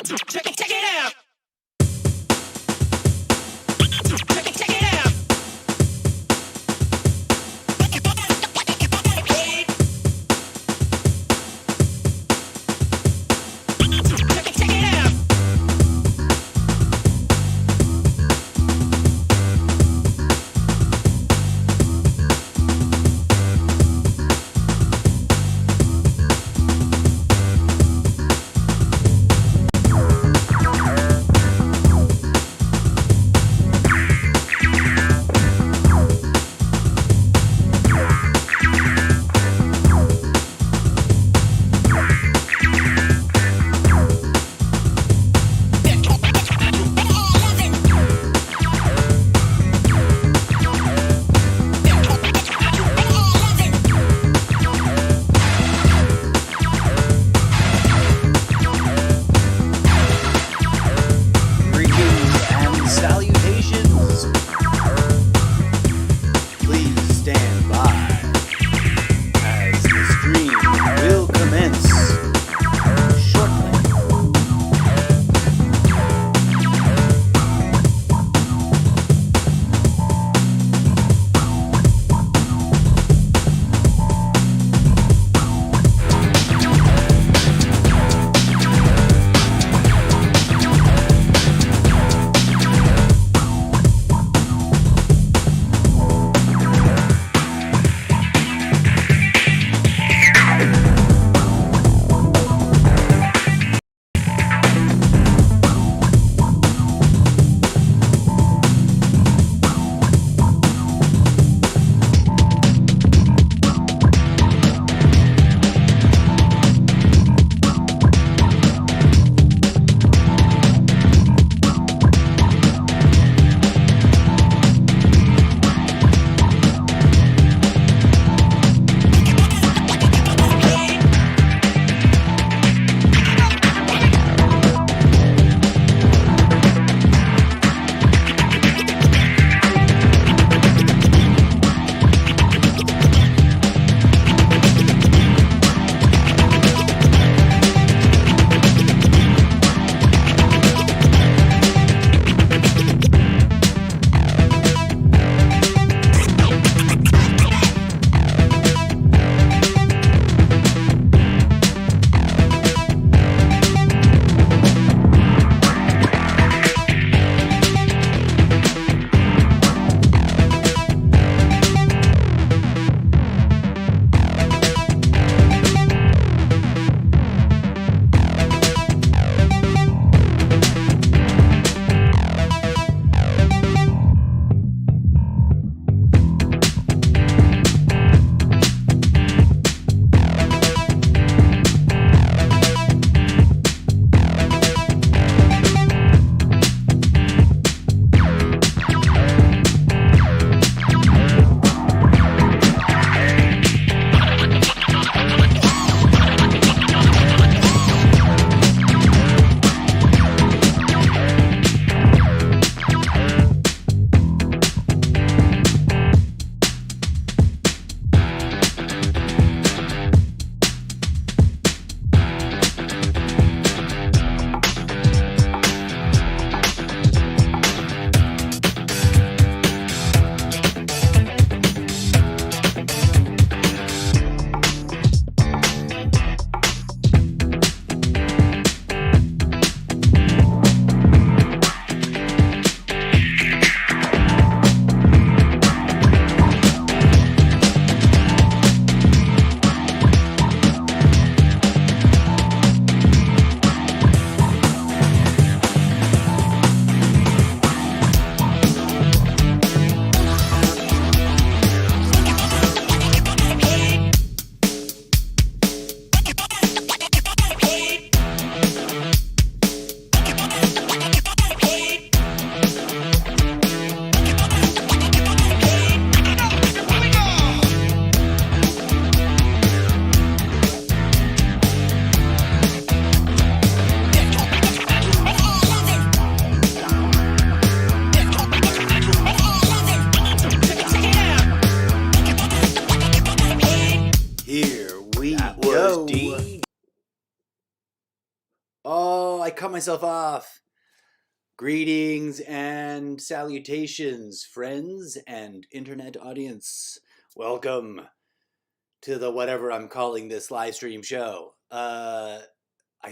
Check it out. Check it out. I cut myself off. Greetings and salutations, friends and internet audience. Welcome to the whatever I'm calling this live stream show. I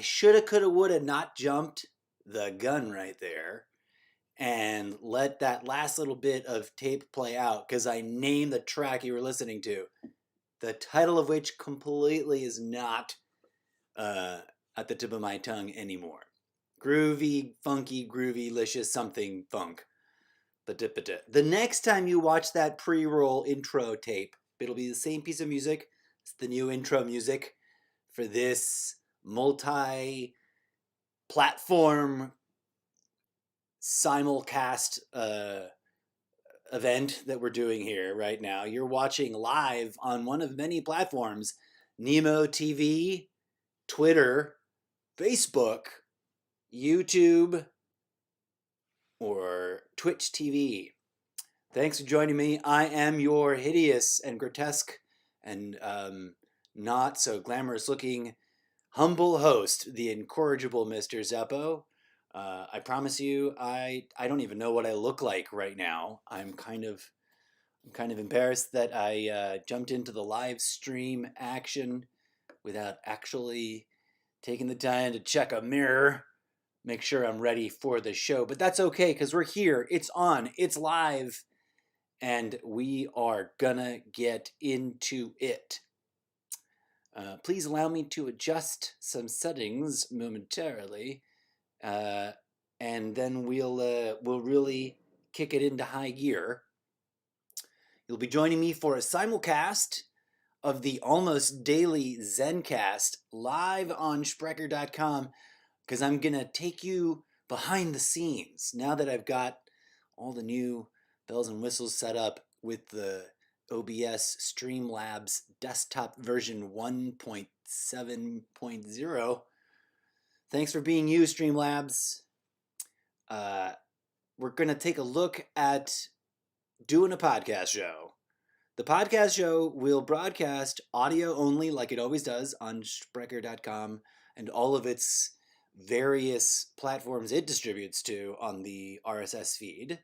shoulda, coulda, woulda not jumped the gun right there and let that last little bit of tape play out because I named the track you were listening to, the title of which completely is not at the tip of my tongue anymore. Groovy, funky, groovy-licious something funk. The next time you watch that pre-roll intro tape, it'll be the same piece of music. It's the new intro music for this multi-platform simulcast event that we're doing here right now. You're watching live on one of many platforms, Nimo TV, Twitter, Facebook, YouTube, or Twitch TV. Thanks for joining me. I am your hideous and grotesque and not so glamorous looking humble host, the Incorrigible MrZeppo. I promise you, I don't even know what I look like right now. I'm kind of embarrassed that I jumped into the live stream action without actually taking the time to check a mirror, make sure I'm ready for the show. But that's okay, because we're here. It's on. It's live. And we are gonna get into it. Please allow me to adjust some settings momentarily. And then we'll really kick it into high gear. You'll be joining me for a simulcast of the almost daily Zencast live on Sprecher.com, because I'm going to take you behind the scenes now that I've got all the new bells and whistles set up with the OBS Streamlabs desktop version 1.7.0. Thanks for being you, Streamlabs. We're going to take a look at doing a podcast show. The podcast show will broadcast audio only like it always does on Sprecher.com and all of its various platforms it distributes to on the RSS feed.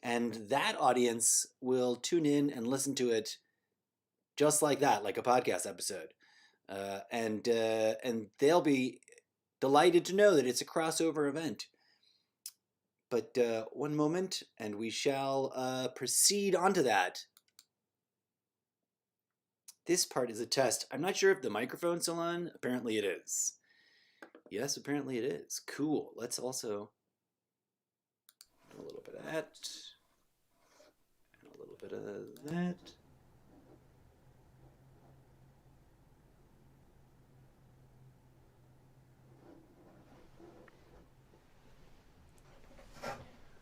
And that audience will tune in and listen to it just like that, like a podcast episode. And they'll be delighted to know that it's a crossover event. But one moment, and we shall proceed onto that. This part is a test. I'm not sure if the microphone's still on. Apparently it is. Yes, apparently it is. Cool. Let's also do a little bit of that. And a little bit of that.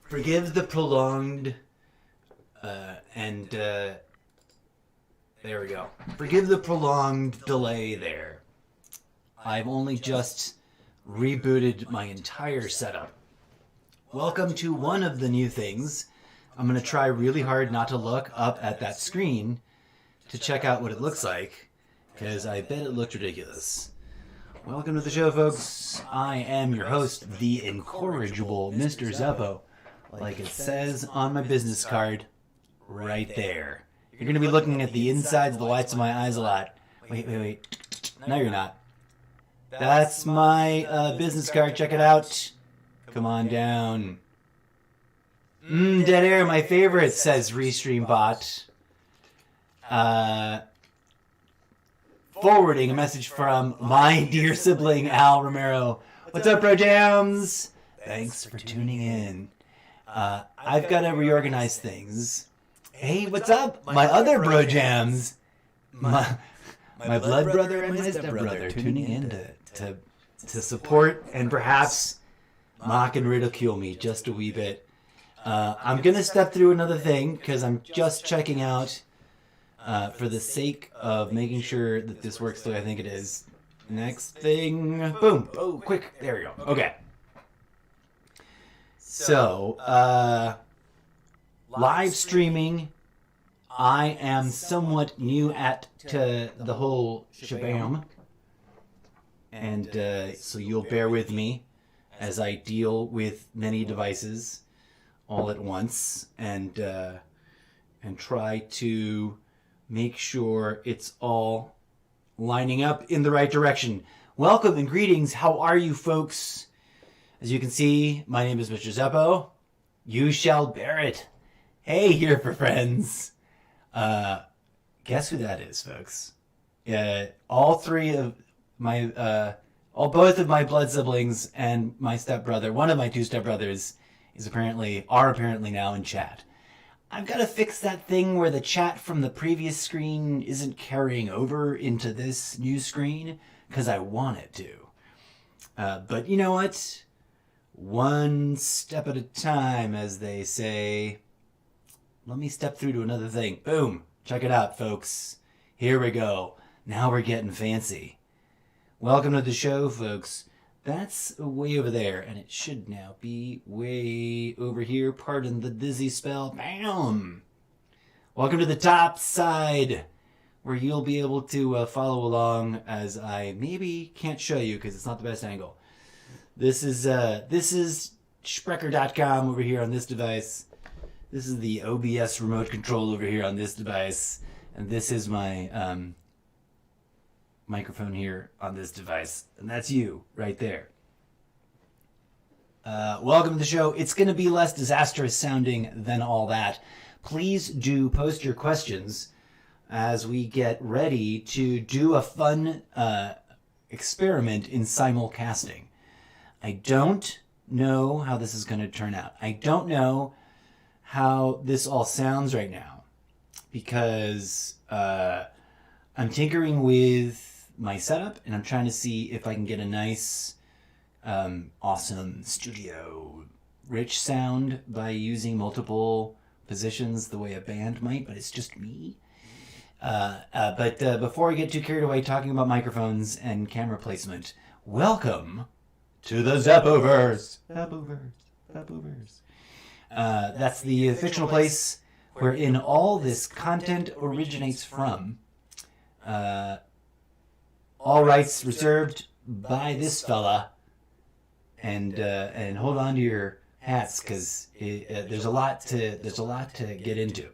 Forgive the prolonged there we go. Forgive the prolonged delay there. I've only just rebooted my entire setup. Welcome to one of the new things. I'm going to try really hard not to look up at that screen to check out what it looks like, because I bet it looked ridiculous. Welcome to the show, folks. I am your host, the Incorrigible MrZeppo, like it says on my business card right there. You're going to be looking at the insides of the whites of my eyes a lot. Wait. No, you're not. That's my business card. Check it out. Come on down. Dead air, my favorite, says RestreamBot. Forwarding a message from my dear sibling, Al Romero. What's up, Bro Jams? Thanks for tuning in. I've got to reorganize things. Hey, what's up? My other bro jams. My blood brother and my stepbrother tuning in to support and perhaps mock and ridicule me just a wee bit. I'm going to step through another thing because I'm just checking out for the sake of making sure that this works the way I think it is. Next thing. Boom. Oh, quick. There we go. Okay. So, live streaming, I am somewhat new to the whole shabam, and so you'll bear with me as I deal with many devices all at once and try to make sure it's all lining up in the right direction. Welcome and greetings. How are you, folks? As you can see, my name is MrZeppo. You shall bear it. Hey, here for friends. Guess who that is, folks? Both of my blood siblings and my stepbrother, one of my two stepbrothers, are apparently now in chat. I've got to fix that thing where the chat from the previous screen isn't carrying over into this new screen, because I want it to. But you know what? One step at a time, as they say. Let me step through to another thing. Boom. Check it out, folks. Here we go. Now we're getting fancy. Welcome to the show, folks. That's way over there, and it should now be way over here. Pardon the dizzy spell. Bam! Welcome to the top side, where you'll be able to follow along as I maybe can't show you because it's not the best angle. This is Sprecher.com over here on this device. This is the OBS remote control over here on this device. And this is my microphone here on this device. And that's you right there. Welcome to the show. It's going to be less disastrous sounding than all that. Please do post your questions as we get ready to do a fun experiment in simulcasting. I don't know how this is going to turn out. I don't know how this all sounds right now because I'm tinkering with my setup and I'm trying to see if I can get a nice, awesome studio rich sound by using multiple positions the way a band might, but it's just me. But before I get too carried away talking about microphones and camera placement, welcome to the Zeppoverse. Zeppoverse. That's the fictional place wherein all this content originates from. All rights reserved by this fella. And hold on to your hats because there's a lot to get into.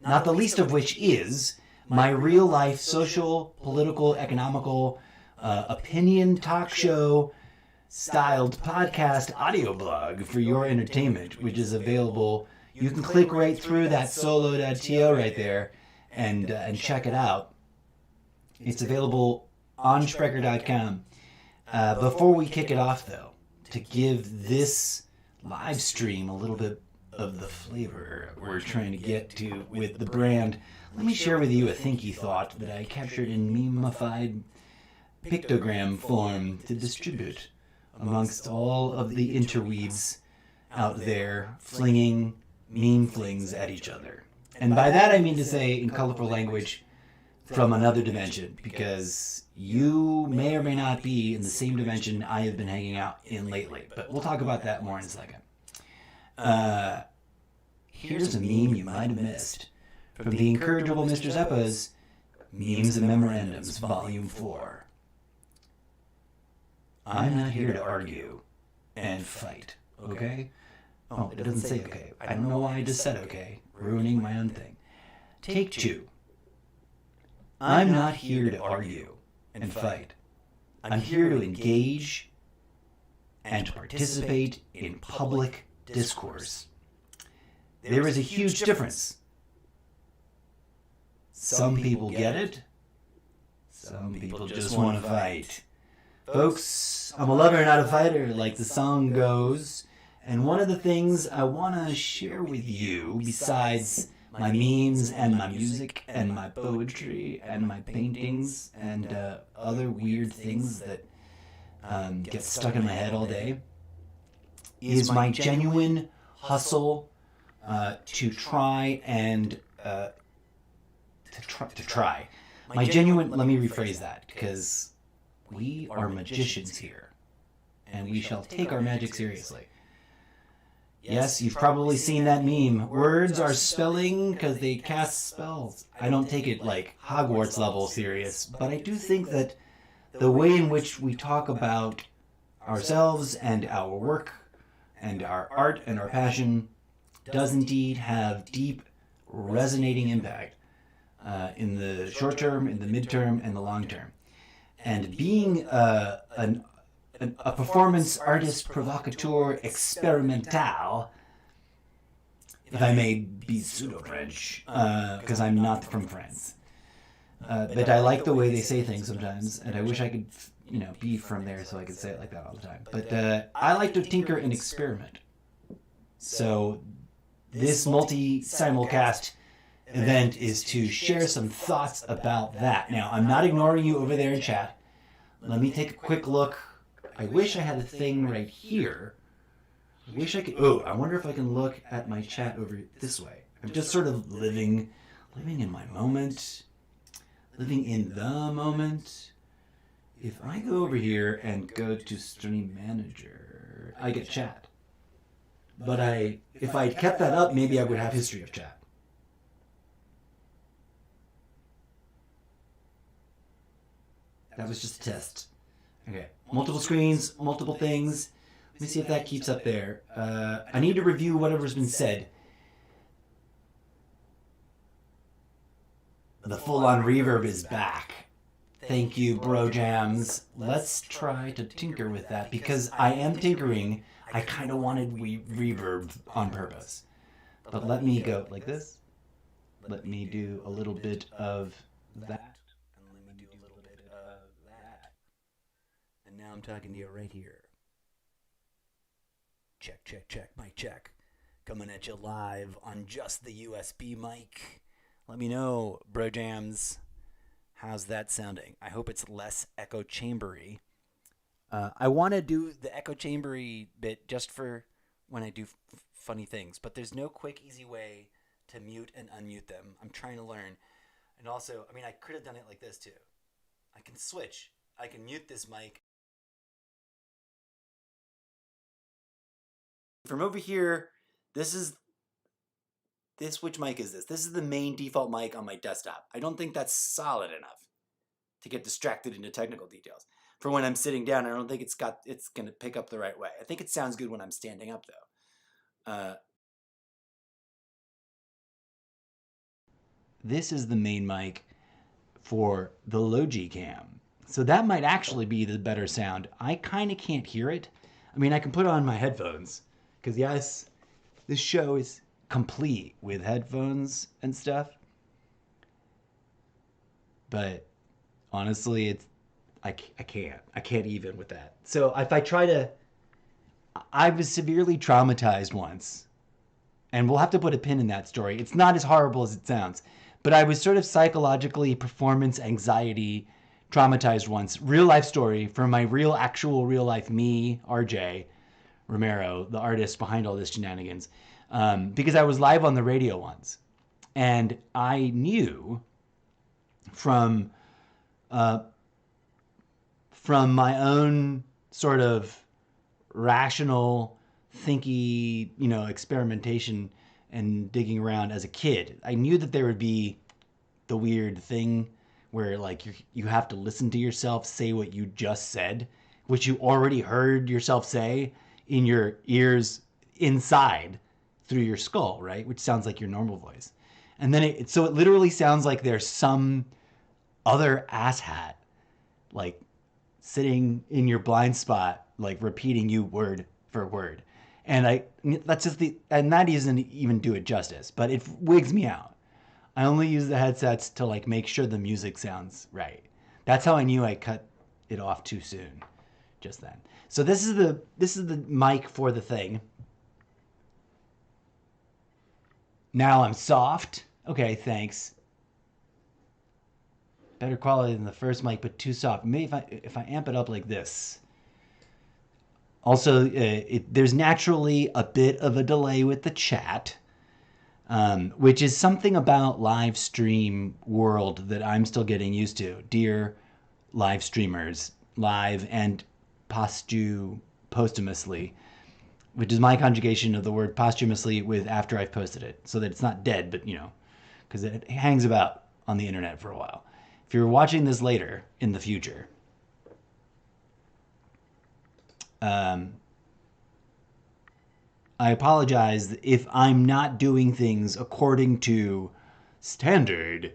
Not the least of which is my real life social, political, economical, opinion talk show styled podcast audio blog for your entertainment, which is available. You can click right through that Solo.to right there and check it out. It's available on Sprecher.com. Before we kick it off, though, to give this live stream a little bit of the flavor we're trying to get to with the brand, let me share with you a thinky thought that I captured in memified pictogram form to distribute amongst all of the interweaves out there flinging meme flings at each other. And by that I mean to say in colorful language from another dimension, because you may or may not be in the same dimension I have been hanging out in lately. But we'll talk about that more in a second. Here's a meme you might have missed from the Incorrigible MrZeppo's Memes and Memorandums, Volume 4. I'm not here to argue and fight, okay? Oh, it doesn't say okay. I don't know why I just said okay, ruining my own thing. Take 2. I'm not here to argue and fight. I'm here to engage and to participate in public discourse. There is a huge difference. Some people get it. Some people just want to fight. Folks, I'm a lover, not a fighter, like the song goes. And one of the things I want to share with you, besides my memes and my music and my poetry and my paintings and other weird things that get stuck in my head all day, is my genuine hustle to try and to try. My genuine, let me rephrase that, because we are magicians here, and we shall take our magic seriously. Yes, you've probably seen that meme. Words are spelling because they cast spells. I don't take it like Hogwarts level serious, but I do think that the way in which we talk about ourselves and our work and our art and our passion does indeed have deep, resonating impact in the short term, in the midterm, and the long term. And being a performance artist provocateur experimental, if I may be pseudo-French, because I'm not from France. But I like the way they say things sometimes, and I wish I could, be from there so I could say it like that all the time. But I like to tinker and experiment. So this multi-simulcast event is to share some thoughts about that. Now, I'm not ignoring you over there in chat. Let me take a quick look. I wish I had a thing right here. I wish I could. Oh, I wonder if I can look at my chat over this way. I'm just sort of living in my moment, living in the moment. If I go over here and go to Stream Manager, I get chat. But if I kept that up, maybe I would have history of chat. That was just a test. Okay, multiple screens, multiple things. Let me see if that keeps up there. I need to review whatever's been said. The full-on reverb is back. Thank you, bro jams. Let's try to tinker with that because I am tinkering. I kind of wanted reverb on purpose. But let me go like this. Let me do a little bit of that. And let me do a little bit of that. And now I'm talking to you right here. Check, check, check, mic check. Coming at you live on just the USB mic. Let me know, bro jams. How's that sounding? I hope it's less echo chambery. I want to do the echo chambery bit just for when I do funny things, but there's no quick, easy way to mute and unmute them. I'm trying to learn. And also, I could have done it like this too. I can switch. I can mute this mic. From over here, which mic is this? This is the main default mic on my desktop. I don't think that's solid enough to get distracted into technical details. For when I'm sitting down, I don't think it's going to pick up the right way. I think it sounds good when I'm standing up, though. This is the main mic for the Logicam. So that might actually be the better sound. I kind of can't hear it. I can put on my headphones, because yes, this show is complete with headphones and stuff. But honestly, I can't even with that. So if I try to, I was severely traumatized once, and we'll have to put a pin in that story. It's not as horrible as it sounds, but I was sort of psychologically performance anxiety traumatized once. Real life story from my real life me, RJ Romero, the artist behind all this shenanigans, because I was live on the radio once, and I knew from my own sort of rational, thinky, experimentation and digging around as a kid, I knew that there would be the weird thing where you have to listen to yourself say what you just said, which you already heard yourself say in your ears inside through your skull, right? Which sounds like your normal voice. And then it literally sounds like there's some other asshat sitting in your blind spot, repeating you word for word. And that doesn't even do it justice, but it wigs me out. I only use the headsets to make sure the music sounds right. That's how I knew I cut it off too soon just then. So this is the mic for the thing. Now I'm soft. Okay, thanks. Better quality than the first mic, but too soft. Maybe if I amp it up like this. Also, there's naturally a bit of a delay with the chat, which is something about live stream world that I'm still getting used to. Dear live streamers, live and posthumously, which is my conjugation of the word posthumously with after I've posted it, so that it's not dead, but because it hangs about on the internet for a while. If you're watching this later in the future, I apologize if I'm not doing things according to standard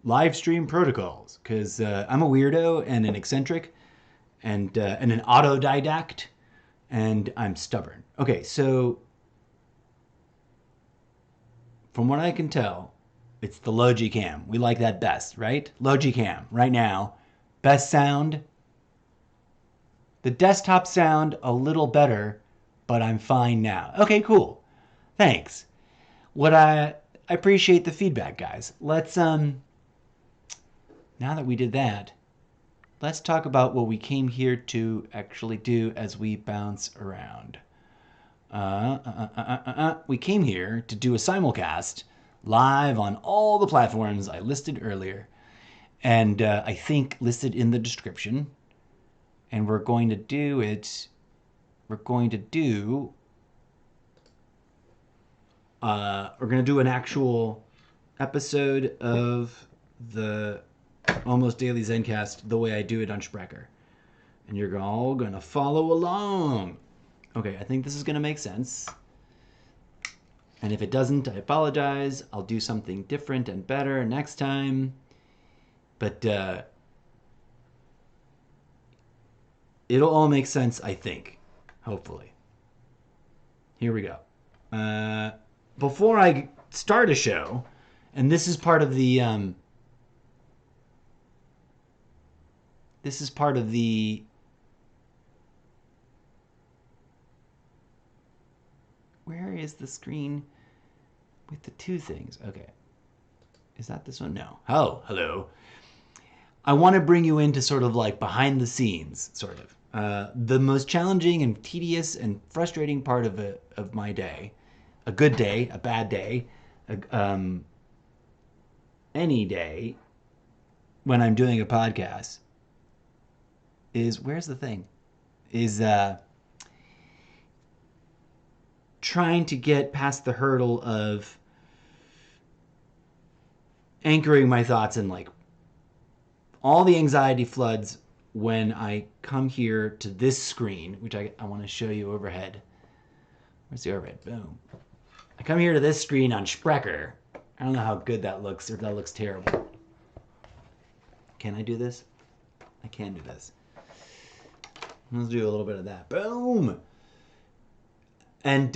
live stream protocols, because I'm a weirdo and an eccentric and an autodidact, and I'm stubborn. Okay, so from what I can tell, it's the Logicam. We like that best, right? Logicam, right now, best sound. The desktop sound, a little better, but I'm fine now. Okay, cool. Thanks. I appreciate the feedback, guys. Let's now that we did that, let's talk about what we came here to actually do as we bounce around. We came here to do a simulcast live on all the platforms I listed earlier, and I think listed in the description. And we're going to do it. We're going to do an actual episode of the Almost Daily Zencast the way I do it on Sprecher. And you're all going to follow along. Okay, I think this is going to make sense. And if it doesn't, I apologize. I'll do something different and better next time. But it'll all make sense, I think. Hopefully. Here we go. Before I start a show, and this is part of the where is the screen with the two things? Okay. Is that this one? No. Oh, hello. I want to bring you into sort of like behind the scenes, sort of. The most challenging and tedious and frustrating part of my day, a good day, a bad day, any day when I'm doing a podcast is, where's the thing? Is trying to get past the hurdle of anchoring my thoughts in like all the anxiety floods when I come here to this screen, which I want to show you overhead. Where's the overhead? Boom. I come here to this screen on Sprecher. I don't know how good that looks or if that looks terrible. Can I do this? I can do this. Let's do a little bit of that. Boom! And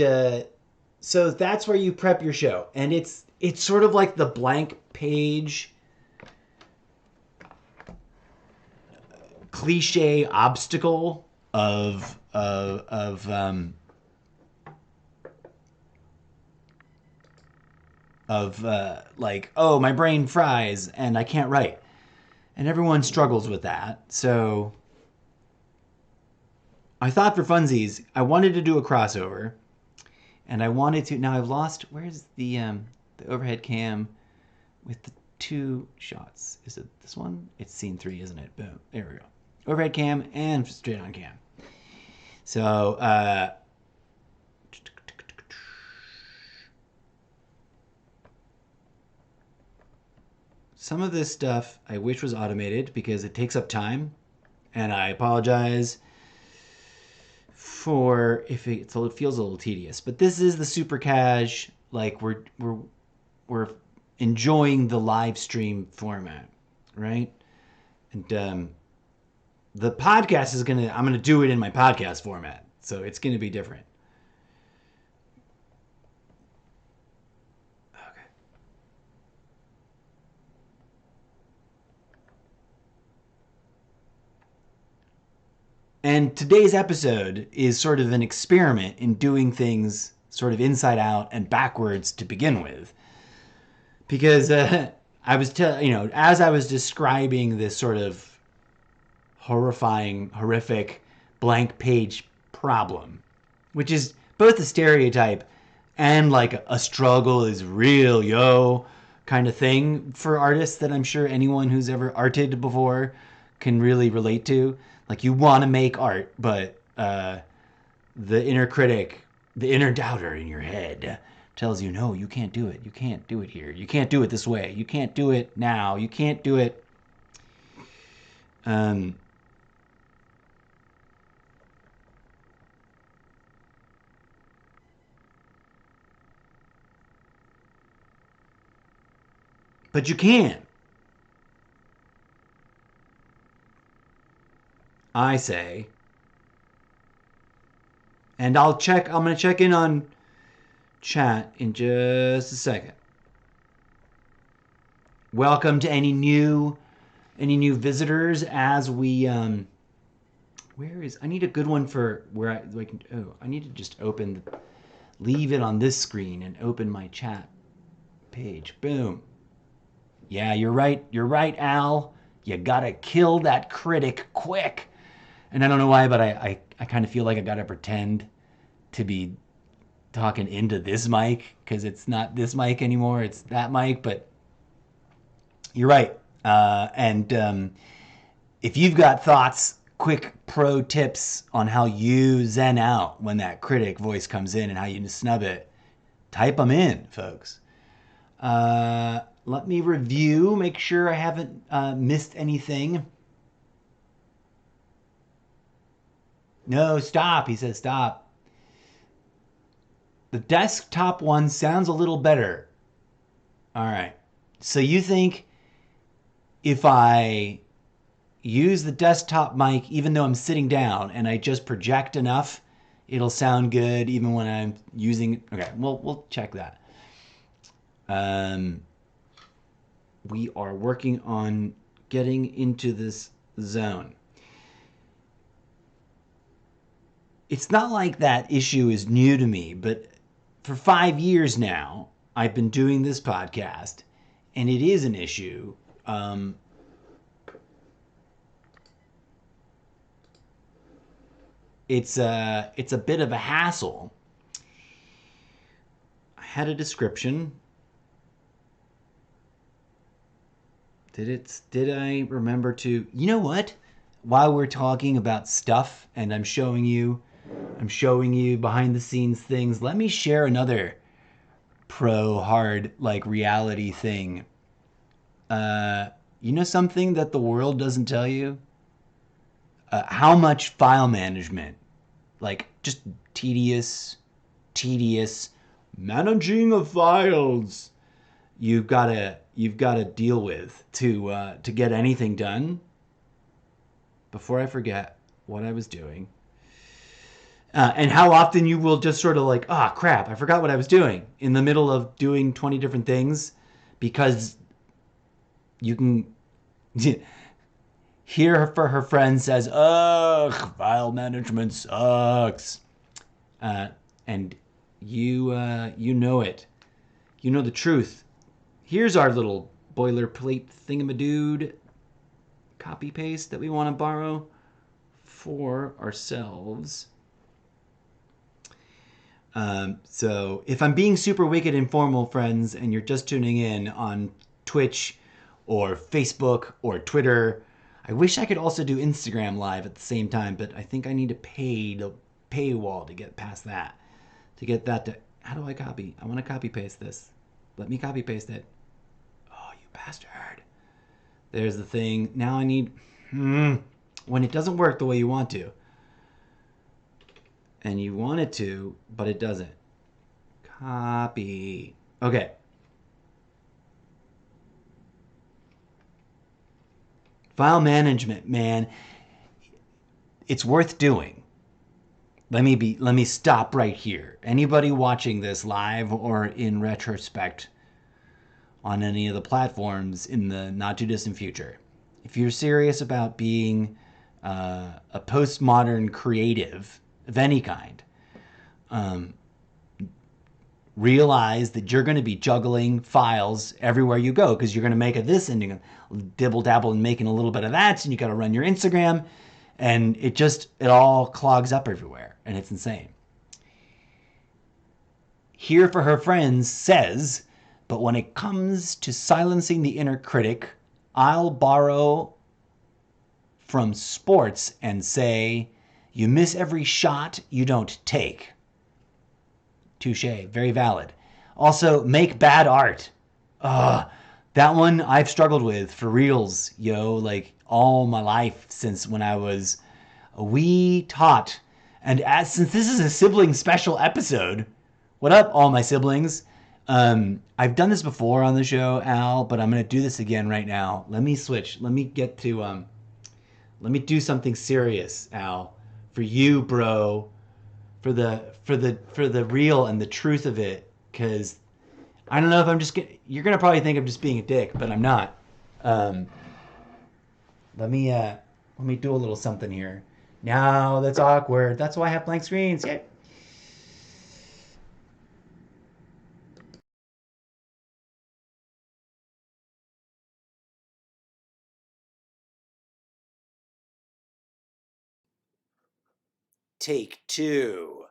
so that's where you prep your show. And it's sort of like the blank page cliche obstacle of like, oh, my brain fries and I can't write. And everyone struggles with that. So I thought for funsies, I wanted to do a crossover. And I wanted to, now I've lost, where's the overhead cam with the two shots? Is it this one? It's scene 3, isn't it? Boom. There we go. Overhead cam and straight on cam. So, some of this stuff I wish was automated because it takes up time, and I apologize for if it feels a little tedious. But this is the super cash, like we're enjoying the live stream format, right? And the podcast is I'm gonna do it in my podcast format, so it's gonna be different. Okay. And today's episode is sort of an experiment in doing things sort of inside out and backwards to begin with, because I was as I was describing this sort of horrific blank page problem, which is both a stereotype and like a struggle is real, yo, kind of thing for artists that I'm sure anyone who's ever arted before can really relate to. Like, you want to make art, but the inner critic, the inner doubter in your head tells you, no, you can't do it. You can't do it here. You can't do it this way. You can't do it now. You can't do it. But you can. I say. And I'm going to check in on chat in just a second. Welcome to any new visitors as we I need a good one for where I need to just leave it on this screen and open my chat page. Boom. Yeah, you're right, Al. You gotta kill that critic quick. And I don't know why, but I kind of feel like I gotta pretend to be talking into this mic because it's not this mic anymore, it's that mic, but you're right. And if you've got thoughts, quick pro tips on how you zen out when that critic voice comes in and how you snub it, type them in, folks. Let me review, make sure I haven't missed anything. No, stop. He says stop. The desktop one sounds a little better. All right. So you think if I use the desktop mic, even though I'm sitting down, and I just project enough, it'll sound good even when I'm using... Okay, well, we'll check that. We are working on getting into this zone. It's not like that issue is new to me, but for 5 years now, I've been doing this podcast, and it is an issue. It's a bit of a hassle. I had a description. Did I remember to... You know what? While we're talking about stuff and I'm showing you behind the scenes things, let me share another pro hard like reality thing. You know something that the world doesn't tell you? How much file management, like just tedious managing of files you've got to deal with to get anything done. Before I forget what I was doing, and how often you will just sort of like, crap, I forgot what I was doing in the middle of doing 20 different things, because you can hear for her friend says, ugh, file management sucks, and you know it. You know the truth. Here's our little boilerplate thingamadude copy paste that we want to borrow for ourselves. So if I'm being super wicked informal, friends, and you're just tuning in on Twitch or Facebook or Twitter, I wish I could also do Instagram live at the same time, but I think I need to pay the paywall to get past that. To get that to... How do I copy? I want to copy paste this. Let me copy paste it. Oh, you bastard. There's the thing. Now I need... When it doesn't work the way you want to. And you want it to, but it doesn't. Copy. Okay. File management, man. It's worth doing. Let me stop right here. Anybody watching this live or in retrospect on any of the platforms in the not too distant future, if you're serious about being a postmodern creative of any kind, realize that you're going to be juggling files everywhere you go, because you're going to make a this and you're going to dibble dabble and making a little bit of that, and you got to run your Instagram, and it all clogs up everywhere, and it's insane. Here for her friends says, but when it comes to silencing the inner critic, I'll borrow from sports and say, you miss every shot you don't take. Touche. Very valid. Also, make bad art. That one I've struggled with for reals, like all my life since when I was a wee tot. And since this is a sibling special episode, what up, all my siblings? I've done this before on the show, Al, but I'm gonna do this again right now. Let me switch. Let me get to let me do something serious, Al, for you, bro, for the real and the truth of it. Because I don't know if I'm just you're gonna probably think I'm just being a dick, but I'm not. Um, let me do a little something here. Now that's awkward. That's why I have blank screens. Yeah. Take two.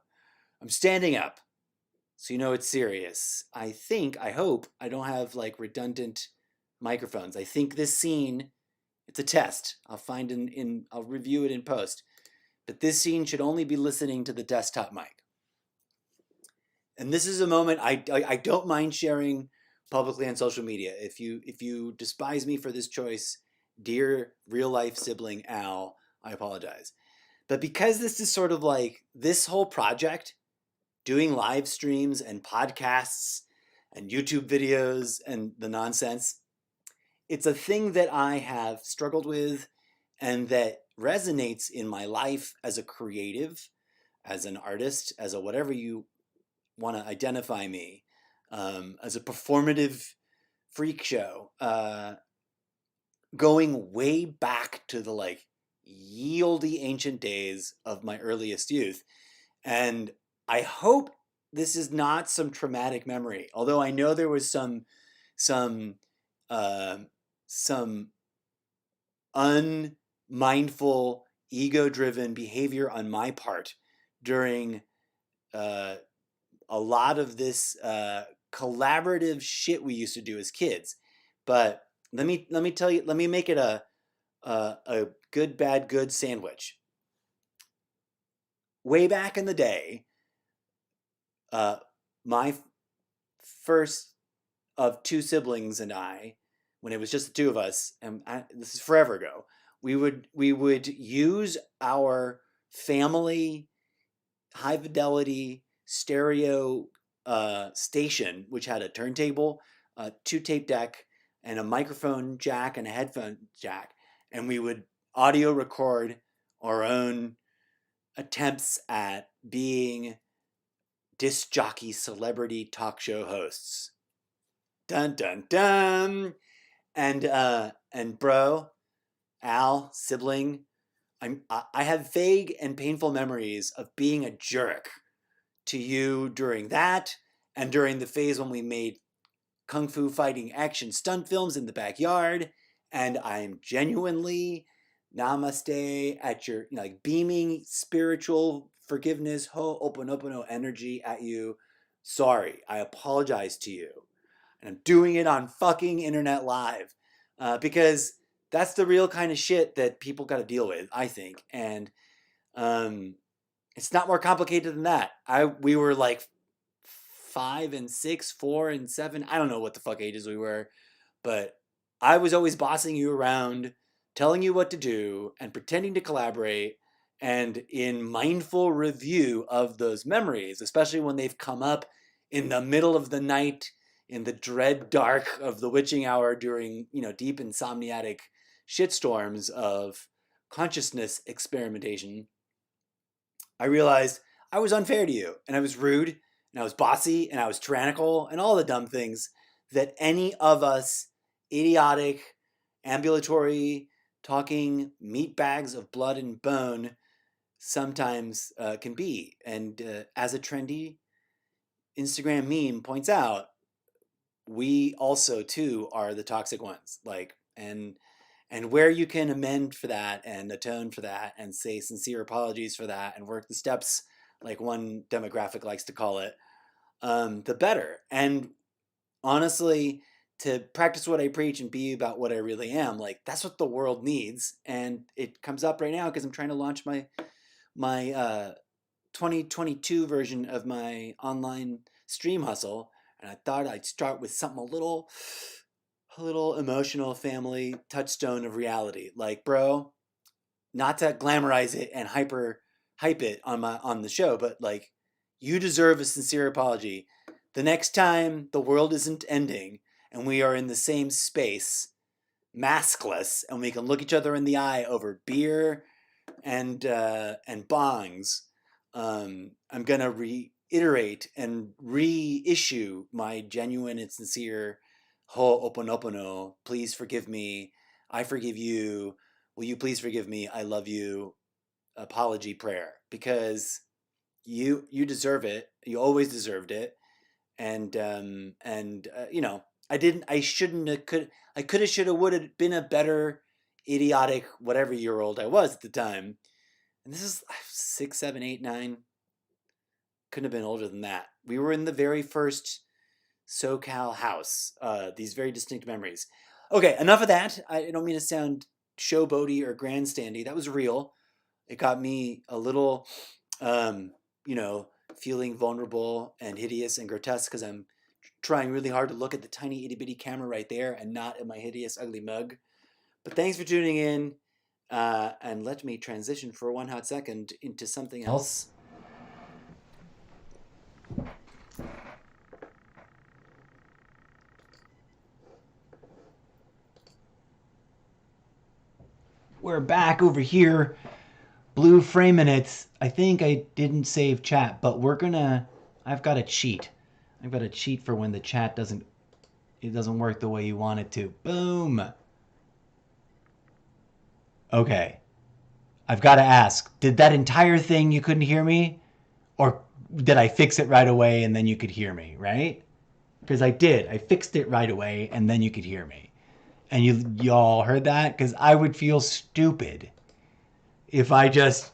I'm standing up, so you know it's serious. I hope I don't have like redundant microphones. I think this scene, it's a test. I'll review it in post. But this scene should only be listening to the desktop mic. And this is a moment I don't mind sharing publicly on social media. If you despise me for this choice, dear real life sibling Al, I apologize. But because this is sort of like this whole project, doing live streams and podcasts and YouTube videos and the nonsense, it's a thing that I have struggled with and that resonates in my life as a creative, as an artist, as a whatever you want to identify me, as a performative freak show, going way back to the like yieldy ancient days of my earliest youth. And I hope this is not some traumatic memory, although I know there was some uh, some unmindful, ego-driven behavior on my part during uh, a lot of this collaborative shit we used to do as kids. But let me tell you, let me make it a good bad good sandwich. Way back in the day, uh, my first of two siblings and I, when it was just the two of us, and this is forever ago, we would use our family high fidelity stereo station, which had a turntable, a two tape deck, and a microphone jack and a headphone jack, and we would audio record our own attempts at being disc jockey celebrity talk show hosts. Dun dun dun. And bro, Al, sibling, I have vague and painful memories of being a jerk to you during that and during the phase when we made kung fu fighting action stunt films in the backyard. And I'm genuinely namaste at your, like, beaming spiritual forgiveness, ho'oponopono energy at you. Sorry, I apologize to you. And I'm doing it on fucking internet live because that's the real kind of shit that people got to deal with, I think. And um, it's not more complicated than that. We were like 5 and 6, 4 and 7. I don't know what the fuck ages we were, but I was always bossing you around, telling you what to do, and pretending to collaborate. And in mindful review of those memories, especially when they've come up in the middle of the night, in the dread dark of the witching hour during, deep insomniatic shitstorms of consciousness experimentation, I realized I was unfair to you, and I was rude, and I was bossy, and I was tyrannical, and all the dumb things that any of us idiotic, ambulatory, talking meat bags of blood and bone sometimes can be. And as a trendy Instagram meme points out, we also too are the toxic ones. Like, and where you can amend for that and atone for that and say sincere apologies for that and work the steps, like one demographic likes to call it, the better. And honestly, to practice what I preach and be about what I really am, like, that's what the world needs. And it comes up right now because I'm trying to launch my 2022 version of my online stream hustle, and I thought I'd start with something a little emotional, family touchstone of reality. Like, bro, not to glamorize it and hype it on the show, but like, you deserve a sincere apology the next time the world isn't ending and we are in the same space, maskless, and we can look each other in the eye over beer and bongs, I'm gonna reiterate and reissue my genuine and sincere ho'oponopono. Please forgive me. I forgive you. Will you please forgive me? I love you. Apology prayer, because you deserve it. You always deserved it, and you know, I shouldn't have I could have should have would have been a better idiotic whatever year old I was at the time. And this is 6, 7, 8, 9. Couldn't have been older than that. We were in the very first SoCal house. These very distinct memories. Okay, enough of that. I don't mean to sound showboaty or grandstandy. That was real. It got me a little, you know, feeling vulnerable and hideous and grotesque because I'm trying really hard to look at the tiny itty bitty camera right there and not at my hideous ugly mug. But thanks for tuning in, and let me transition for one hot second into something else. We're back over here, blue framing it. I think I didn't save chat, but I've got a cheat. I've got a cheat for when the chat doesn't work the way you want it to. Boom. Okay. I've got to ask, did that entire thing you couldn't hear me? Or did I fix it right away and then you could hear me, right? Because I did. I fixed it right away and then you could hear me. And y'all heard that? Because I would feel stupid if I just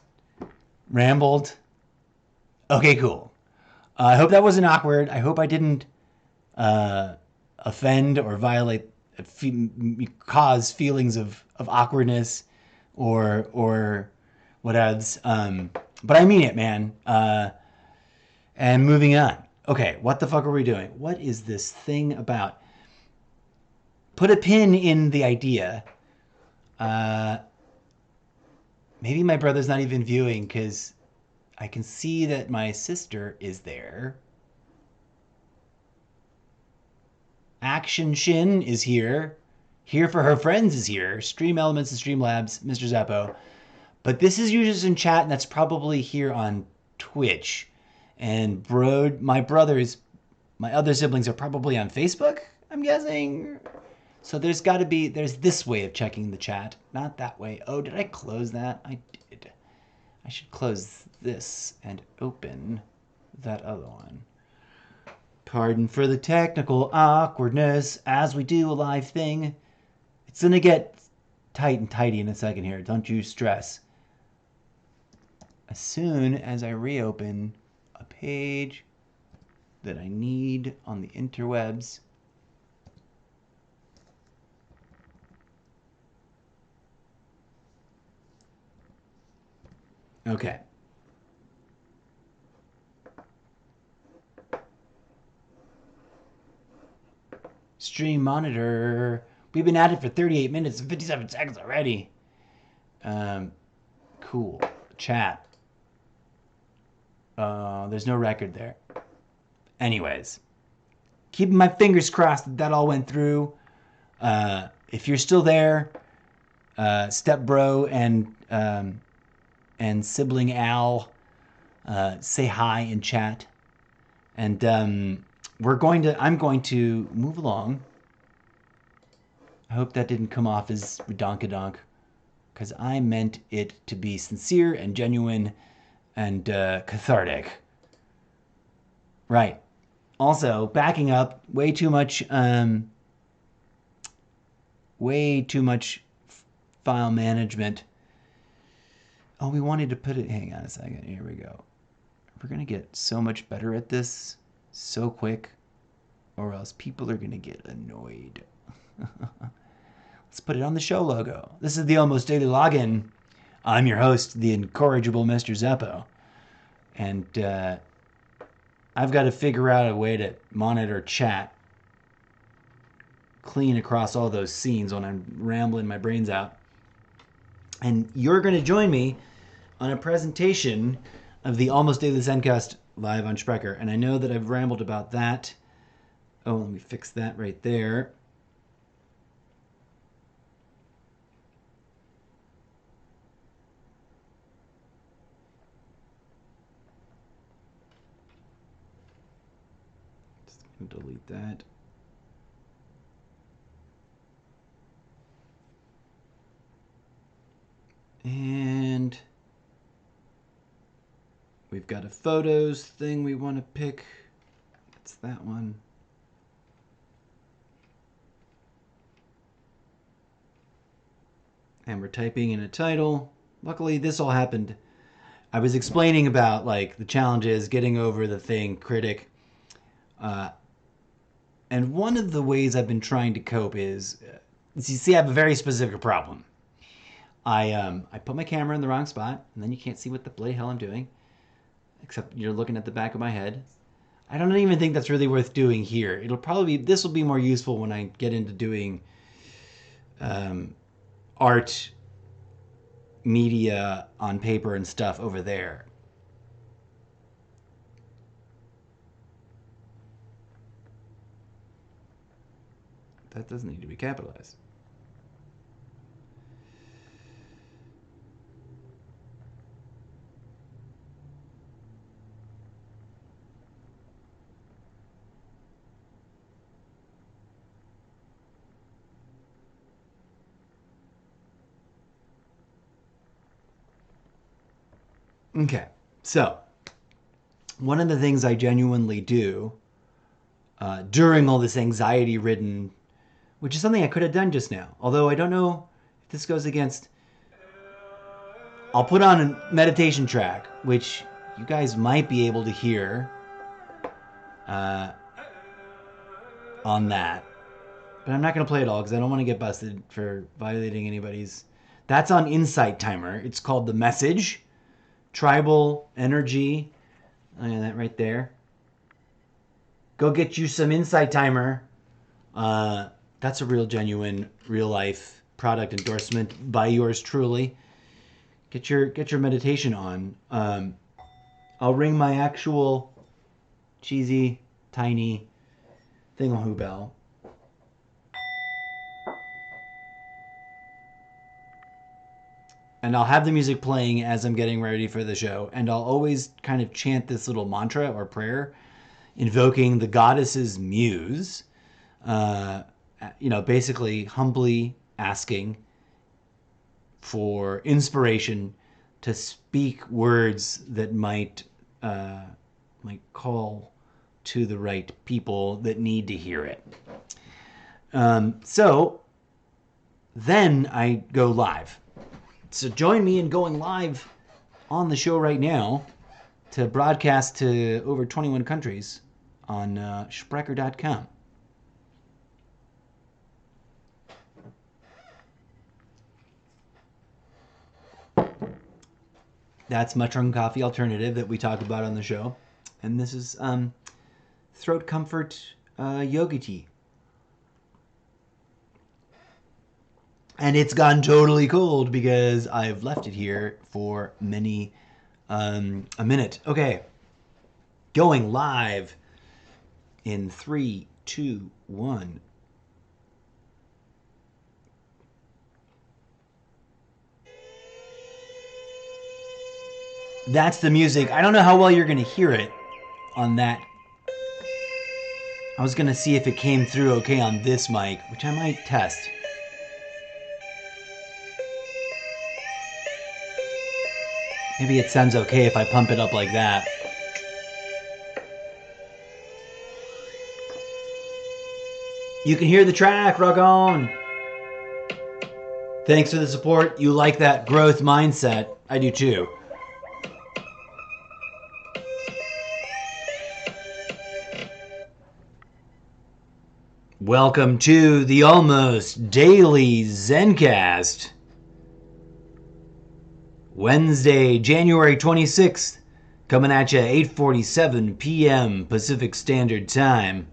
rambled. Okay, cool. I hope that wasn't awkward. I hope I didn't offend or violate, cause feelings of awkwardness or what else. But I mean it, man. And moving on. Okay, what the fuck are we doing? What is this thing about? Put a pin in the idea. Maybe my brother's not even viewing because I can see that my sister is there. Action Shin is here. Here for her friends is here. Stream Elements and Streamlabs, Mr. Zeppo. But this is usually in chat, and that's probably here on Twitch. And my other siblings are probably on Facebook, I'm guessing. So there's this way of checking the chat, not that way. Oh, did I close that? I did. I should close this and open that other one. Pardon for the technical awkwardness as we do a live thing. It's gonna get tight and tidy in a second here. Don't you stress. As soon as I reopen a page that I need on the interwebs, okay. Stream monitor. We've been at it for 38 minutes and 57 seconds already. Cool. Chat. There's no record there. Anyways. Keeping my fingers crossed that all went through. If you're still there, Step Bro and Sibling Al, say hi in chat. And I'm going to move along. I hope that didn't come off as redonkadonk, because I meant it to be sincere and genuine and cathartic. Right. Also, backing up, way too much file management. Oh, we wanted to put it, hang on a second, here we go. We're going to get so much better at this so quick, or else people are going to get annoyed. Let's put it on the show logo. This is the Almost Daily Login. I'm your host, the Incorrigible MrZeppo. And I've got to figure out a way to monitor chat clean across all those scenes when I'm rambling my brains out. And you're going to join me on a presentation of the Almost Daily Zencast live on Sprecher. And I know that I've rambled about that. Oh, let me fix that right there. Just gonna delete that. And we've got a photos thing we want to pick. That's that one. And we're typing in a title. Luckily, this all happened. I was explaining about like the challenges, getting over the thing, critic. And one of the ways I've been trying to cope is, you see, I have a very specific problem. I put my camera in the wrong spot, and then you can't see what the bloody hell I'm doing, except you're looking at the back of my head. I don't even think that's really worth doing here. This will be more useful when I get into doing art media on paper and stuff over there. That doesn't need to be capitalized. Okay, so one of the things I genuinely do during all this anxiety-ridden, which is something I could have done just now, although I don't know if this goes against... I'll put on a meditation track, which you guys might be able to hear on that. But I'm not going to play it all because I don't want to get busted for violating anybody's... That's on Insight Timer. It's called The Message. Tribal Energy. Look at that right there. Go get you some Insight Timer. That's a real genuine, real life product endorsement by yours truly. Get your meditation on. I'll ring my actual cheesy, tiny thingamahoo bell. And I'll have the music playing as I'm getting ready for the show. And I'll always kind of chant this little mantra or prayer, invoking the goddess's muse. Basically humbly asking for inspiration to speak words that might call to the right people that need to hear it. So then I go live. So join me in going live on the show right now to broadcast to over 21 countries on Sprecher.com. That's Mushroom Coffee Alternative that we talked about on the show. And this is Throat Comfort Yogi Tea. And it's gone totally cold because I've left it here for many a minute. Okay. Going live in 3, 2, 1. That's the music. I don't know how well you're going to hear it on that. I was going to see if it came through okay on this mic, which I might test. Maybe it sounds okay if I pump it up like that. You can hear the track, rock on. Thanks for the support. You like that growth mindset. I do too. Welcome to the almost daily Zencast. Wednesday, January 26th, coming at you 8:47 p.m. Pacific Standard Time.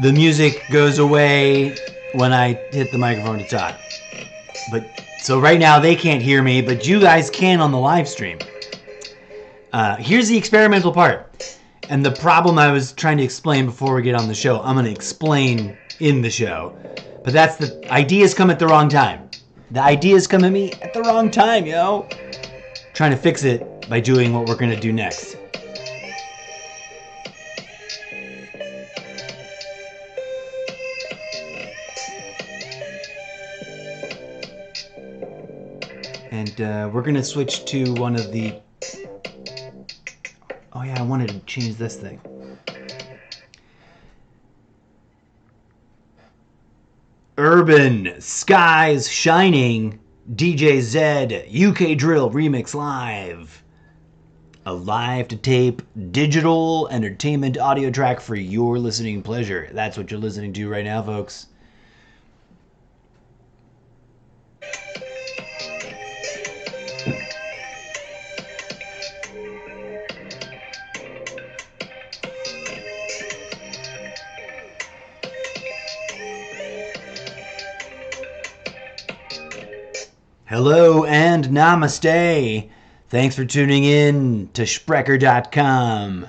The music goes away when I hit the microphone to talk. But So right now they can't hear me, but you guys can on the live stream. Here's the experimental part. And the problem I was trying to explain before we get on the show, I'm going to explain in the show. But that's the ideas come at the wrong time. The ideas come at me at the wrong time, yo. Trying to fix it by doing what we're going to do next. And we're going to switch to one of the... Oh yeah, I wanted to change this thing. Urban Skies Shining DJ Zed UK Drill Remix Live. A live to tape digital entertainment audio track for your listening pleasure. That's what you're listening to right now, folks. Hello and namaste. Thanks for tuning in to Sprecher.com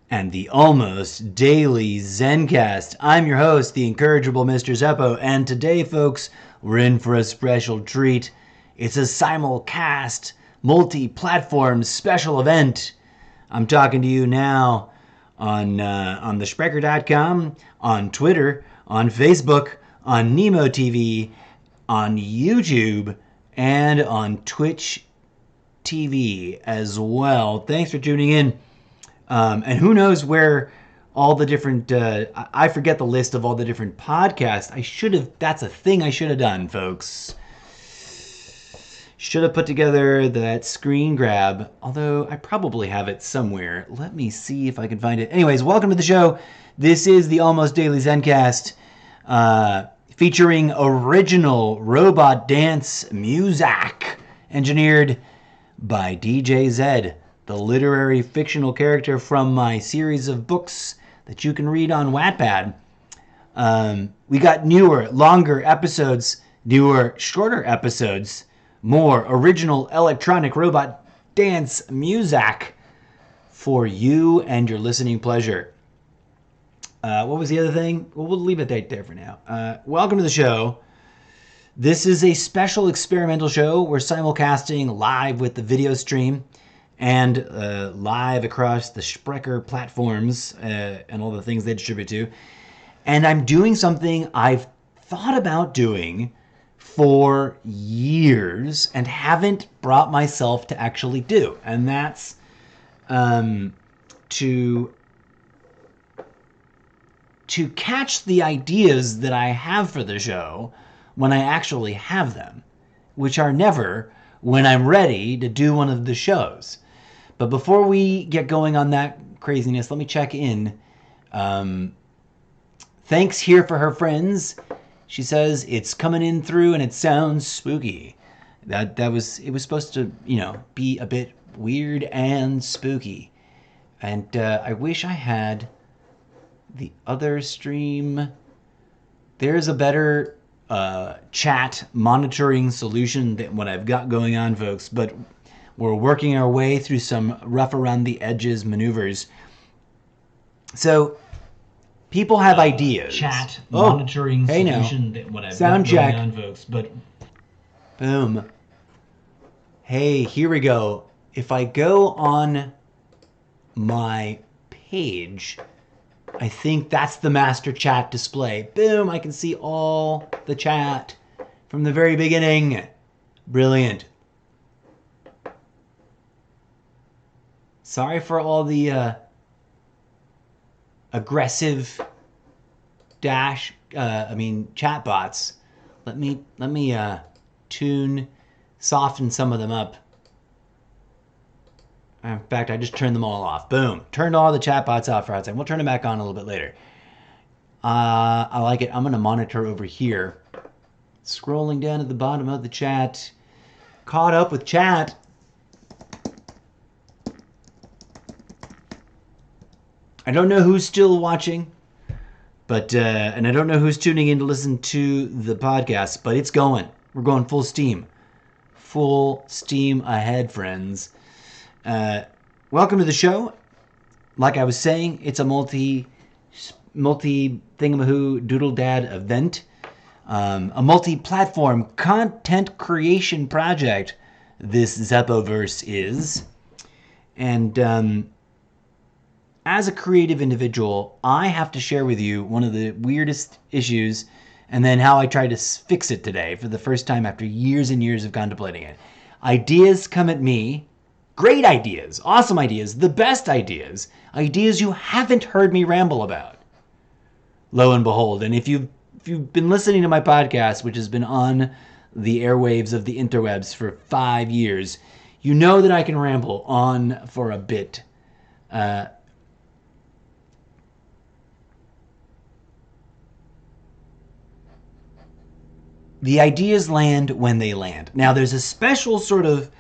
and the almost daily Zencast. I'm your host, the Incorrigible MrZeppo, and today, folks, we're in for a special treat. It's a simulcast, multi-platform special event. I'm talking to you now on the Sprecher.com, on Twitter, on Facebook, on Nimo TV, on YouTube, and on Twitch TV as well. Thanks for tuning in. And who knows where all the different... I forget the list of all the different podcasts. That's a thing I should have done, folks. Should have put together that screen grab, although I probably have it somewhere. Let me see if I can find it. Anyways, welcome to the show. This is the Almost Daily Zencast. Featuring original robot dance music engineered by DJ Zed, the literary fictional character from my series of books that you can read on Wattpad. We got newer, longer episodes, newer, shorter episodes, more original electronic robot dance music for you and your listening pleasure. What was the other thing? Well, we'll leave it right there for now. Welcome to the show. This is a special experimental show. We're simulcasting live with the video stream and live across the Sprecher platforms and all the things they distribute to. And I'm doing something I've thought about doing for years and haven't brought myself to actually do. And that's to catch the ideas that I have for the show when I actually have them, which are never when I'm ready to do one of the shows. But before we get going on that craziness, let me check in. Thanks here for her friends. She says it's coming in through and it sounds spooky. It was supposed to, be a bit weird and spooky. And I wish I had the other stream. There's a better chat monitoring solution than what I've got going on, folks, but we're working our way through some rough around the edges maneuvers. So people have ideas. Chat monitoring solution than what I've Sound got check. going on, folks, but Boom. Hey, here we go. If I go on my page, I think that's the master chat display. Boom, I can see all the chat from the very beginning. Brilliant. Sorry for all the aggressive chat bots. Let me soften some of them up. In fact, I just turned them all off. Boom. Turned all the chat bots off for outside. We'll turn them back on a little bit later. I like it. I'm going to monitor over here. Scrolling down at the bottom of the chat. Caught up with chat. I don't know who's still watching, But and I don't know who's tuning in to listen to the podcast, but it's going. We're going full steam. Full steam ahead, friends. Welcome to the show. Like I was saying, it's a multi thingamahoo doodle dad event. A multi-platform content creation project this Zeppoverse is. And as a creative individual, I have to share with you one of the weirdest issues and then how I tried to fix it today for the first time after years and years of contemplating it. Ideas come at me. Great ideas, awesome ideas, the best ideas, ideas you haven't heard me ramble about. Lo and behold, and if you've been listening to my podcast, which has been on the airwaves of the interwebs for 5 years, you know that I can ramble on for a bit. The ideas land when they land. Now, there's a special sort of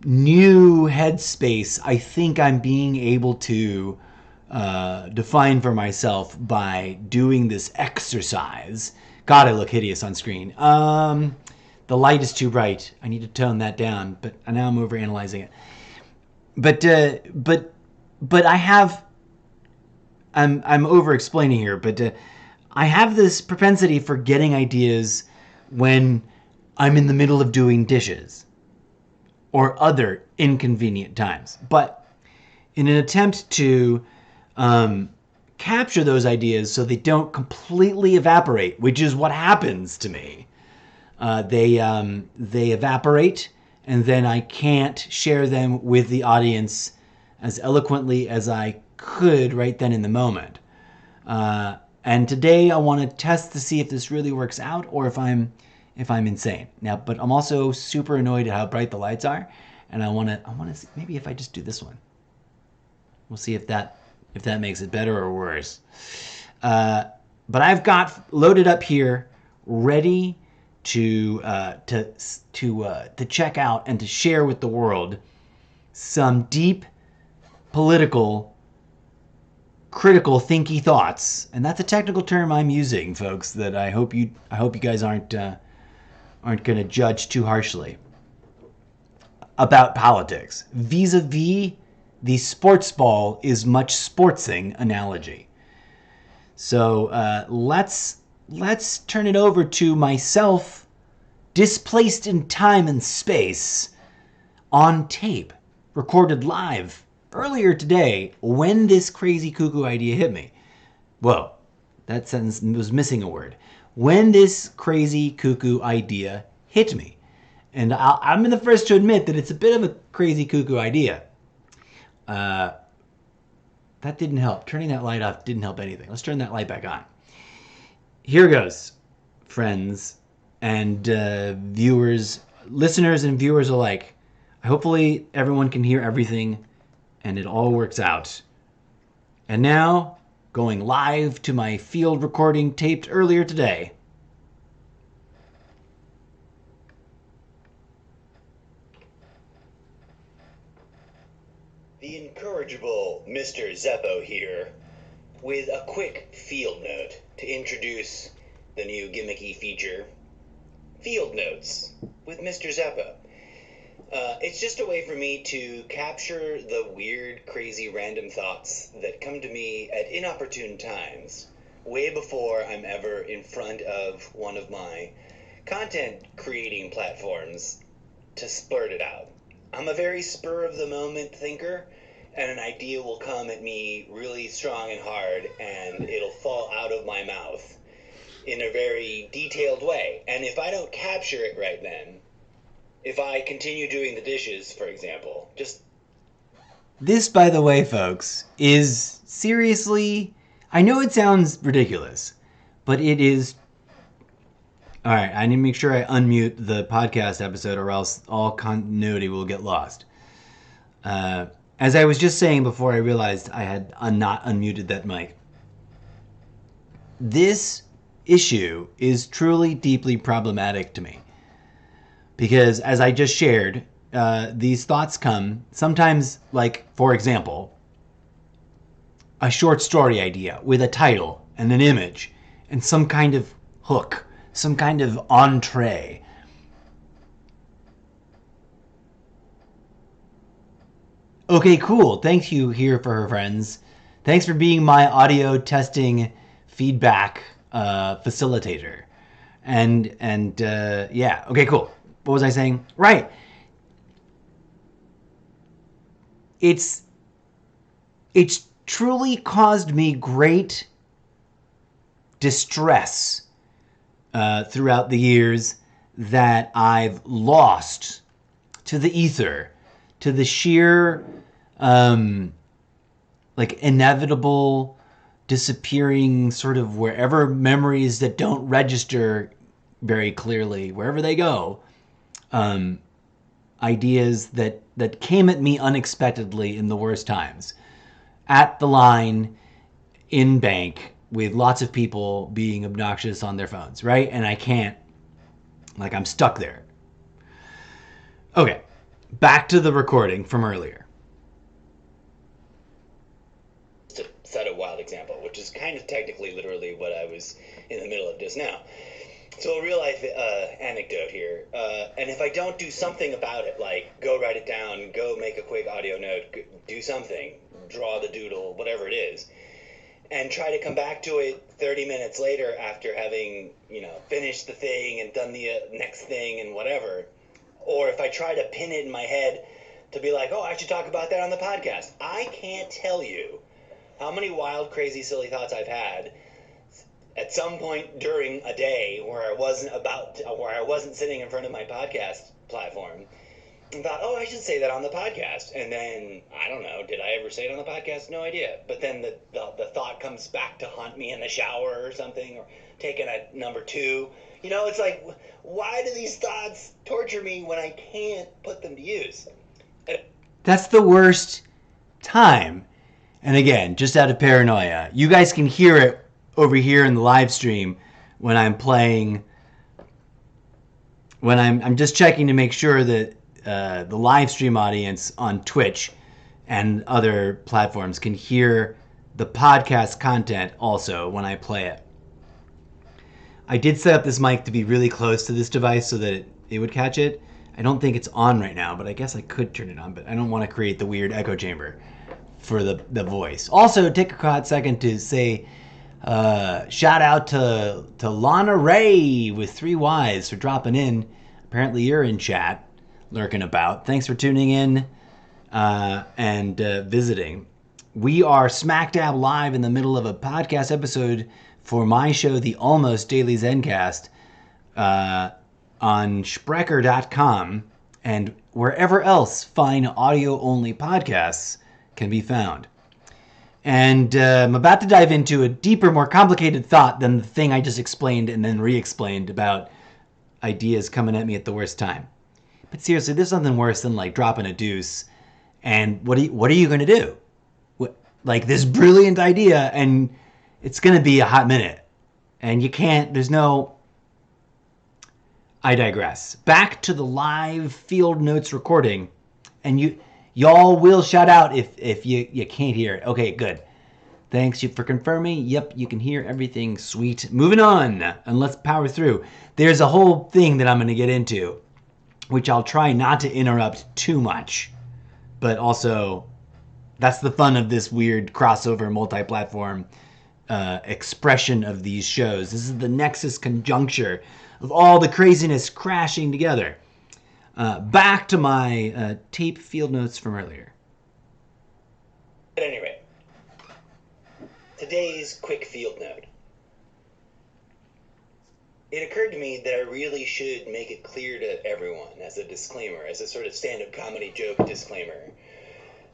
new headspace I think I'm being able to define for myself by doing this exercise. God, I look hideous on screen. The light is too bright. I need to tone that down, but now I'm overanalyzing it. But I'm over-explaining here, but I have this propensity for getting ideas when I'm in the middle of doing dishes or other inconvenient times. But in an attempt to capture those ideas so they don't completely evaporate, which is what happens to me, they evaporate, and then I can't share them with the audience as eloquently as I could right then in the moment. And today I want to test to see if this really works out or if I'm insane. Now, but I'm also super annoyed at how bright the lights are, and I want to see, maybe if I just do this one. We'll see if that makes it better or worse. But I've got loaded up here, ready to check out and to share with the world some deep political critical thinky thoughts, and that's a technical term I'm using, folks, that I hope you guys aren't going to judge too harshly, about politics vis-a-vis the sports ball is much sportsing analogy. So let's turn it over to myself, displaced in time and space, on tape, recorded live earlier today when this crazy cuckoo idea hit me. Whoa, that sentence was missing a word. When this crazy cuckoo idea hit me. And I'm the first to admit that it's a bit of a crazy cuckoo idea. That didn't help. Turning that light off didn't help anything. Let's turn that light back on. Here goes, friends and viewers, listeners and viewers alike. Hopefully everyone can hear everything and it all works out. And now, going live to my field recording taped earlier today. The Incorrigible MrZeppo here, with a quick field note to introduce the new gimmicky feature, Field Notes with MrZeppo. It's just a way for me to capture the weird, crazy, random thoughts that come to me at inopportune times, way before I'm ever in front of one of my content creating platforms to splurt it out. I'm a very spur-of-the-moment thinker, and an idea will come at me really strong and hard, and it'll fall out of my mouth in a very detailed way. And if I don't capture it right then, if I continue doing the dishes, for example, just... This, by the way, folks, is seriously... I know it sounds ridiculous, but it is... All right, I need to make sure I unmute the podcast episode or else all continuity will get lost. As I was just saying before I realized I had not unmuted that mic. This issue is truly deeply problematic to me. Because as I just shared, these thoughts come sometimes, like, for example, a short story idea with a title and an image and some kind of hook, some kind of entree. Okay, cool. Thank you here for her friends. Thanks for being my audio testing feedback facilitator. And yeah, okay, cool. What was I saying? Right. It's truly caused me great distress throughout the years that I've lost to the ether, to the sheer inevitable disappearing sort of wherever memories that don't register very clearly, wherever they go, ideas that came at me unexpectedly in the worst times. At the line, in bank, with lots of people being obnoxious on their phones, right? And I can't, I'm stuck there. Okay, back to the recording from earlier. To set a wild example, which is kind of technically literally what I was in the middle of just now. So a real life anecdote here, and if I don't do something about it, like go write it down, go make a quick audio note, do something, draw the doodle, whatever it is, and try to come back to it 30 minutes later after having, finished the thing and done the next thing and whatever, or if I try to pin it in my head to be like, oh, I should talk about that on the podcast, I can't tell you how many wild, crazy, silly thoughts I've had at some point during a day where I wasn't sitting in front of my podcast platform and thought, oh, I should say that on the podcast. And then, I don't know, did I ever say it on the podcast? No idea. But then the thought comes back to haunt me in the shower or something, or taking a number 2. It's like, why do these thoughts torture me when I can't put them to use? That's the worst time. And again, just out of paranoia, you guys can hear it over here in the live stream when I'm playing, when I'm just checking to make sure that the live stream audience on Twitch and other platforms can hear the podcast content also when I play it. I did set up this mic to be really close to this device so that it would catch it. I don't think it's on right now, but I guess I could turn it on, but I don't want to create the weird echo chamber for the voice. Also, take a hot second to say shout out to Lana Ray with 3 Ys for dropping in. Apparently you're in chat, lurking about. Thanks for tuning in and visiting. We are smack dab live in the middle of a podcast episode for my show, the Almost Daily Zencast, on Sprecher.com and wherever else fine audio-only podcasts can be found. And I'm about to dive into a deeper, more complicated thought than the thing I just explained and then re-explained about ideas coming at me at the worst time. But seriously, there's nothing worse than dropping a deuce. And what are you going to do? This brilliant idea, and it's going to be a hot minute. And you can't, I digress. Back to the live field notes recording. And y'all will shout out if you can't hear it. Okay, good. Thanks for confirming. Yep, you can hear everything. Sweet. Moving on, and let's power through. There's a whole thing that I'm going to get into, which I'll try not to interrupt too much. But also, that's the fun of this weird crossover multi-platform expression of these shows. This is the nexus conjuncture of all the craziness crashing together. Back to my tape field notes from earlier. At any rate, today's quick field note. It occurred to me that I really should make it clear to everyone, as a disclaimer, as a sort of stand-up comedy joke disclaimer,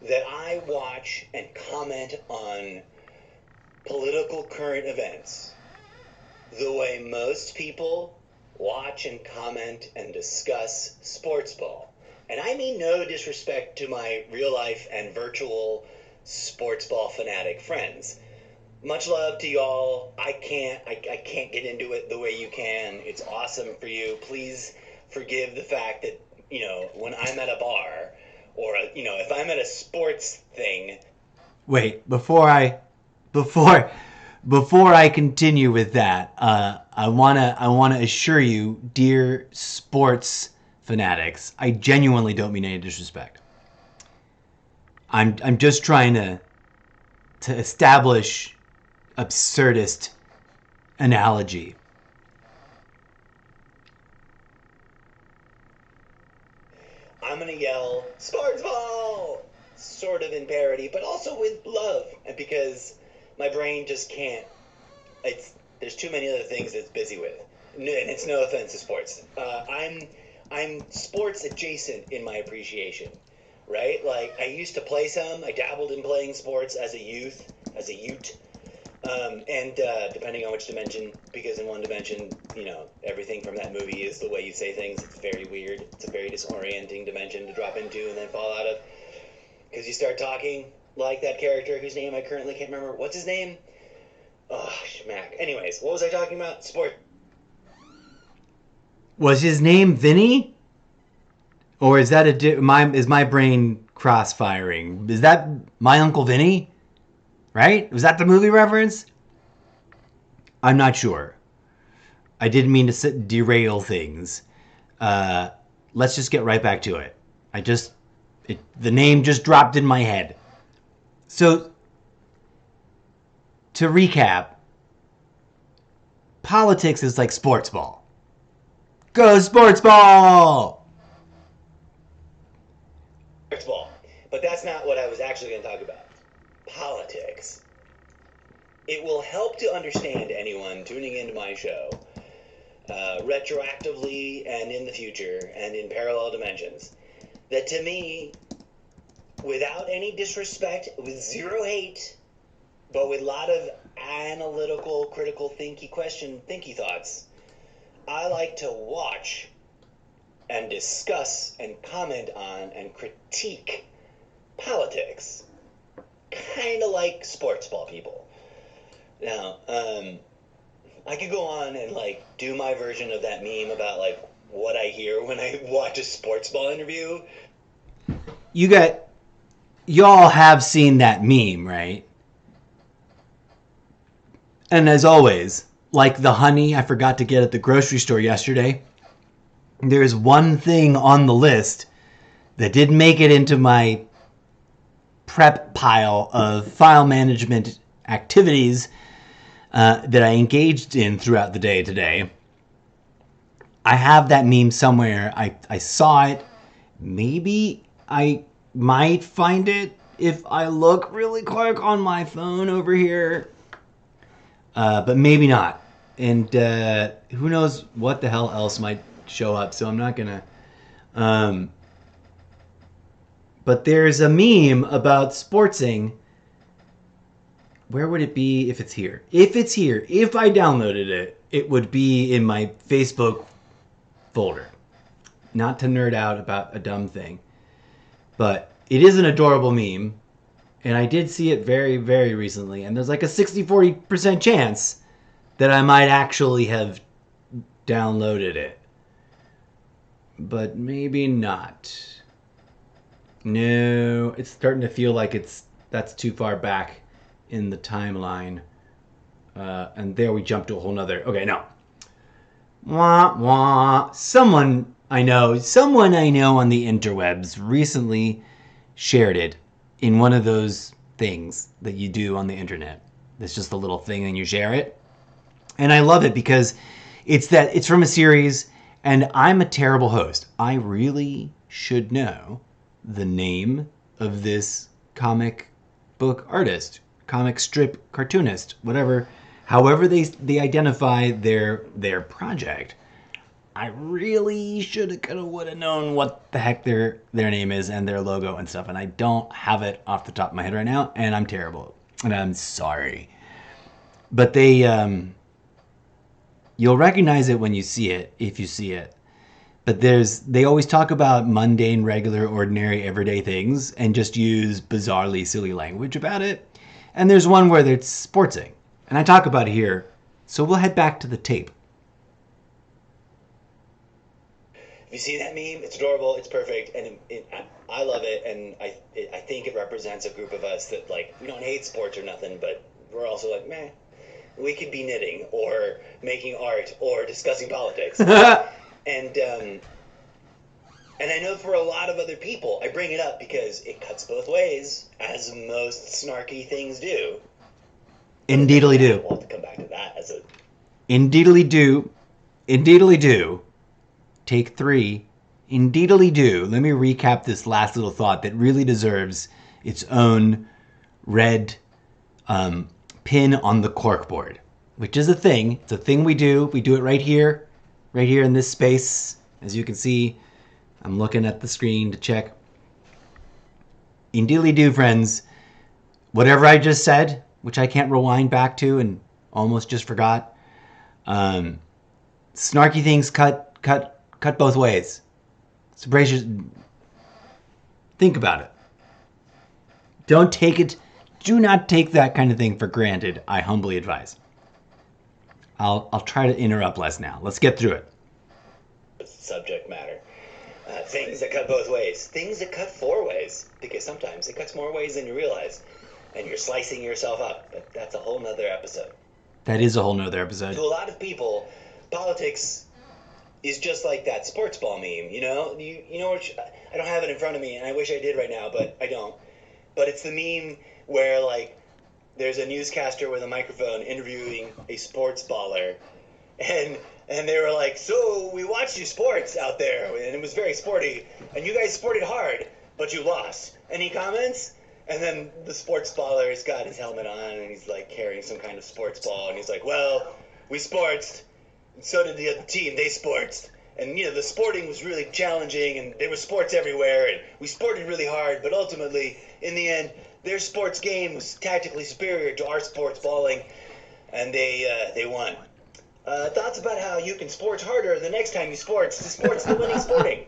that I watch and comment on political current events the way most people watch and comment and discuss sports ball. And I mean no disrespect to my real life and virtual sports ball fanatic friends. Much love to y'all. I can't get into it the way you can. It's awesome for you. Please forgive the fact that, when I'm at a bar or, if I'm at a sports thing. Wait, before before I continue with that, I wanna assure you, dear sports fanatics, I genuinely don't mean any disrespect. I'm just trying to establish absurdist analogy. I'm gonna yell, sports ball! Sort of in parody, but also with love, and because my brain just can't. There's too many other things it's busy with, and it's no offense to sports. I'm sports adjacent in my appreciation, right? Like I used to play some. I dabbled in playing sports as a ute. And depending on which dimension, because in one dimension, everything from that movie is the way you say things. It's very weird. It's a very disorienting dimension to drop into and then fall out of. Because you start talking like that character whose name I currently can't remember. What's his name? Oh, schmack. Anyways, what was I talking about? Sport. Was his name Vinny? Or is that is my brain cross-firing? Is that My Uncle Vinny? Right? Was that the movie reference? I'm not sure. I didn't mean to derail things. Let's just get right back to it. The name just dropped in my head. So, to recap, politics is like sports ball. Go sports ball! Sports ball. But that's not what I was actually going to talk about. Politics. It will help to understand anyone tuning into my show retroactively and in the future and in parallel dimensions that to me, without any disrespect, with zero hate, but with a lot of analytical, critical, thinky thoughts, I like to watch and discuss and comment on and critique politics. Kind of like sports ball people. Now, I could go on and do my version of that meme about what I hear when I watch a sports ball interview. Y'all have seen that meme, right? And as always, like the honey I forgot to get at the grocery store yesterday, there's one thing on the list that didn't make it into my prep pile of file management activities that I engaged in throughout the day today. I have that meme somewhere. I saw it. Maybe I might find it if I look really quick on my phone over here. But maybe not. And who knows what the hell else might show up. So I'm not going to... But there's a meme about sportsing. Where would it be if it's here? If I downloaded it, it would be in my Facebook folder. Not to nerd out about a dumb thing. But it is an adorable meme. And I did see it very, very recently. And there's like a 60-40% chance that I might actually have downloaded it. But maybe not. No, it's starting to feel like that's too far back in the timeline. And there we jump to a whole nother... Okay, no. Wah, wah. Someone I know on the interwebs recently shared it in one of those things that you do on the internet. It's just a little thing and you share it. And I love it because it's from a series and I'm a terrible host. I really should know the name of this comic book artist, comic strip cartoonist, whatever, however they identify their project. I really would have known what the heck their name is and their logo and stuff, and I don't have it off the top of my head right now, and I'm terrible, and I'm sorry. But you'll recognize it when you see it, if you see it. But they always talk about mundane, regular, ordinary, everyday things and just use bizarrely silly language about it. And there's one where it's sportsing. And I talk about it here. So we'll head back to the tape. If you see that meme, it's adorable, it's perfect, and I love it, and I think it represents a group of us that, we don't hate sports or nothing, but we're also meh. we could be knitting or making art or discussing politics. And I know for a lot of other people, I bring it up because it cuts both ways, as most snarky things do. Indeedly do. We'll have to come back to that as a... Indeedly do. Indeedly do. Take 3. Indeedly do. Let me recap this last little thought that really deserves its own red pin on the corkboard, which is a thing. It's a thing we do. We do it right here in this space. As you can see, I'm looking at the screen to check. Indeedly do, friends. Whatever I just said, which I can't rewind back to and almost just forgot. Snarky things cut both ways. So think about it. Do not take that kind of thing for granted, I humbly advise. I'll try to interrupt less now. Let's get through it. Subject matter. Things that cut both ways. Things that cut 4 ways. Because sometimes it cuts more ways than you realize. And you're slicing yourself up. But that's a whole nother episode. That is a whole nother episode. To a lot of people, politics is just like that sports ball meme, you know? You know what? I don't have it in front of me, and I wish I did right now, but I don't. But it's the meme where, like, there's a newscaster with a microphone interviewing a sports baller, and they were like, so we watched you sports out there, and it was very sporty, and you guys sported hard, but you lost. Any comments? And then the sports baller's got his helmet on, and he's, like, carrying some kind of sports ball, and he's like, well, we sportsed, and so did the other team, they sportsed. And, you know, the sporting was really challenging, and there was sports everywhere, and we sported really hard, but ultimately, in the end, their sports game was tactically superior to our sports balling, and they won. Thoughts about how you can sport harder the next time you sports to sports the winning sporting?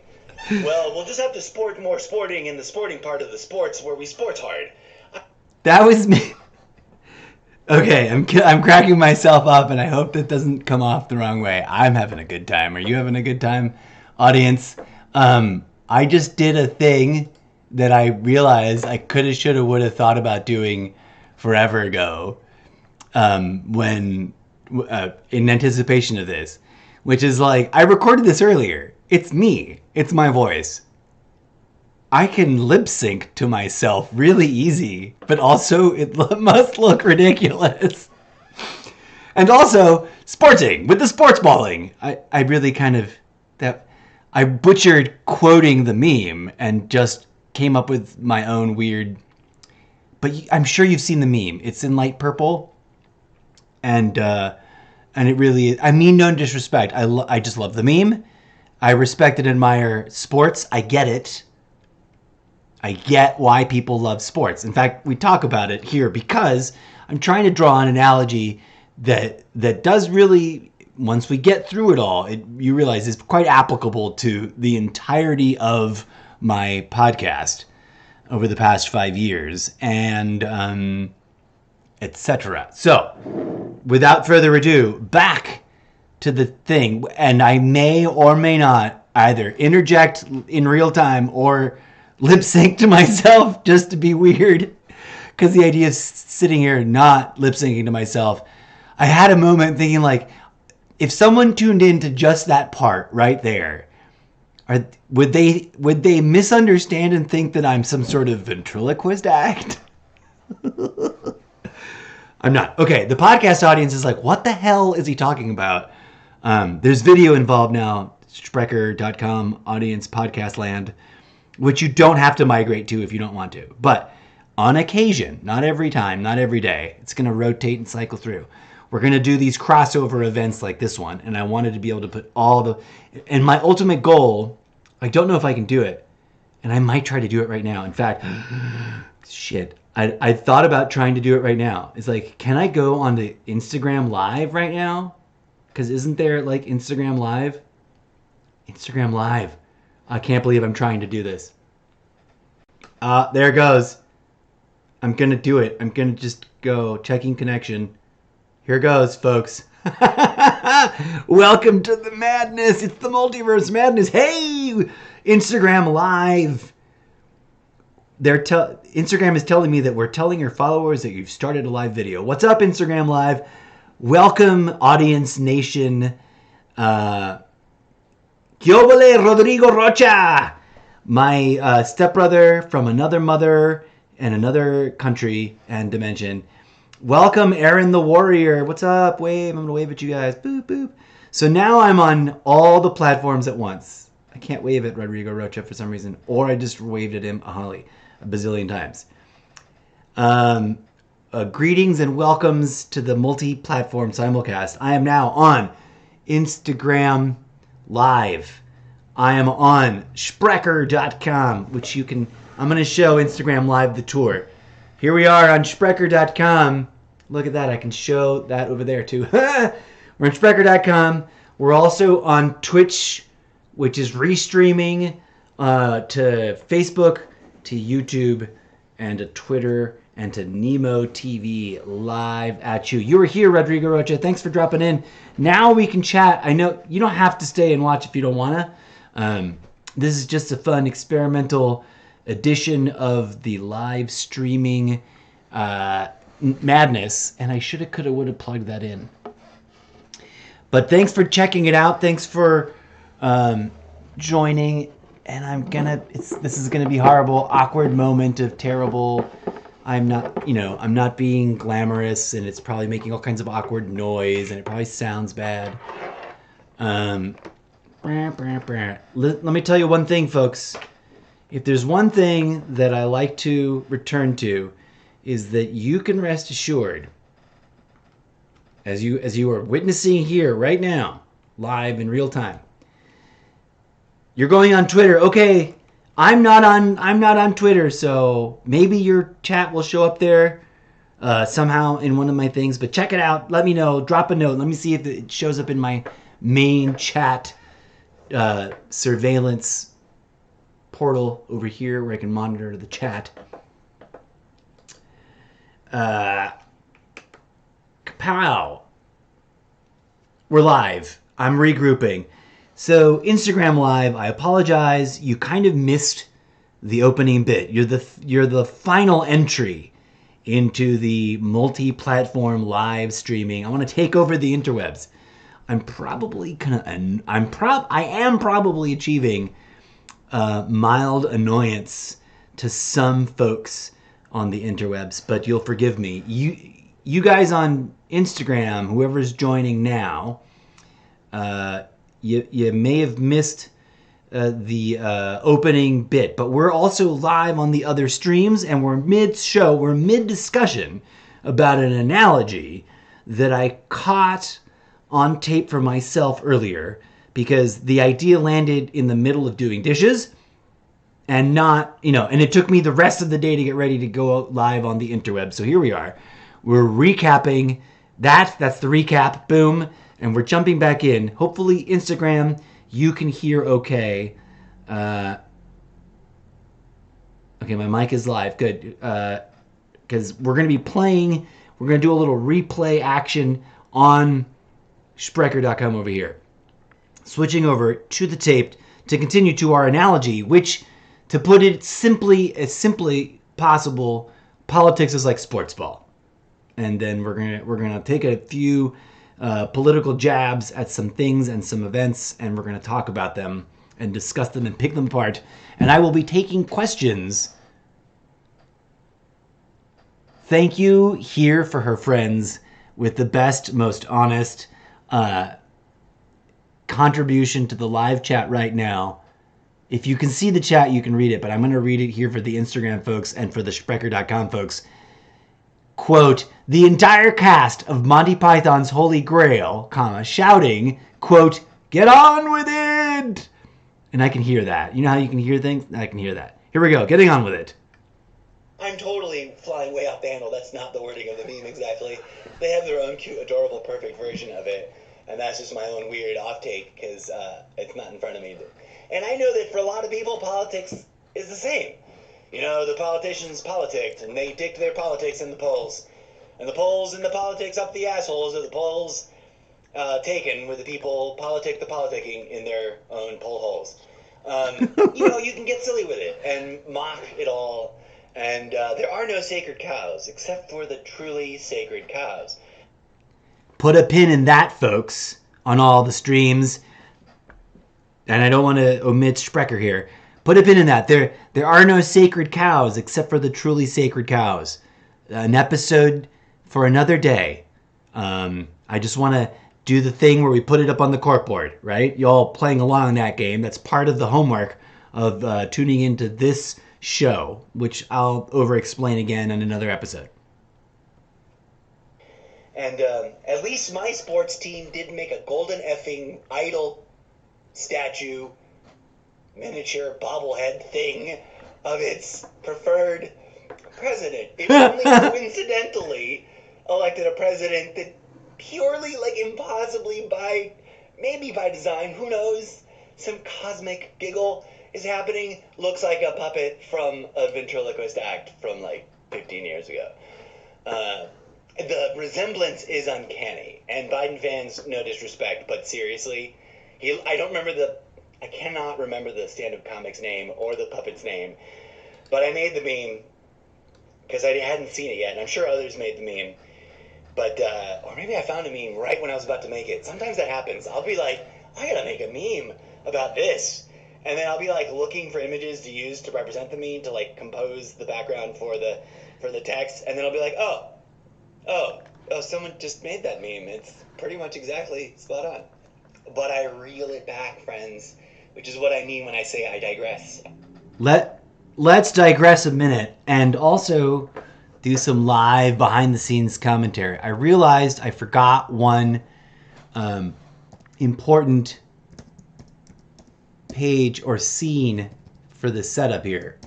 Well, we'll just have to sport more sporting in the sporting part of the sports where we sport hard. That was me. Okay, I'm cracking myself up, and I hope that doesn't come off the wrong way. I'm having a good time. Are you having a good time, audience? I just did a thing that I realized I coulda, shoulda, woulda thought about doing forever ago, when in anticipation of this, which is like, I recorded this earlier. It's me. It's my voice. I can lip sync to myself really easy, but also it must look ridiculous. And also, sporting with the sports balling. I really kind of, I butchered quoting the meme and just came up with my own weird, but I'm sure you've seen the meme. It's in light purple. And it really, I mean no disrespect. I just love the meme. I respect and admire sports. I get it. I get why people love sports. In fact, we talk about it here because I'm trying to draw an analogy that does really, once we get through it all, you realize is quite applicable to the entirety of my podcast over the past 5 years, and etc. So, without further ado, back to the thing, and I may or may not either interject in real time or lip sync to myself just to be weird, because the idea of sitting here not lip syncing to myself, I had a moment thinking, like, if someone tuned in to just that part right there, would they misunderstand and think that I'm some sort of ventriloquist act? I'm not. Okay, the podcast audience is like, what the hell is he talking about? There's video involved now, Sprecher.com, audience, podcast land, which you don't have to migrate to if you don't want to. But on occasion, not every time, not every day, it's going to rotate and cycle through. We're going to do these crossover events like this one, and I wanted to be able to put all the... And my ultimate goal, I don't know if I can do it, and I might try to do it right now. In fact, shit, I thought about trying to do it right now. It's like, can I go on to Instagram Live right now? Because isn't there, like, Instagram Live? Instagram Live. I can't believe I'm trying to do this. There it goes. I'm going to do it. I'm going to just go checking connection. Here goes, folks. Welcome to the madness. It's the multiverse madness. Hey, Instagram Live. Instagram is telling me that we're telling your followers that you've started a live video. What's up, Instagram Live? Welcome, audience nation. Kyobole Rodrigo Rocha, my stepbrother from another mother and another country and dimension. Welcome, Aaron the Warrior. What's up? Wave. I'm going to wave at you guys. Boop, boop. So now I'm on all the platforms at once. I can't wave at Rodrigo Rocha for some reason, or I just waved at him a bazillion times. Greetings and welcomes to the multi-platform simulcast. I am now on Instagram Live. I am on Sprecher.com, which you can... I'm going to show Instagram Live the tour. Here we are on Sprecher.com. Look at that. I can show that over there too. We're on Sprecher.com. We're also on Twitch, which is restreaming to Facebook, to YouTube, and to Twitter, and to Nimo TV live at you. You were here, Rodrigo Rocha. Thanks for dropping in. Now we can chat. I know you don't have to stay and watch if you don't want to. This is just a fun experimental edition of the live streaming madness, and I shoulda, coulda, woulda plugged that in. But thanks for checking it out. Thanks for joining. And this is gonna be horrible, awkward moment of terrible. I'm not being glamorous, and it's probably making all kinds of awkward noise, and it probably sounds bad. Let me tell you one thing, folks. If there's one thing that I like to return to, is that you can rest assured, as you are witnessing here right now, live in real time. You're going on Twitter. Okay, I'm not on Twitter, so maybe your chat will show up there somehow in one of my things. But check it out. Let me know. Drop a note. Let me see if it shows up in my main chat surveillance portal over here where I can monitor the chat. Kapow. We're live. I'm regrouping. So Instagram Live, I apologize. You kind of missed the opening bit. You're the final entry into the multi-platform live streaming. I want to take over the interwebs. I am probably achieving mild annoyance to some folks on the interwebs, but you'll forgive me. You guys on Instagram, whoever's joining now, you may have missed the opening bit, but we're also live on the other streams, and we're mid-discussion about an analogy that I caught on tape for myself earlier, because the idea landed in the middle of doing dishes, and and it took me the rest of the day to get ready to go live on the interweb. So here we are. We're recapping that. That's the recap. Boom. And we're jumping back in. Hopefully, Instagram, you can hear okay. Okay, my mic is live. Good. Because we're going to be playing. We're going to do a little replay action on Sprecher.com over here. Switching over to the tape to continue to our analogy, which, to put it as simply possible, politics is like sports ball. And then we're gonna take a few political jabs at some things and some events, and we're going to talk about them and discuss them and pick them apart. And I will be taking questions. Thank you here for her friends with the best, most honest contribution to the live chat right now. If you can see the chat, you can read it, but I'm going to read it here for the Instagram folks and for the Sprecher.com folks. Quote, the entire cast of Monty Python's Holy Grail, shouting, quote, get on with it! And I can hear that. You know how you can hear things? I can hear that. Here we go, getting on with it. I'm totally flying way off the handle. That's not the wording of the meme exactly. They have their own cute, adorable, perfect version of it. And that's just my own weird off-take because it's not in front of me. And I know that for a lot of people, politics is the same. You know, the politicians politicked, and they dicked their politics in the polls. And the polls and the politics up the assholes are the polls taken with the people politic the politicking in their own poll holes. You know, you can get silly with it and mock it all. And there are no sacred cows, except for the truly sacred cows. put a pin in that, folks, on all the streams. And I don't want to omit Sprecher here. Put a pin in that. There are no sacred cows except for the truly sacred cows. An episode for another day. I just want to do the thing where we put it up on the corkboard, right? Y'all playing along in that game. That's part of the homework of tuning into this show, which I'll over-explain again in another episode. And at least my sports team did make a golden effing idol statue, miniature bobblehead thing of its preferred president. It only coincidentally elected a president that purely, like, impossibly maybe by design, who knows, some cosmic giggle is happening, looks like a puppet from a ventriloquist act from, like, 15 years ago. The resemblance is uncanny, and Biden fans, no disrespect, but seriously, I cannot remember the stand-up comic's name or the puppet's name, but I made the meme because I hadn't seen it yet, and I'm sure others made the meme, but, or maybe I found a meme right when I was about to make it. Sometimes that happens. I'll be like, I gotta make a meme about this, and then I'll be, like, looking for images to use to represent the meme, to, like, compose the background for the text, and then I'll be like, oh, someone just made that meme. It's pretty much exactly spot on. But I reel it back, friends, which is what I mean when I say I digress. Let's digress a minute and also do some live behind-the-scenes commentary. I realized I forgot one important page or scene for the setup here.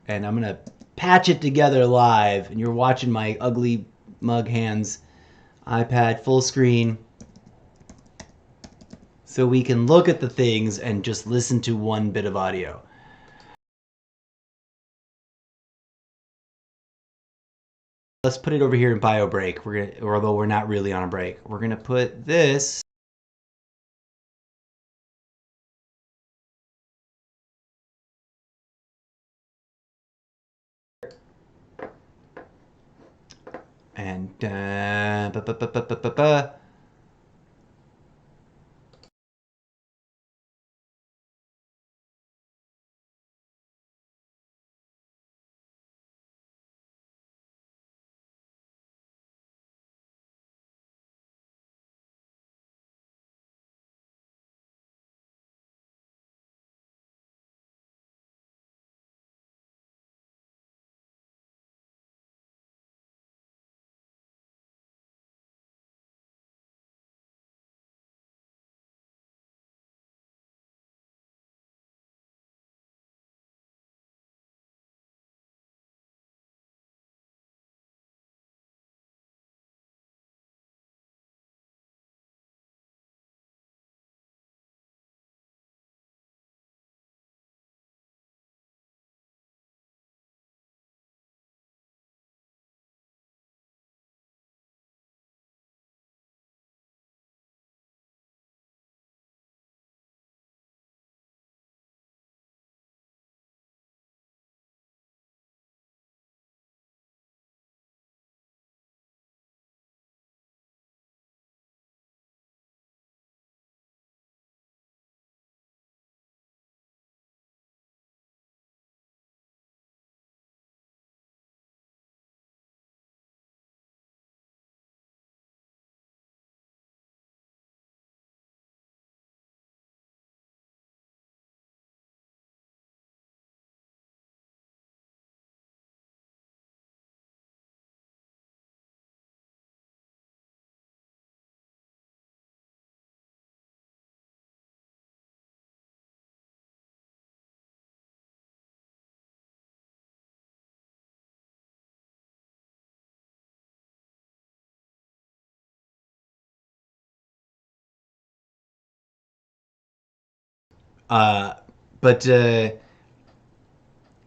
And I'm going to patch it together live, and you're watching my ugly mug hands iPad full screen so we can look at the things and just listen to one bit of audio. Let's put it over here in bio break. Although we're not really on a break, we're gonna put this and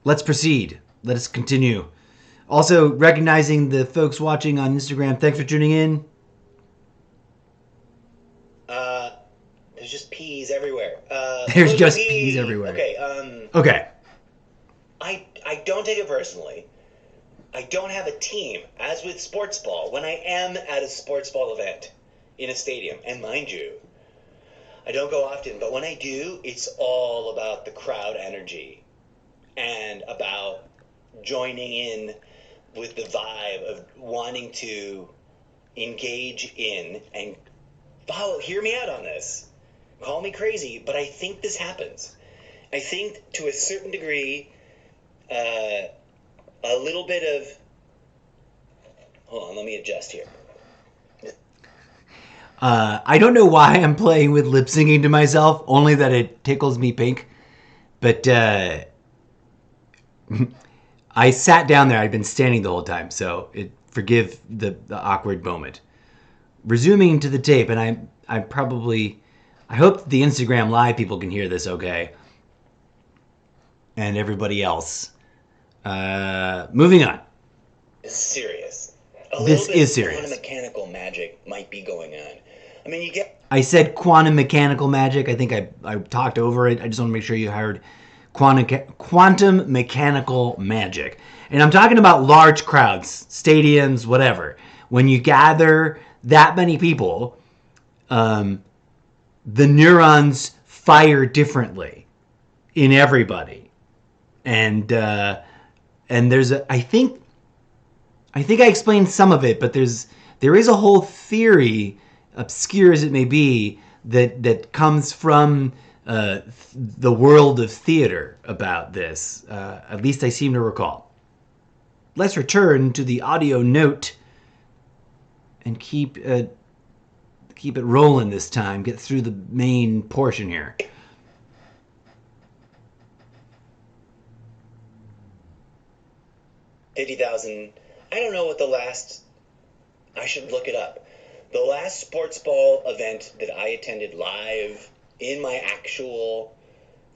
let's proceed. Let us continue. Also, recognizing the folks watching on Instagram, thanks for tuning in. There's just peas everywhere. There's just peas everywhere. Okay, Okay. I don't take it personally. I don't have a team, as with sports ball, when I am at a sports ball event. in a stadium. And mind you, I don't go often, but when I do, it's all about the crowd energy and about joining in with the vibe of wanting to engage in and hear me out on this. Call me crazy, but I think this happens. I think to a certain degree, a little bit of... Hold on, let me adjust here. I don't know why I'm playing with lip syncing to myself, only that it tickles me pink. But I sat down there. I'd been standing the whole time, so forgive the awkward moment. Resuming to the tape, and I hope the Instagram Live people can hear this okay. And everybody else. Moving on. This is serious. This is serious. Quantum mechanical magic might be going on. I mean, you get... I said quantum mechanical magic. I think I talked over it. I just want to make sure you heard quantum mechanical magic. And I'm talking about large crowds, stadiums, whatever. When you gather that many people, the neurons fire differently in everybody. And there's I think I explained some of it, but there is a whole theory, obscure as it may be, that comes from the world of theater about this. At least I seem to recall. Let's return to the audio note and keep it rolling this time. Get through the main portion here. $50,000. I don't know what the last... I should look it up. The last sports ball event that I attended live in my actual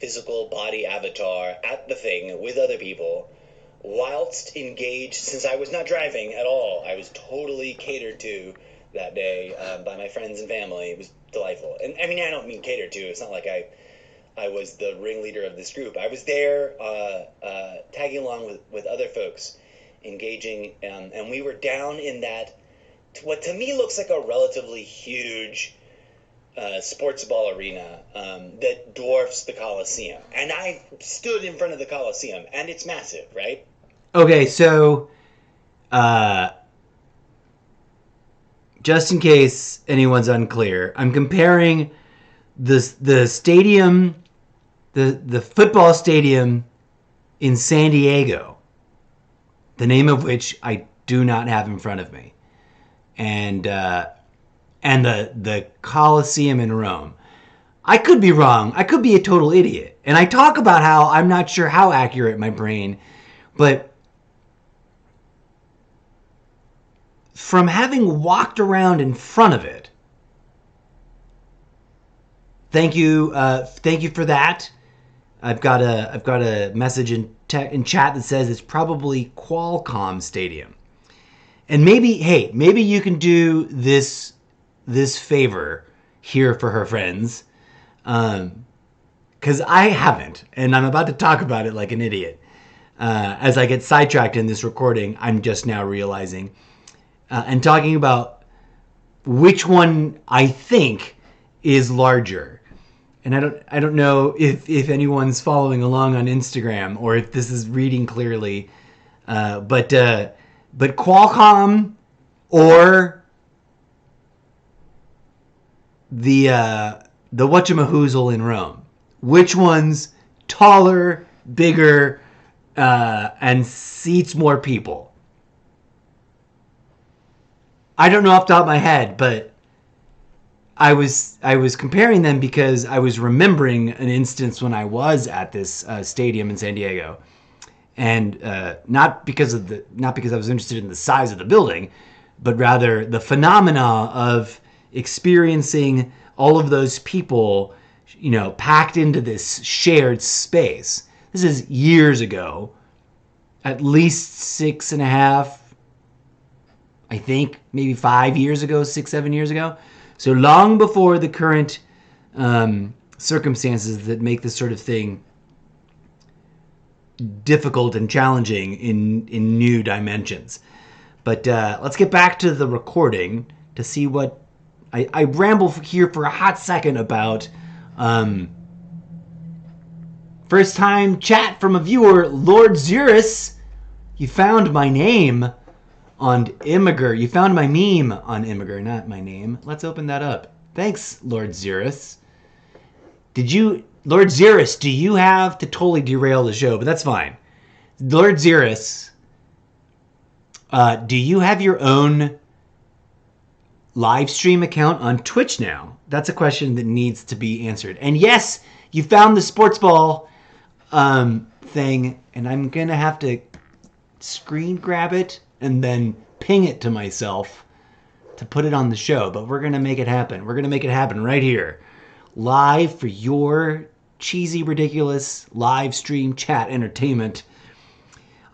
physical body avatar at the thing with other people, whilst engaged, since I was not driving at all, I was totally catered to that day by my friends and family. It was delightful. And I mean, I don't mean catered to. It's not like I was the ringleader of this group. I was there tagging along with other folks, engaging, and we were down in that, what to me looks like a relatively huge sports ball arena that dwarfs the Coliseum. And I stood in front of the Coliseum, and it's massive, right? Okay, so just in case anyone's unclear, I'm comparing the stadium, the football stadium in San Diego, the name of which I do not have in front of me, and the Colosseum in Rome. I could be wrong. I could be a total idiot. And I talk about how I'm not sure how accurate my brain, but from having walked around in front of it, thank you for that. I've got a message in chat that says it's probably Qualcomm Stadium. And maybe you can do this favor here for her friends, because I haven't, and I'm about to talk about it like an idiot. As I get sidetracked in this recording, I'm just now realizing, and talking about which one I think is larger. And I don't know if anyone's following along on Instagram or if this is reading clearly, but Qualcomm or the whatchamahoozle in Rome, which one's taller, bigger, and seats more people? I don't know off the top of my head, but I was comparing them because I was remembering an instance when I was at this stadium in San Diego, and not because I was interested in the size of the building, but rather the phenomena of experiencing all of those people, packed into this shared space. This is years ago, at least 6.5, I think, maybe 5 years ago, 6-7 years ago. So long before the current circumstances that make this sort of thing difficult and challenging in new dimensions. But let's get back to the recording to see what I ramble here for a hot second about first time chat from a viewer, Lord Xerus. You found my name on Imgur. You found my meme on Imgur, not my name. Let's open that up. Thanks, Lord Xerus. Lord Xerus, do you have to totally derail the show, but that's fine. Lord Xerus, do you have your own live stream account on Twitch now? That's a question that needs to be answered. And yes, you found the sports ball thing, and I'm going to have to screen grab it and then ping it to myself to put it on the show, but we're going to make it happen. We're going to make it happen right here. Live for your cheesy, ridiculous live stream chat entertainment.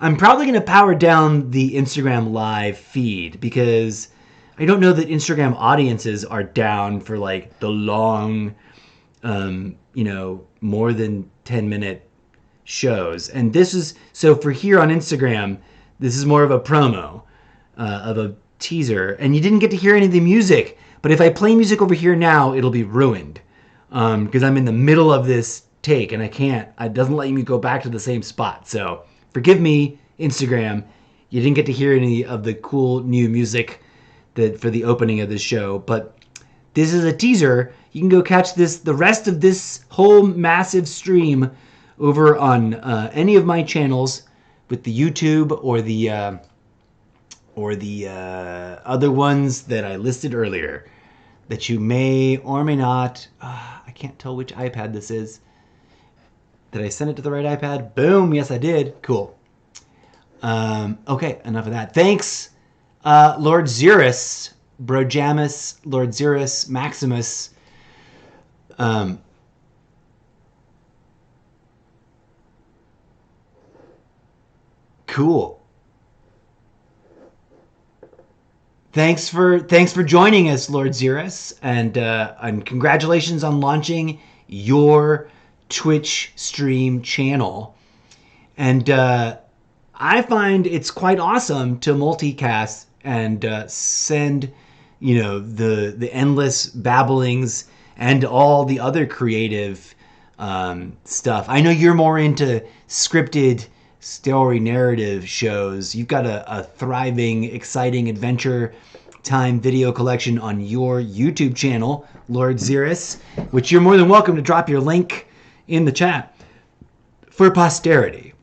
I'm probably going to power down the Instagram live feed because I don't know that Instagram audiences are down for like the long, more than 10-minute shows. And this is, so for here on Instagram, this is more of a promo, of a teaser. And you didn't get to hear any of the music. But if I play music over here now, it'll be ruined. Because I'm in the middle of this take and it doesn't let me go back to the same spot. So forgive me, Instagram. You didn't get to hear any of the cool new music for the opening of this show. But this is a teaser. You can go catch the rest of this whole massive stream over on any of my channels with the YouTube or the other ones that I listed earlier that you may or may not. I can't tell which iPad this is. Did I send it to the right iPad? Boom. Yes, I did. Cool. Okay, enough of that. Thanks, Lord Xerus, Brojamus, Lord Xerus, Maximus. Cool. Thanks for joining us, Lord Xerus, and congratulations on launching your Twitch stream channel. And I find it's quite awesome to multicast and send, the endless babblings and all the other creative stuff. I know you're more into scripted story narrative shows. You've got a thriving, exciting adventure time video collection on your YouTube channel, Lord Xerus, which you're more than welcome to drop your link in the chat for posterity.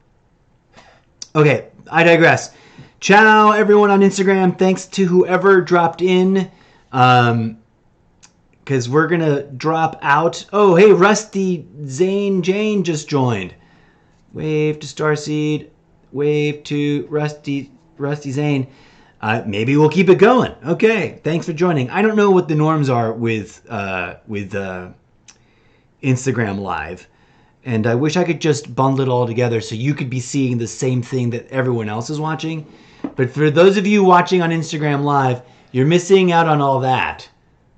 Okay, I digress. Ciao, everyone on Instagram. Thanks to whoever dropped in, because we're going to drop out. Oh, hey, Rusty Zane Jane just joined. Wave to Starseed. Wave to Rusty Zane. Maybe we'll keep it going. Okay, thanks for joining. I don't know what the norms are with Instagram Live, and I wish I could just bundle it all together so you could be seeing the same thing that everyone else is watching. But for those of you watching on Instagram Live, you're missing out on all that,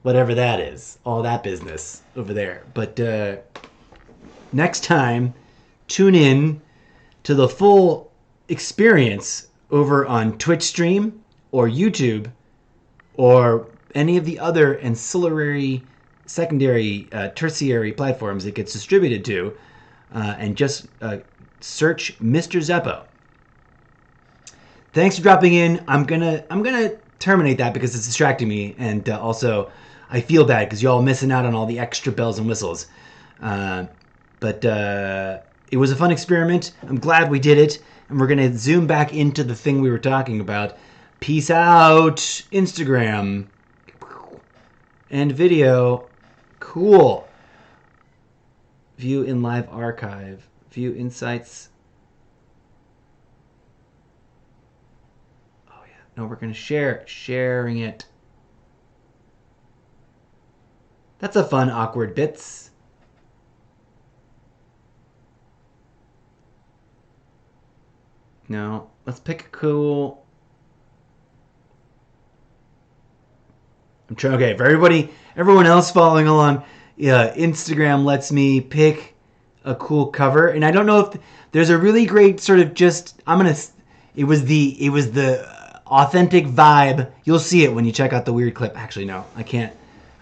whatever that is, all that business over there. But next time, tune in to the full experience over on Twitch stream or YouTube or any of the other ancillary, secondary, tertiary platforms it gets distributed to, and just search Mr. Zeppo. Thanks for dropping in. I'm gonna terminate that because it's distracting me, and also I feel bad because y'all missing out on all the extra bells and whistles. But it was a fun experiment. I'm glad we did it. And we're going to zoom back into the thing we were talking about. Peace out, Instagram. And video. Cool. View in live archive. View insights. Oh, yeah. No, we're going to share. Sharing it. That's a fun, awkward bits. No, let's pick a cool. I'm trying. Okay, for everyone else following along, Instagram lets me pick a cool cover, and I don't know if there's a really great sort of just. It was the authentic vibe. You'll see it when you check out the weird clip. Actually, no, I can't.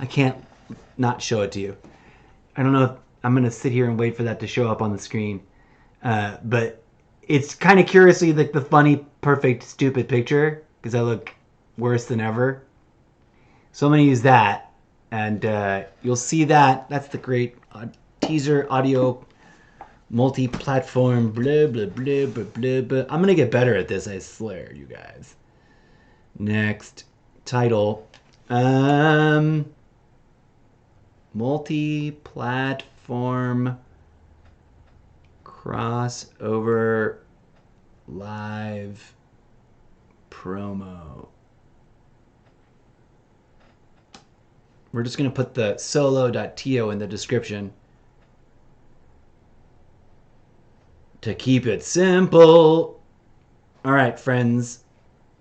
I can't not show it to you. I don't know if I'm going to sit here and wait for that to show up on the screen. But it's kind of curiously like the funny, perfect, stupid picture because I look worse than ever. So I'm going to use that. And you'll see that. That's the great teaser audio multi-platform blah, blah, blah, blah, blah, blah. I'm going to get better at this, I swear, you guys. Next. Title. Multi-platform crossover live promo. We're just going to put the Solo.to in the description to keep it simple. All right, friends.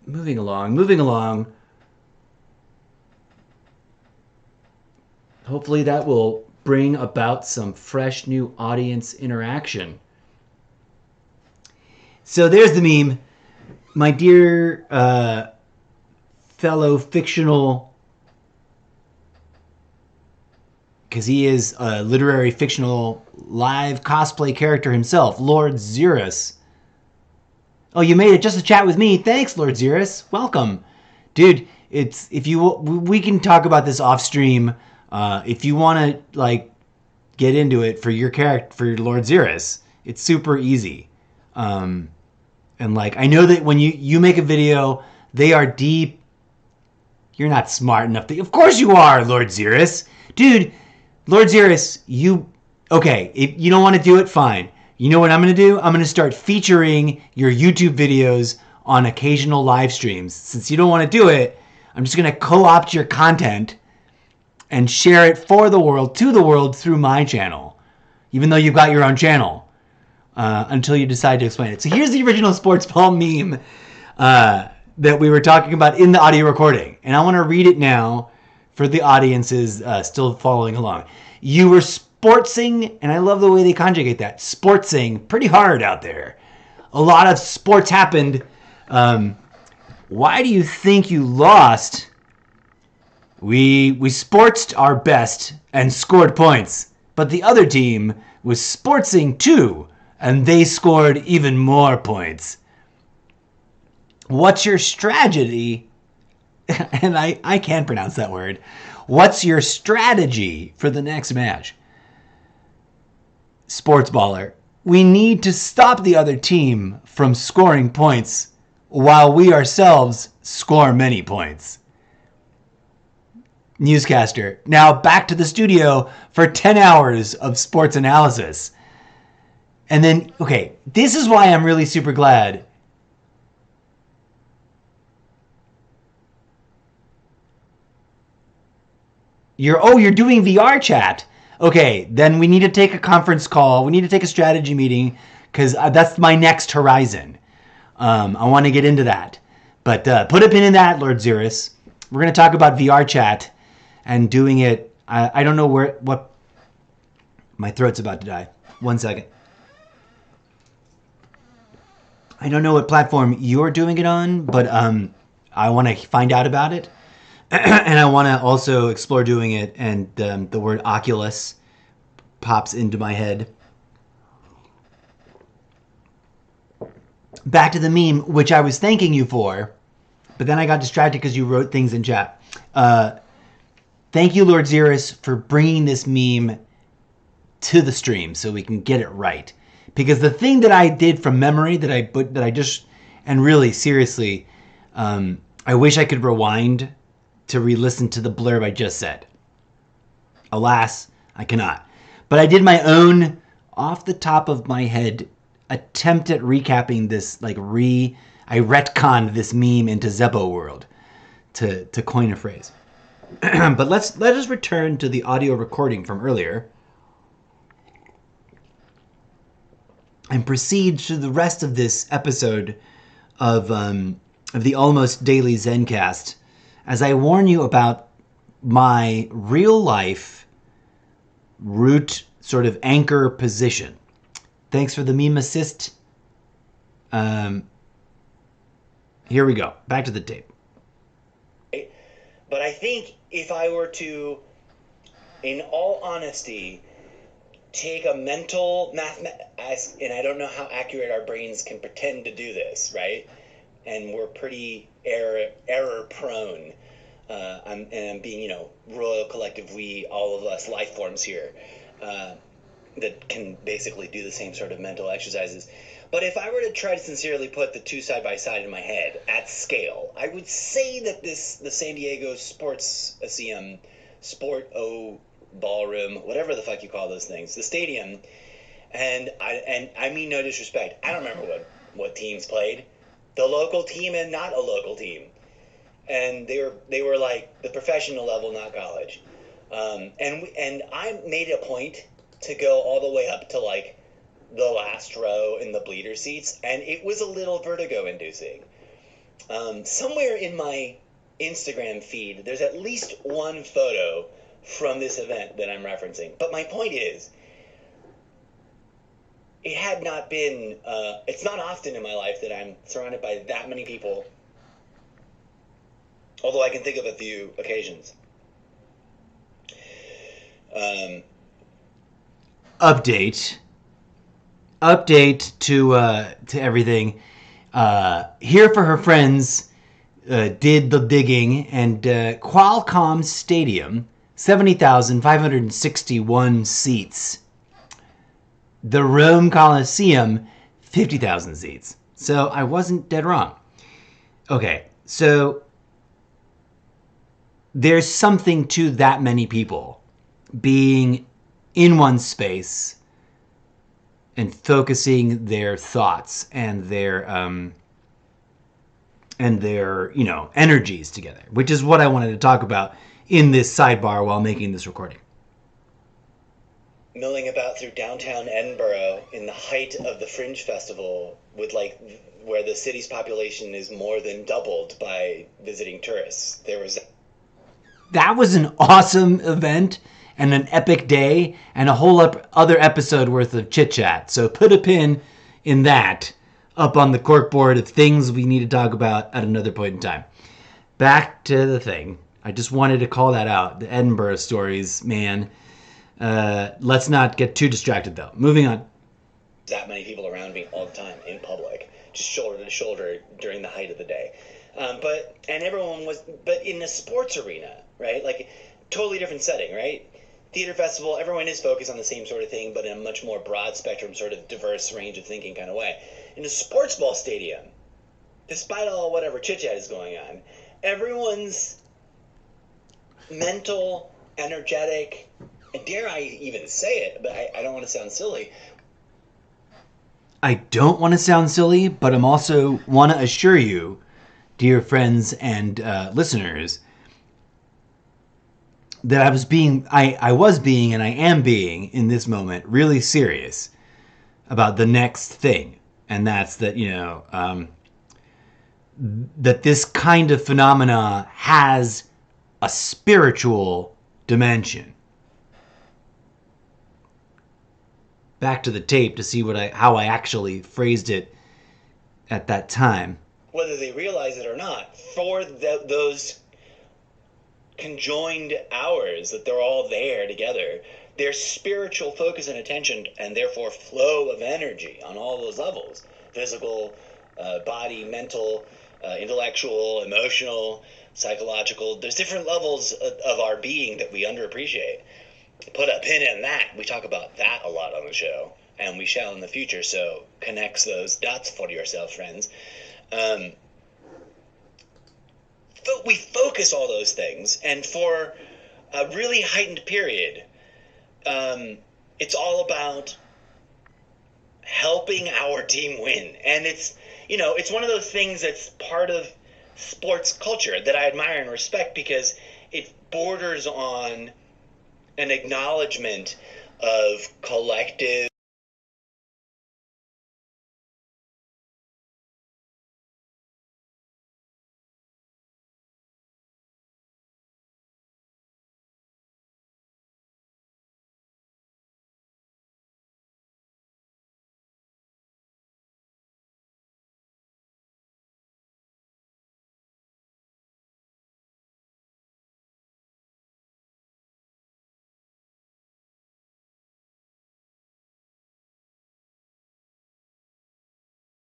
Moving along. Hopefully that will bring about some fresh new audience interaction. So there's the meme. My dear fellow fictional, because he is a literary fictional live cosplay character himself, Lord Xerus. Oh, you made it just to chat with me. Thanks, Lord Xerus. Welcome. Dude, we can talk about this off stream. If you want to like get into it for your character, for Lord Xerus, it's super easy. And like I know that when you make a video, they are deep. You're not smart enough to. Of course you are, Lord Xerus, dude. Lord Xerus, okay? If you don't want to do it, fine. You know what I'm going to do? I'm going to start featuring your YouTube videos on occasional live streams. Since you don't want to do it, I'm just going to co-opt your content and share it for the world, to the world, through my channel. Even though you've got your own channel. Until you decide to explain it. So here's the original sports ball meme that we were talking about in the audio recording. And I want to read it now for the audiences still following along. You were sportsing, and I love the way they conjugate that, sportsing pretty hard out there. A lot of sports happened. Why do you think you lost? We sportsed our best and scored points, but the other team was sportsing too, and they scored even more points. What's your strategy? And I can't pronounce that word. What's your strategy for the next match? Sports baller. We need to stop the other team from scoring points while we ourselves score many points. Newscaster. Now back to the studio for 10 hours of sports analysis. And then, okay, this is why I'm really super glad. You're doing VR chat. Okay, then we need to take a conference call. We need to take a strategy meeting because that's my next horizon. I want to get into that. But put a pin in that, Lord Xerus. We're going to talk about VR chat and doing it. I don't know what. My throat's about to die. 1 second. I don't know what platform you're doing it on, but I want to find out about it. And I want to also explore doing it, and the word Oculus pops into my head. Back to the meme, which I was thanking you for, but then I got distracted because you wrote things in chat. Thank you, Lord Xerus, for bringing this meme to the stream so we can get it right. Because the thing that I did from memory, that I just, and really, seriously, I wish I could rewind to re-listen to the blurb I just said. Alas, I cannot. But I did my own, off the top of my head, attempt at recapping this, I retconned this meme into Zeppo world, to coin a phrase. But let us return to the audio recording from earlier and proceed to the rest of this episode of the Almost Daily Zencast, as I warn you about my real life root sort of anchor position. Thanks for the meme assist. Here we go. Back to the tape. But I think if I were to in all honesty, take a mental and I don't know how accurate our brains can pretend to do this, right? And we're pretty error prone. I'm being, royal collective, we, all of us life forms here, that can basically do the same sort of mental exercises. But if I were to try to sincerely put the two side by side in my head at scale, I would say that the San Diego Sports-Aseum, Sport-O Ballroom, whatever the fuck you call those things, the stadium, and I mean no disrespect, I don't remember what teams played. The local team and not a local team. And they were like the professional level, not college. And I made a point to go all the way up to like the last row in the bleeder seats, and it was a little vertigo inducing. Somewhere in my Instagram feed, there's at least one photo from this event that I'm referencing. But my point is, it had not been, it's not often in my life that I'm surrounded by that many people, although I can think of a few occasions. Update to everything. Here for her friends did the digging, and Qualcomm Stadium, 70,561 seats. The Rome Coliseum, 50,000 seats. So I wasn't dead wrong. Okay, so there's something to that many people being in one space and focusing their thoughts and their energies together, which is what I wanted to talk about in this sidebar while making this recording. Milling about through downtown Edinburgh in the height of the Fringe Festival, with like where the city's population is more than doubled by visiting tourists. That was an awesome event and an epic day and a whole other episode worth of chit chat. So put a pin in that up on the corkboard of things we need to talk about at another point in time. Back to the thing. I just wanted to call that out. The Edinburgh stories, man. Let's not get too distracted though. Moving on. That many people around me all the time in public, just shoulder to shoulder during the height of the day. But in the sports arena, right? Like, totally different setting, right? Theater festival, everyone is focused on the same sort of thing, but in a much more broad spectrum, sort of diverse range of thinking kind of way. In a sports ball stadium, despite all whatever chit-chat is going on, everyone's mental, energetic, and dare I even say it, but I don't want to sound silly. I don't want to sound silly, but I'm also want to assure you, dear friends and listeners, that I was being and I am being in this moment really serious about the next thing, and that's that that this kind of phenomena has a spiritual dimension. Back to the tape to see how I actually phrased it at that time. Whether they realize it or not, for those conjoined hours that they're all there together, their spiritual focus and attention, and therefore flow of energy on all those levels, physical, body, mental, intellectual, emotional, psychological, there's different levels of our being that we underappreciate. Put a pin in that. We talk about that a lot on the show, and we shall in the future, so connects those dots for yourself, friends. We focus all those things, and for a really heightened period, it's all about helping our team win. And it's one of those things that's part of sports culture that I admire and respect, because it borders on an acknowledgement of collective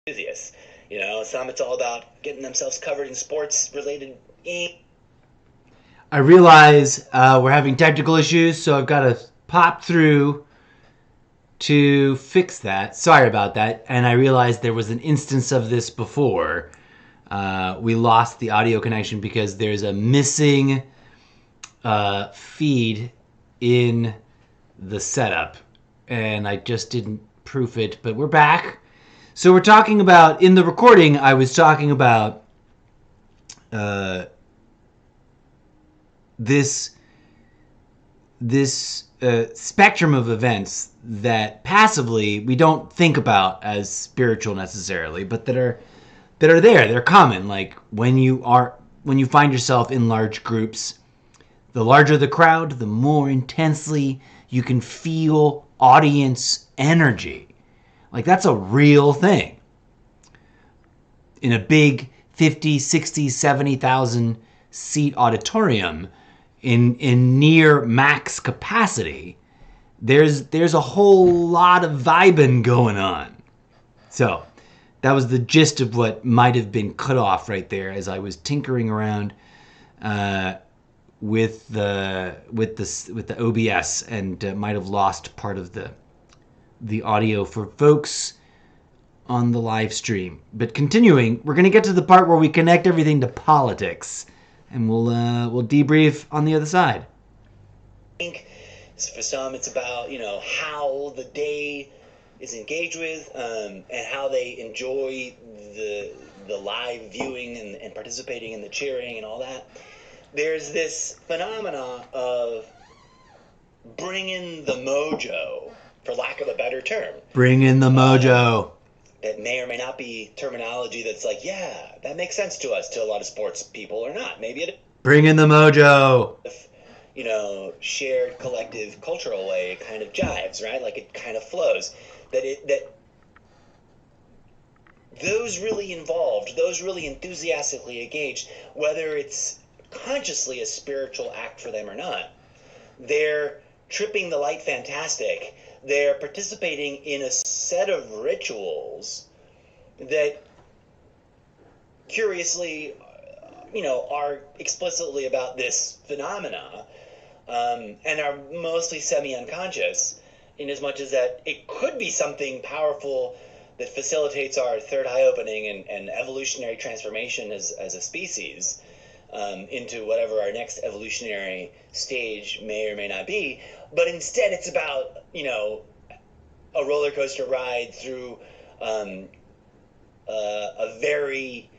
enthusiasts. Some it's all about getting themselves covered in sports-related. I realize we're having technical issues, so I've got to pop through to fix that. Sorry about that. And I realized there was an instance of this before. We lost the audio connection because there's a missing feed in the setup. And I just didn't proof it, but we're back. So we're talking about, in the recording, I was talking about this spectrum of events that passively we don't think about as spiritual necessarily, but that are there. They're common. Like when you find yourself in large groups, the larger the crowd, the more intensely you can feel audience energy. Like that's a real thing. In a big 50, 60, 70,000 seat auditorium, in near max capacity, there's a whole lot of vibing going on. So that was the gist of what might have been cut off right there as I was tinkering around with the OBS and might have lost part of the audio for folks on the live stream. But continuing, we're going to get to the part where we connect everything to politics, and we'll debrief on the other side. I think for some it's about how the day is engaged with and how they enjoy the live viewing and participating in the cheering and all that. There's this phenomena of bringing the mojo, for lack of a better term. Bring in the mojo. That may or may not be terminology that's like, yeah, that makes sense to us, to a lot of sports people, or not. Maybe it. Bring in the mojo. Shared collective cultural way, it kind of jives, right? Like it kind of flows. That those really involved, those really enthusiastically engaged, whether it's consciously a spiritual act for them or not, they're tripping the light fantastic. They're participating in a set of rituals that, curiously, are explicitly about this phenomena, and are mostly semi-unconscious, in as much as that it could be something powerful that facilitates our third eye opening and evolutionary transformation as a species into whatever our next evolutionary stage may or may not be. But instead it's about, a roller coaster ride through a very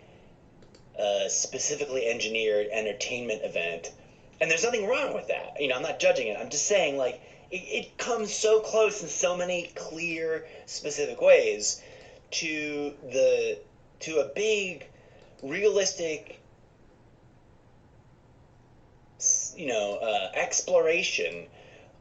specifically engineered entertainment event. And there's nothing wrong with that. I'm not judging it. I'm just saying, like, it comes so close in so many clear, specific ways to a big, realistic, exploration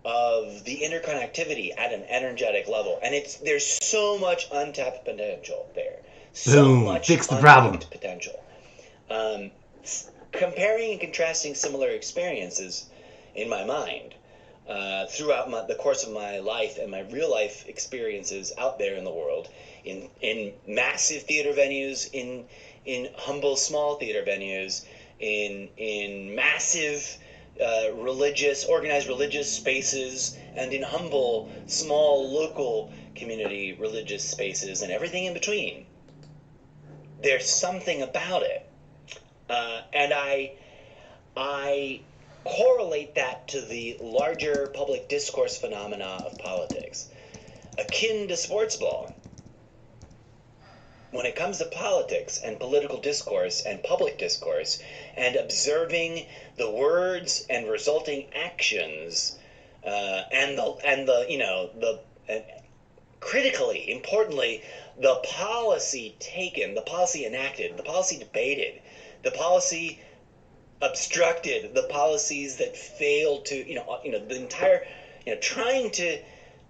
of the interconnectivity at an energetic level. And there's so much untapped potential there. So Boom, much fix the problem. Potential. Comparing and contrasting similar experiences in my mind throughout the course of my life and my real life experiences out there in the world, in massive theater venues, in humble small theater venues, in massive organized religious spaces, and in humble small local community religious spaces, and everything in between. There's something about it. And I correlate that to the larger public discourse phenomena of politics, akin to sports ball. When it comes to politics and political discourse and public discourse and observing the words and resulting actions and critically, importantly, the policy taken, the policy enacted, the policy debated, the policy obstructed, the policies that failed to, the entire, trying to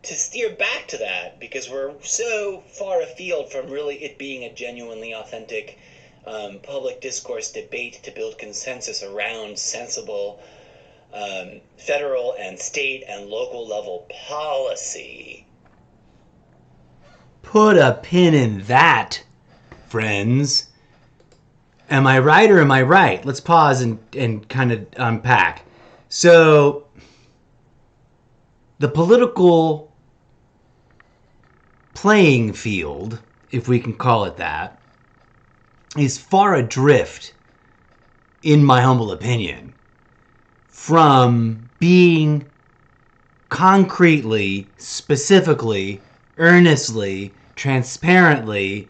steer back to that, because we're so far afield from really it being a genuinely authentic public discourse debate to build consensus around sensible federal and state and local level policy. Put a pin in that. friends. Am I right or am I right? Let's pause and kind of unpack. So, the political playing field, if we can call it that, is far adrift, in my humble opinion, from being concretely, specifically, earnestly, transparently,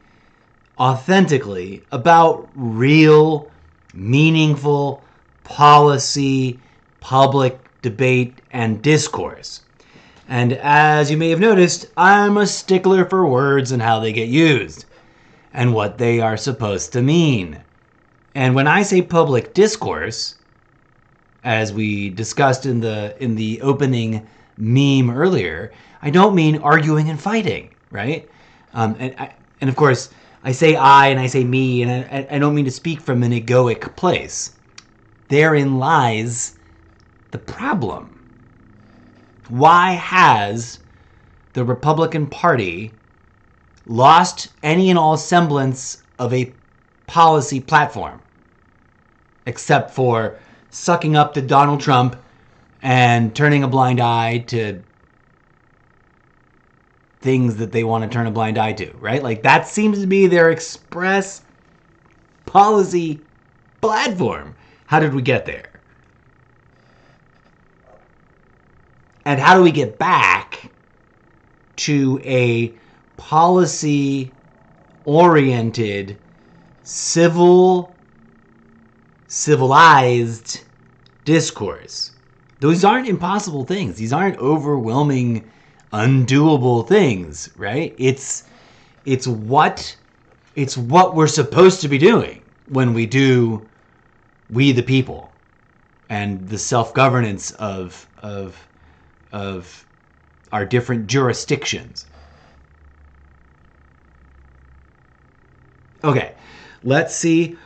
authentically about real, meaningful policy, public debate, and discourse. And as you may have noticed, I'm a stickler for words and how they get used and what they are supposed to mean. And when I say public discourse, as we discussed in the opening meme earlier, I don't mean arguing and fighting, right? And of course, I say I and I say me, and I don't mean to speak from an egoic place. Therein lies the problem. Why has the Republican Party lost any and all semblance of a policy platform? Except for sucking up to Donald Trump and turning a blind eye to things that they want to turn a blind eye to, right? Like, that seems to be their express policy platform. How did we get there? And how do we get back to a policy-oriented, civilized discourse? Those aren't impossible things. These aren't overwhelming, undoable things, right? It's what we're supposed to be doing when we do We the People and the self-governance of our different jurisdictions. Okay, let's see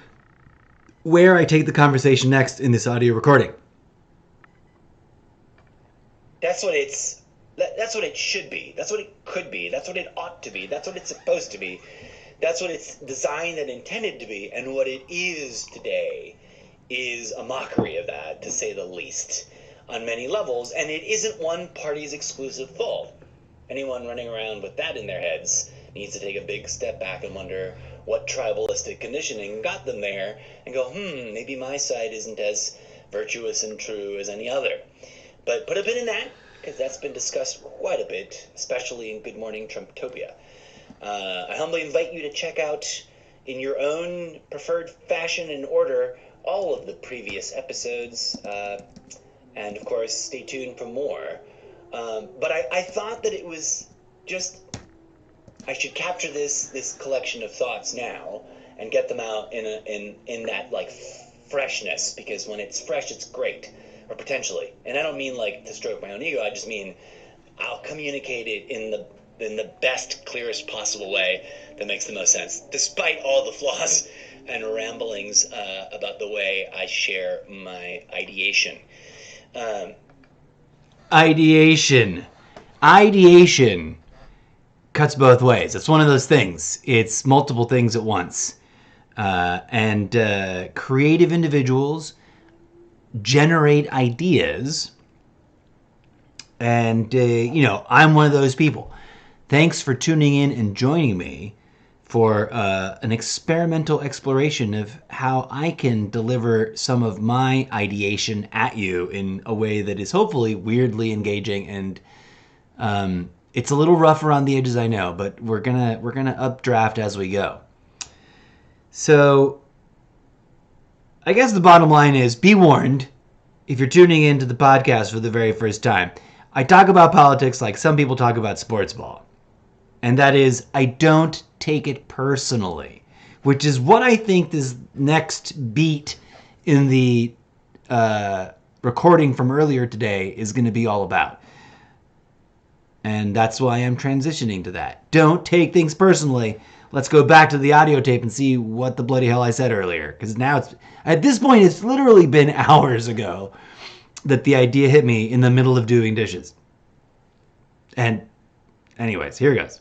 where I take the conversation next in this audio recording. That's what it should be. That's what it could be. That's what it ought to be. That's what it's supposed to be. That's what it's designed and intended to be. And what it is today is a mockery of that, to say the least, on many levels. And it isn't one party's exclusive fault. Anyone running around with that in their heads needs to take a big step back and wonder what tribalistic conditioning got them there and go, maybe my side isn't as virtuous and true as any other. But put a pin in that, because that's been discussed quite a bit, especially in Good Morning Trumptopia. I humbly invite you to check out, in your own preferred fashion and order, all of the previous episodes, and of course, stay tuned for more. But I thought that it was just, I should capture this collection of thoughts now and get them out in that like freshness, because when it's fresh, it's great, or potentially. And I don't mean like to stroke my own ego. I just mean I'll communicate it in the best, clearest possible way that makes the most sense, despite all the flaws and ramblings about the way I share my ideation. Ideation Cuts both ways. It's one of those things. It's multiple things at once. And creative individuals generate ideas. And, I'm one of those people. Thanks for tuning in and joining me for an experimental exploration of how I can deliver some of my ideation at you in a way that is hopefully weirdly engaging. And it's a little rough around the edges, I know, but we're gonna updraft as we go. So I guess the bottom line is, be warned if you're tuning into the podcast for the very first time. I talk about politics like some people talk about sports ball. And that is, I don't take it personally, which is what I think this next beat in the recording from earlier today is going to be all about. And that's why I'm transitioning to that. Don't take things personally. Let's go back to the audio tape and see what the bloody hell I said earlier. Because now at this point, it's literally been hours ago that the idea hit me in the middle of doing dishes. And anyways, here goes.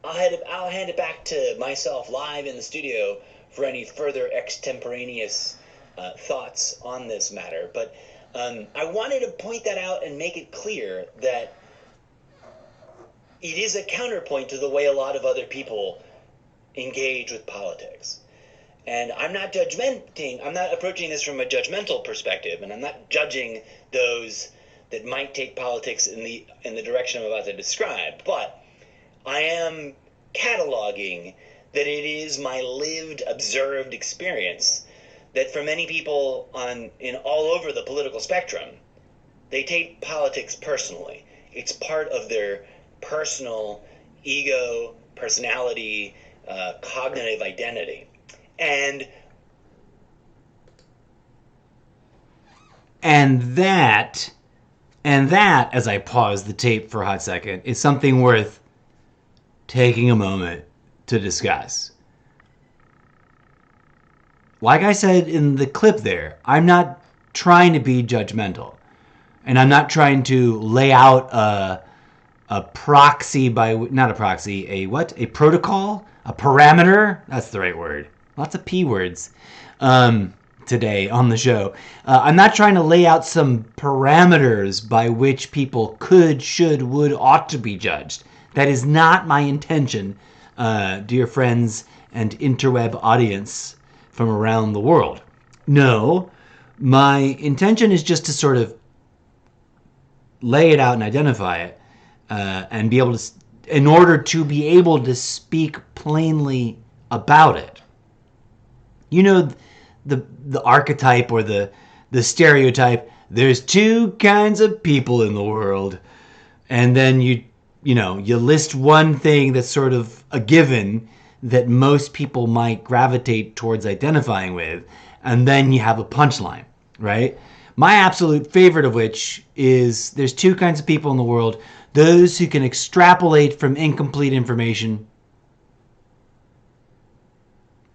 I'll hand it back to myself live in the studio for any further extemporaneous thoughts on this matter. But I wanted to point that out and make it clear that it is a counterpoint to the way a lot of other people engage with politics. And I'm not approaching this from a judgmental perspective, and I'm not judging those that might take politics in the direction I'm about to describe, but I am cataloging that it is my lived, observed experience that for many people in all over the political spectrum, they take politics personally. It's part of their personal ego, personality, cognitive identity. And that, as I pause the tape for a hot second, is something worth taking a moment to discuss. Like I said in the clip there, I'm not trying to be judgmental. And I'm not trying to lay out a proxy not a proxy, a protocol? A parameter? That's the right word. Lots of P words today on the show. I'm not trying to lay out some parameters by which people could, should, would, ought to be judged. That is not my intention, dear friends and interweb audience from around the world. No, my intention is just to sort of lay it out and identify it, and be able to, in order to be able to speak plainly about it. You know, the archetype or the stereotype, there's two kinds of people in the world, and then you list one thing that's sort of a given that most people might gravitate towards identifying with, and then you have a punchline, right? My absolute favorite of which is there's two kinds of people in the world: those who can extrapolate from incomplete information,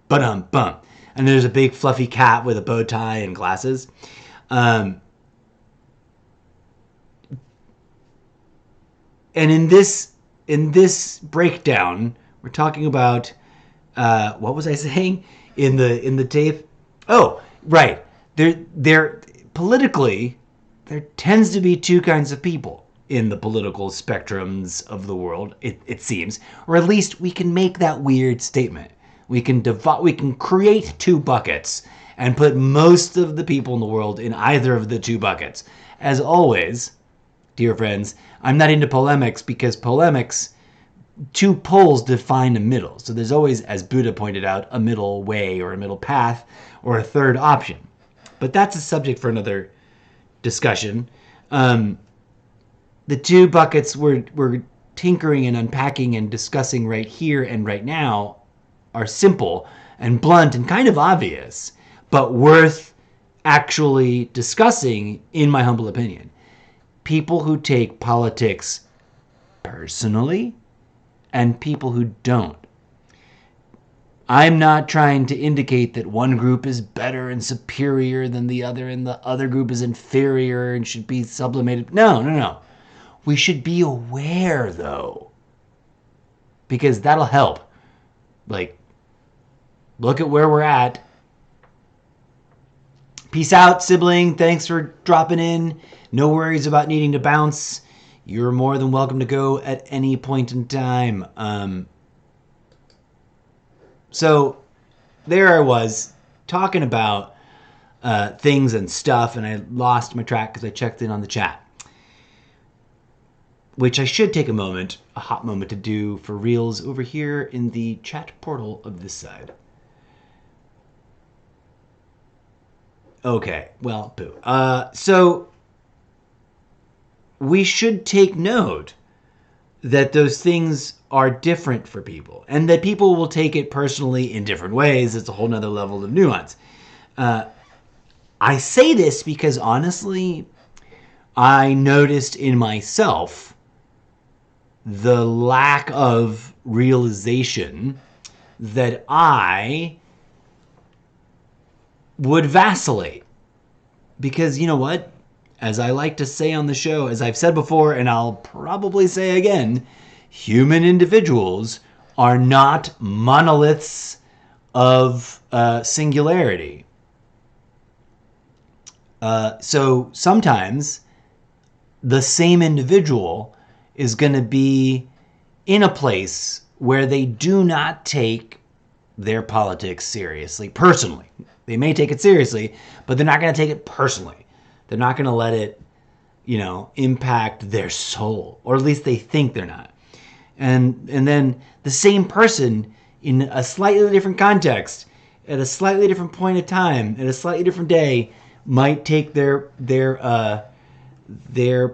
bum. And there's a big fluffy cat with a bow tie and glasses. And in this breakdown, we're talking about what was I saying in the tape? Oh, right. There politically, there tends to be two kinds of people in the political spectrums of the world. It seems, or at least we can make that weird statement. We can create two buckets and put most of the people in the world in either of the two buckets. As always, dear friends, I'm not into polemics because polemics, two poles define a middle. So there's always, as Buddha pointed out, a middle way or a middle path or a third option. But that's a subject for another discussion. The two buckets we're tinkering and unpacking and discussing right here and right now are simple and blunt and kind of obvious, but worth actually discussing, in my humble opinion. People who take politics personally and people who don't. I'm not trying to indicate that one group is better and superior than the other and the other group is inferior and should be sublimated. No. We should be aware, though, because that'll help. Like, look at where we're at. Peace out, sibling. Thanks for dropping in. No worries about needing to bounce. You're more than welcome to go at any point in time. So there I was talking about things and stuff, and I lost my track because I checked in on the chat, which I should take a hot moment to do for reals over here in the chat portal of this side. Okay, well, boo. So we should take note that those things are different for people and that people will take it personally in different ways. It's a whole nother level of nuance. I say this because honestly, I noticed in myself the lack of realization that I would vacillate. Because you know what? As I like to say on the show, as I've said before, and I'll probably say again, human individuals are not monoliths of singularity. So sometimes the same individual is going to be in a place where they do not take their politics seriously, personally. They may take it seriously, but they're not going to take it personally. They're not going to let it, impact their soul, or at least they think they're not. And then the same person in a slightly different context, at a slightly different point of time, at a slightly different day, might take their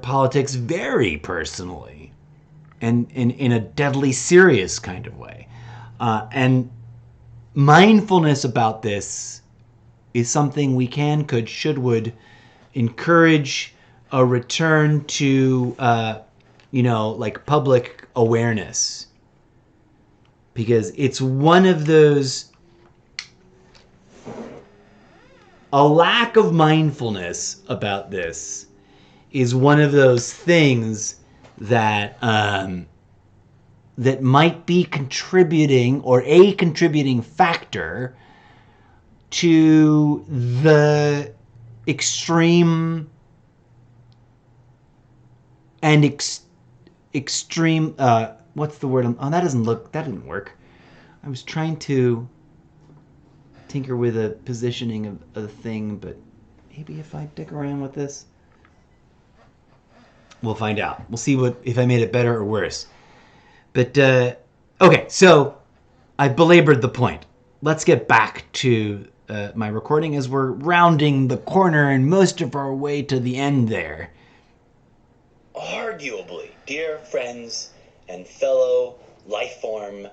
politics very personally, and in a deadly serious kind of way. And mindfulness about this is something we could, should, would encourage a return to, like public awareness. Because it's one of those, a lack of mindfulness about this is one of those things that that might be contributing, or a contributing factor to the extreme and extreme, what's the word? Oh, that didn't work. I was trying to tinker with a positioning of a thing, but maybe if I dick around with this, we'll find out. We'll see if I made it better or worse. But, okay, so I belabored the point. Let's get back to my recording as we're rounding the corner and most of our way to the end there. Arguably, dear friends and fellow life form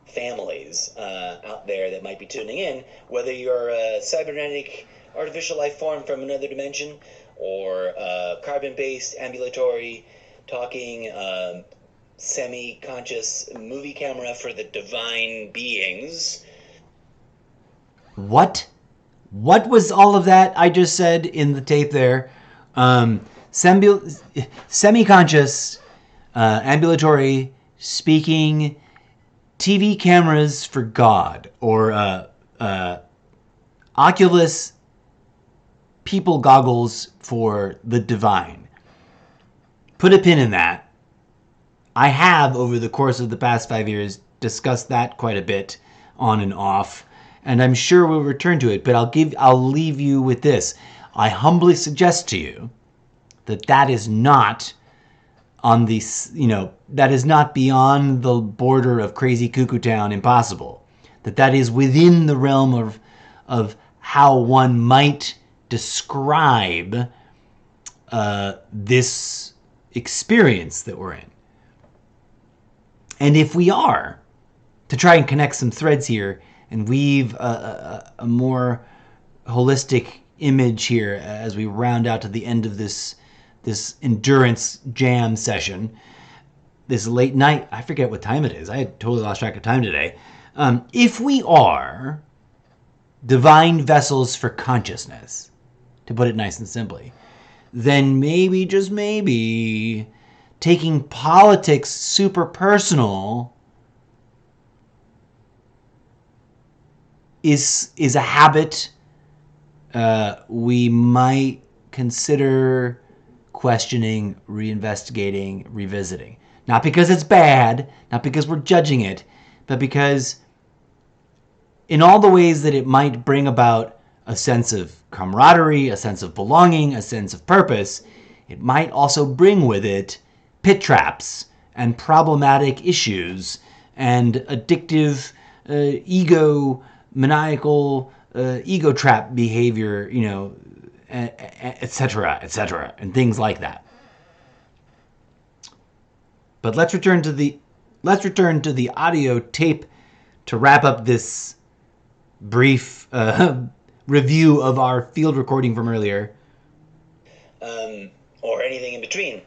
families out there that might be tuning in, whether you're a cybernetic artificial life form from another dimension, or a carbon-based ambulatory talking semi-conscious movie camera for the divine beings. What was all of that I just said in the tape there? Semi-conscious, ambulatory, speaking, TV cameras for God, or Oculus people goggles for the divine. Put a pin in that. I have, over the course of the past 5 years, discussed that quite a bit on and off, and I'm sure we'll return to it, but I'll leave you with this. I humbly suggest to you that is not on the, that is not beyond the border of crazy cuckoo town impossible. That is within the realm of how one might describe this experience that we're in. And if we are, to try and connect some threads here and weave a more holistic image here as we round out to the end of this endurance jam session, this late night, I forget what time it is. I had totally lost track of time today. If we are divine vessels for consciousness, to put it nice and simply, then maybe, just maybe, taking politics super personal is a habit we might consider questioning, reinvestigating, revisiting. Not because it's bad, not because we're judging it, but because in all the ways that it might bring about a sense of camaraderie, a sense of belonging, a sense of purpose, it might also bring with it pit traps and problematic issues and addictive, maniacal, ego trap behavior, etc., and things like that. But let's return to the audio tape to wrap up this brief review of our field recording from earlier. Or anything in between.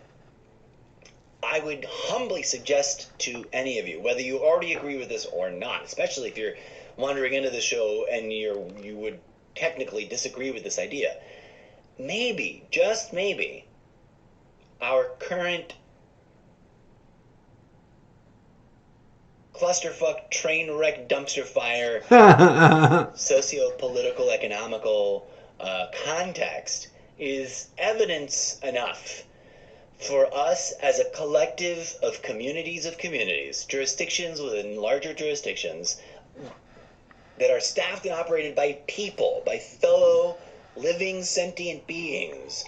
I would humbly suggest to any of you, whether you already agree with this or not, especially if you're wandering into the show and you would technically disagree with this idea, maybe, just maybe, our current clusterfuck, train wreck, dumpster fire, socio-political, economical context is evidence enough for us as a collective of communities, jurisdictions within larger jurisdictions that are staffed and operated by people, by fellow living sentient beings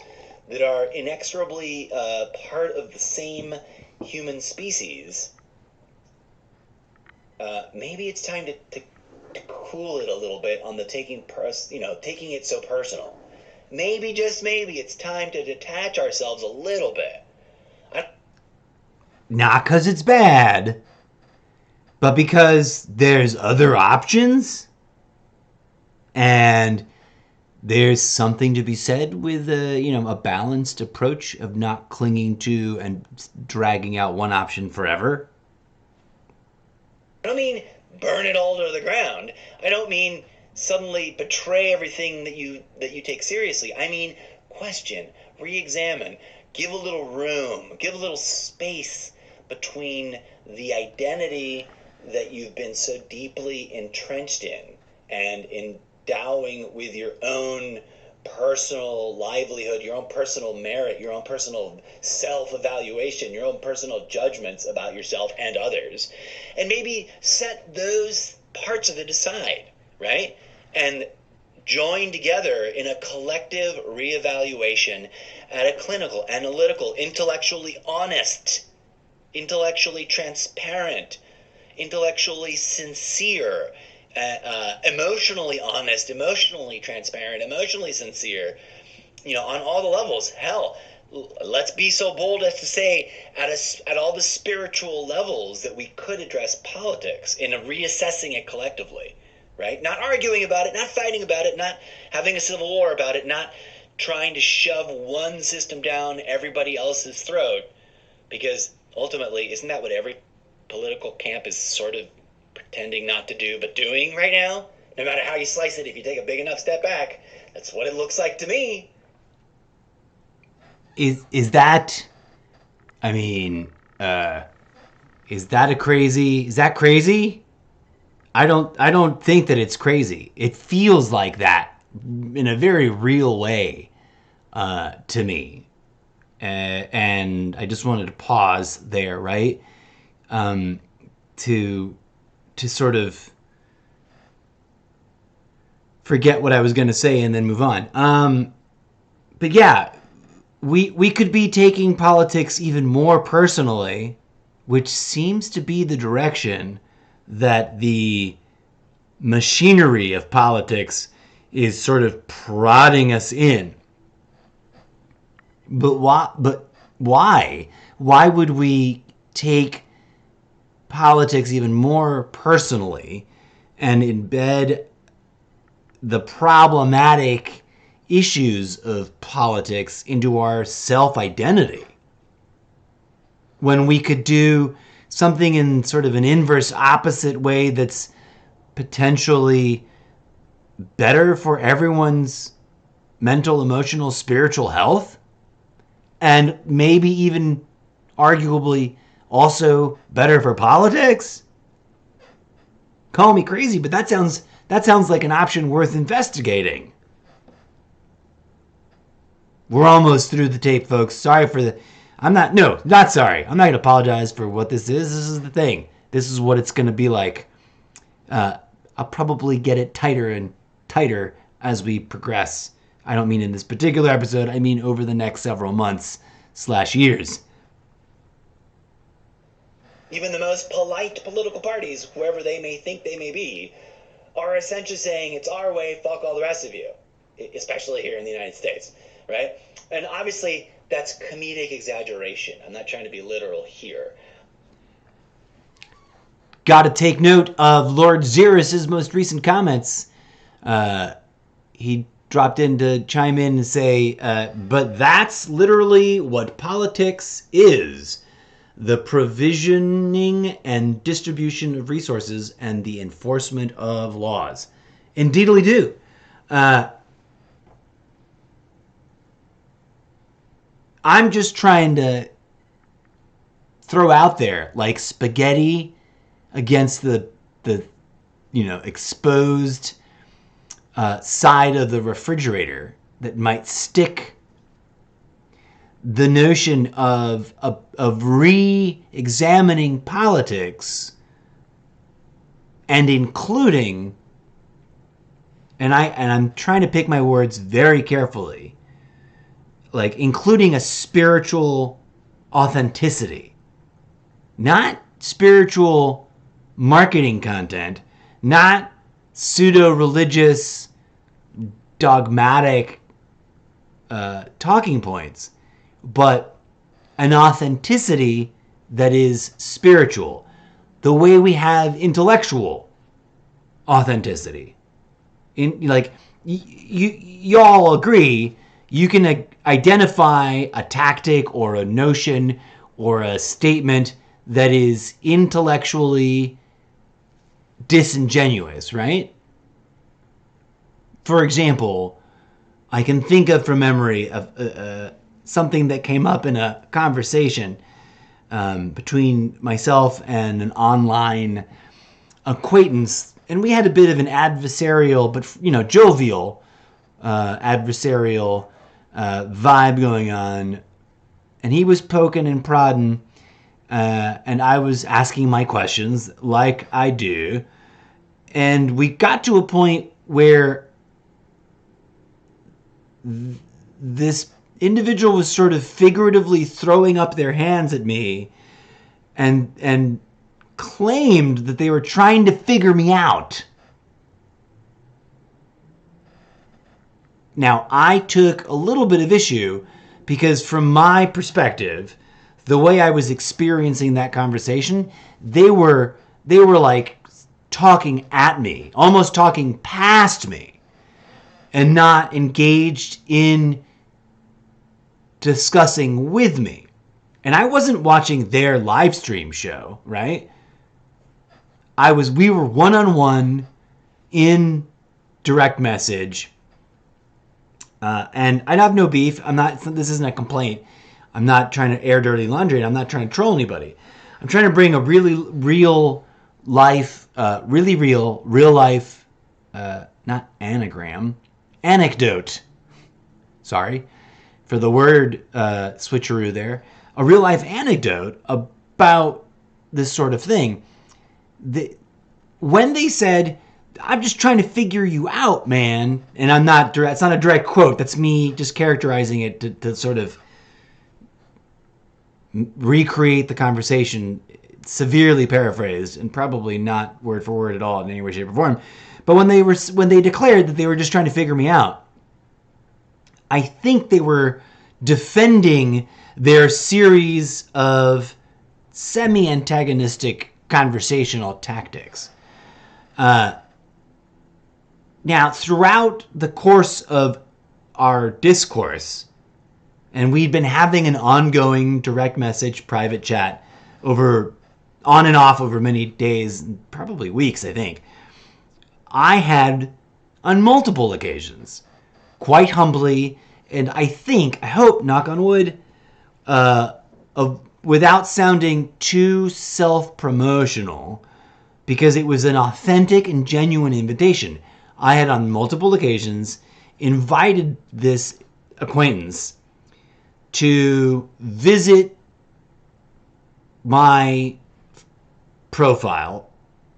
that are inexorably part of the same human species. Maybe it's time to cool it a little bit on the taking it so personal. Maybe, just maybe, it's time to detach ourselves a little bit. Not because it's bad, but because there's other options. And there's something to be said with a balanced approach of not clinging to and dragging out one option forever. I don't mean burn it all to the ground. I don't mean suddenly betray everything that you take seriously. I mean question, re-examine, give a little room, give a little space between the identity that you've been so deeply entrenched in and endowing with your own personal livelihood, your own personal merit, your own personal self-evaluation, your own personal judgments about yourself and others, and maybe set those parts of it aside, right? And join together in a collective reevaluation at a clinical, analytical, intellectually honest, intellectually transparent, intellectually sincere, emotionally honest, emotionally transparent, emotionally sincere, on all the levels. Hell, let's be so bold as to say at all the spiritual levels that we could address politics in reassessing it collectively, right? Not arguing about it, not fighting about it, not having a civil war about it, not trying to shove one system down everybody else's throat, because ultimately, isn't that what every political camp is sort of pretending not to do, but doing right now? No matter how you slice it, if you take a big enough step back, that's what it looks like to me. Is that? I mean, is that crazy? Is that crazy? I don't think that it's crazy. It feels like that in a very real way to me, and I just wanted to pause there, right? To sort of forget what I was going to say and then move on. But yeah, we could be taking politics even more personally, which seems to be the direction that the machinery of politics is sort of prodding us in. But why? Why would we take politics even more personally and embed the problematic issues of politics into our self-identity when we could do something in sort of an inverse opposite way that's potentially better for everyone's mental, emotional, spiritual health, and maybe even arguably also better for politics? Call me crazy, but that sounds like an option worth investigating. We're almost through the tape, folks. Sorry for the... not sorry. I'm not going to apologize for what this is. This is the thing. This is what it's going to be like. I'll probably get it tighter and tighter as we progress. I don't mean in this particular episode. I mean over the next several months / years. Even the most polite political parties, whoever they may think they may be, are essentially saying it's our way, fuck all the rest of you, especially here in the United States, right? And obviously, that's comedic exaggeration. I'm not trying to be literal here. Got to take note of Lord Xeris' most recent comments. He dropped in to chime in and say, but that's literally what politics is. The provisioning and distribution of resources and the enforcement of laws. Indeedly do. I'm just trying to throw out there, like spaghetti against the exposed side of the refrigerator that might stick the notion of re-examining politics and including, and I'm trying to pick my words very carefully, like including a spiritual authenticity, not spiritual marketing content, not pseudo-religious dogmatic talking points, but an authenticity that is spiritual, the way we have intellectual authenticity. You all agree you can identify a tactic or a notion or a statement that is intellectually disingenuous, right? For example, I can think of from memory of something that came up in a conversation between myself and an online acquaintance, and we had a bit of an adversarial, but jovial adversarial vibe going on, and he was poking and prodding, and I was asking my questions like I do, and we got to a point where this individual was sort of figuratively throwing up their hands at me and claimed that they were trying to figure me out. Now, I took a little bit of issue because from my perspective, the way I was experiencing that conversation, they were like talking at me, almost talking past me, and not engaged in discussing with me. And I wasn't watching their live stream show, right? We were one-on-one in direct message. And I have no beef. This isn't a complaint. I'm not trying to air dirty laundry, and I'm not trying to troll anybody. I'm trying to bring a really real life, not anagram, anecdote. Sorry for the word switcheroo there. A real life anecdote about this sort of thing. When they said, "I'm just trying to figure you out, man," and it's not a direct quote. That's me just characterizing it to sort of recreate the conversation, severely paraphrased and probably not word for word at all in any way, shape, or form. But when they declared that they were just trying to figure me out, I think they were defending their series of semi-antagonistic conversational tactics. Now, throughout the course of our discourse, and we'd been having an ongoing direct message private chat on and off over many days, probably weeks, I think, I had on multiple occasions, quite humbly, and I hope, knock on wood, without sounding too self-promotional, because it was an authentic and genuine invitation. I had on multiple occasions invited this acquaintance to visit my profile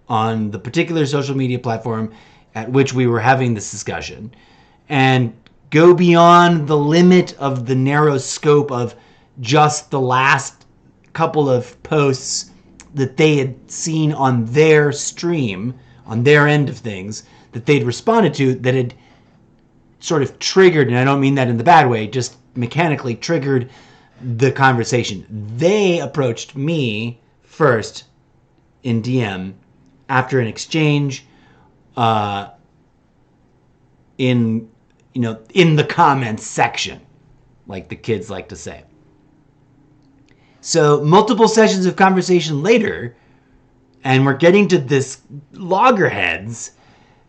on the particular social media platform at which we were having this discussion and go beyond the limit of the narrow scope of just the last couple of posts that they had seen on their stream, on their end of things, that they'd responded to, that had sort of triggered, and I don't mean that in the bad way, just mechanically triggered the conversation. They approached me first in DM after an exchange in the comments section, like the kids like to say. So multiple sessions of conversation later, and we're getting to this loggerheads,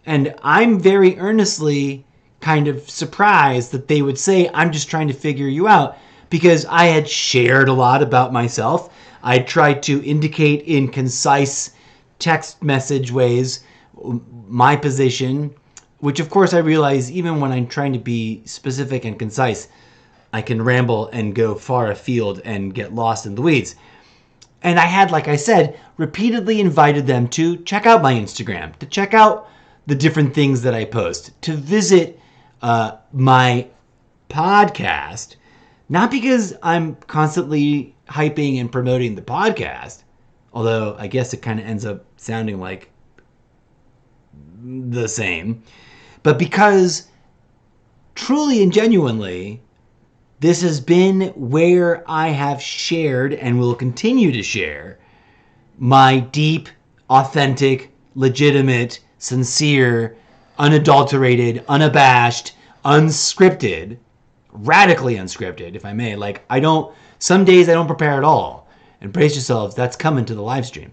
and I'm very earnestly kind of surprised that they would say, "I'm just trying to figure you out," because I had shared a lot about myself. I tried to indicate in concise text message ways my position, which of course I realize even when I'm trying to be specific and concise, I can ramble and go far afield and get lost in the weeds. And I had, like I said, repeatedly invited them to check out my Instagram, to check out the different things that I post, to visit my podcast, not because I'm constantly hyping and promoting the podcast, although I guess it kind of ends up sounding like the same, but because truly and genuinely, this has been where I have shared and will continue to share my deep, authentic, legitimate, sincere, unadulterated, unabashed, unscripted, radically unscripted, if I may. Like, some days I don't prepare at all. And brace yourselves, that's coming to the live stream.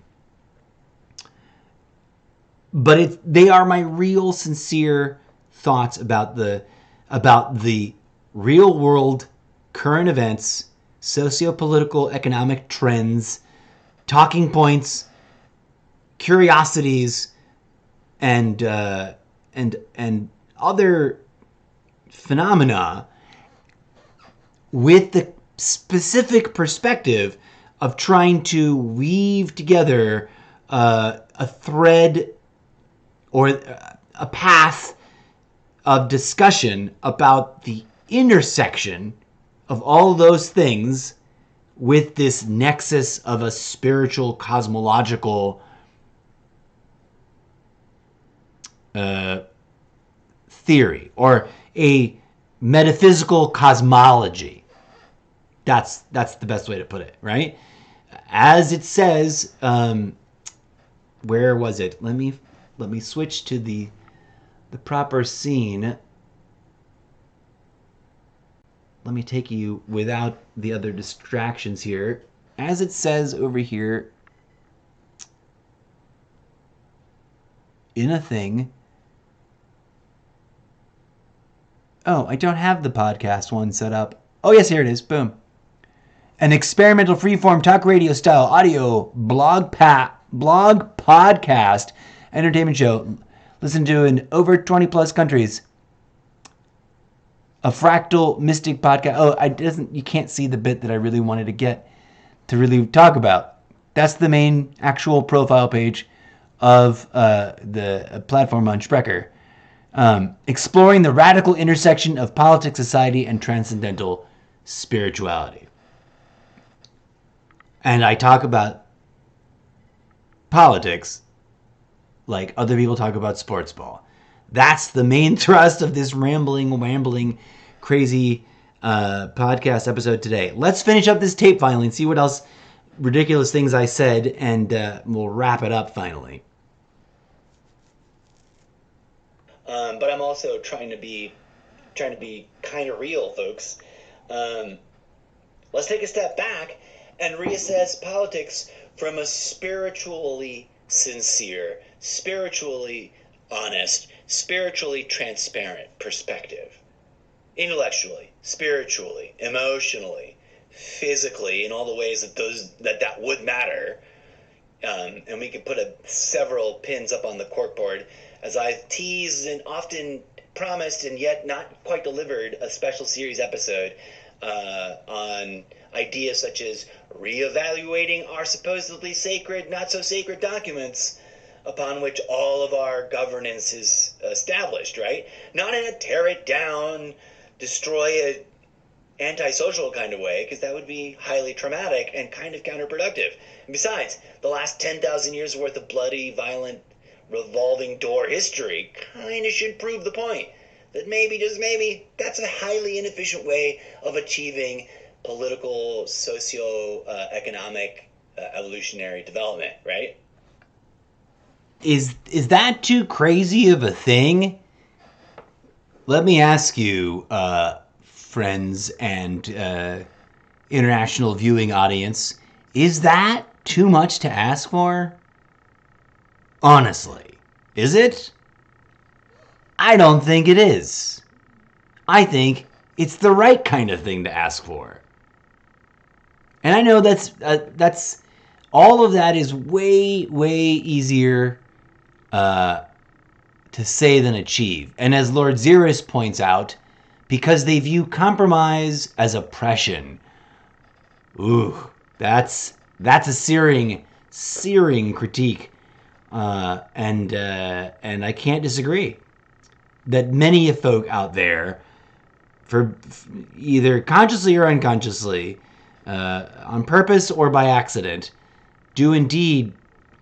But they are my real, sincere thoughts about the real world, current events, socio-political, economic trends, talking points, curiosities, and other phenomena, with the specific perspective of trying to weave together a thread or a path of discussion about the intersection of all those things with this nexus of a spiritual, cosmological theory, or a metaphysical cosmology. That's the best way to put it, right? As it says, where was it? Let me switch to the proper scene. Let me take you without the other distractions here. As it says over here in a thing. Oh, I don't have the podcast one set up. Oh, yes, here it is. Boom. An experimental freeform talk radio style audio blog podcast entertainment show. Listen to in over 20 plus countries. A fractal mystic podcast. Oh, you can't see the bit that I really wanted to get to really talk about. That's the main actual profile page of the platform on Sprecher. Exploring the radical intersection of politics, society, and transcendental spirituality. And I talk about politics like other people talk about sports ball. That's the main thrust of this rambling, crazy podcast episode today. Let's finish up this tape finally and see what else ridiculous things I said, and we'll wrap it up finally. But I'm also trying to be kind of real, folks. Let's take a step back and reassess politics from a spiritually sincere, spiritually honest, spiritually transparent perspective. Intellectually, spiritually, emotionally, physically, in all the ways that would matter. And we can put several pins up on the corkboard as I've teased and often promised and yet not quite delivered a special series episode on ideas such as reevaluating our supposedly sacred, not so sacred documents upon which all of our governance is established, right? Not in a tear it down, destroy it, antisocial kind of way, because that would be highly traumatic and kind of counterproductive. And besides, the last 10,000 years worth of bloody, violent, revolving door history kind of should prove the point that maybe, just maybe, that's a highly inefficient way of achieving political, socio-economic, evolutionary development, right? Is that too crazy of a thing? Let me ask you, friends and international viewing audience, is that too much to ask for? Honestly, is it? I don't think it is. I think it's the right kind of thing to ask for. And I know that's all of that is way, way easier to say than achieve. And as Lord Xeris points out, because they view compromise as oppression. Ooh, that's a searing critique, and I can't disagree. That many folk out there, for either consciously or unconsciously, on purpose or by accident, do indeed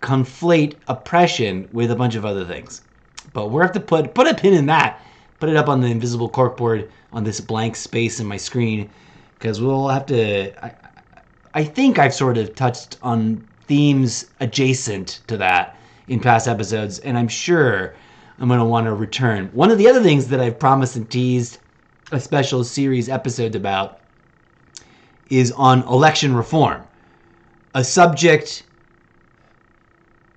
conflate oppression with a bunch of other things. But we're have to put a pin in that. Put it up on the invisible corkboard on this blank space in my screen, because we'll have to. I think I've sort of touched on themes adjacent to that in past episodes, and I'm sure I'm going to want to return. One of the other things that I've promised and teased a special series episode about is on election reform, a subject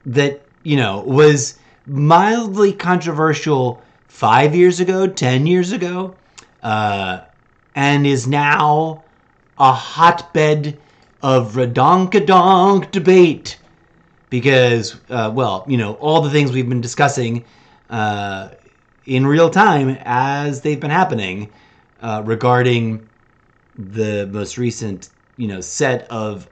that, was mildly controversial 5 years ago, 10 years ago, and is now a hotbed of redonkadonk debate because, all the things we've been discussing in real time as they've been happening regarding the most recent, set of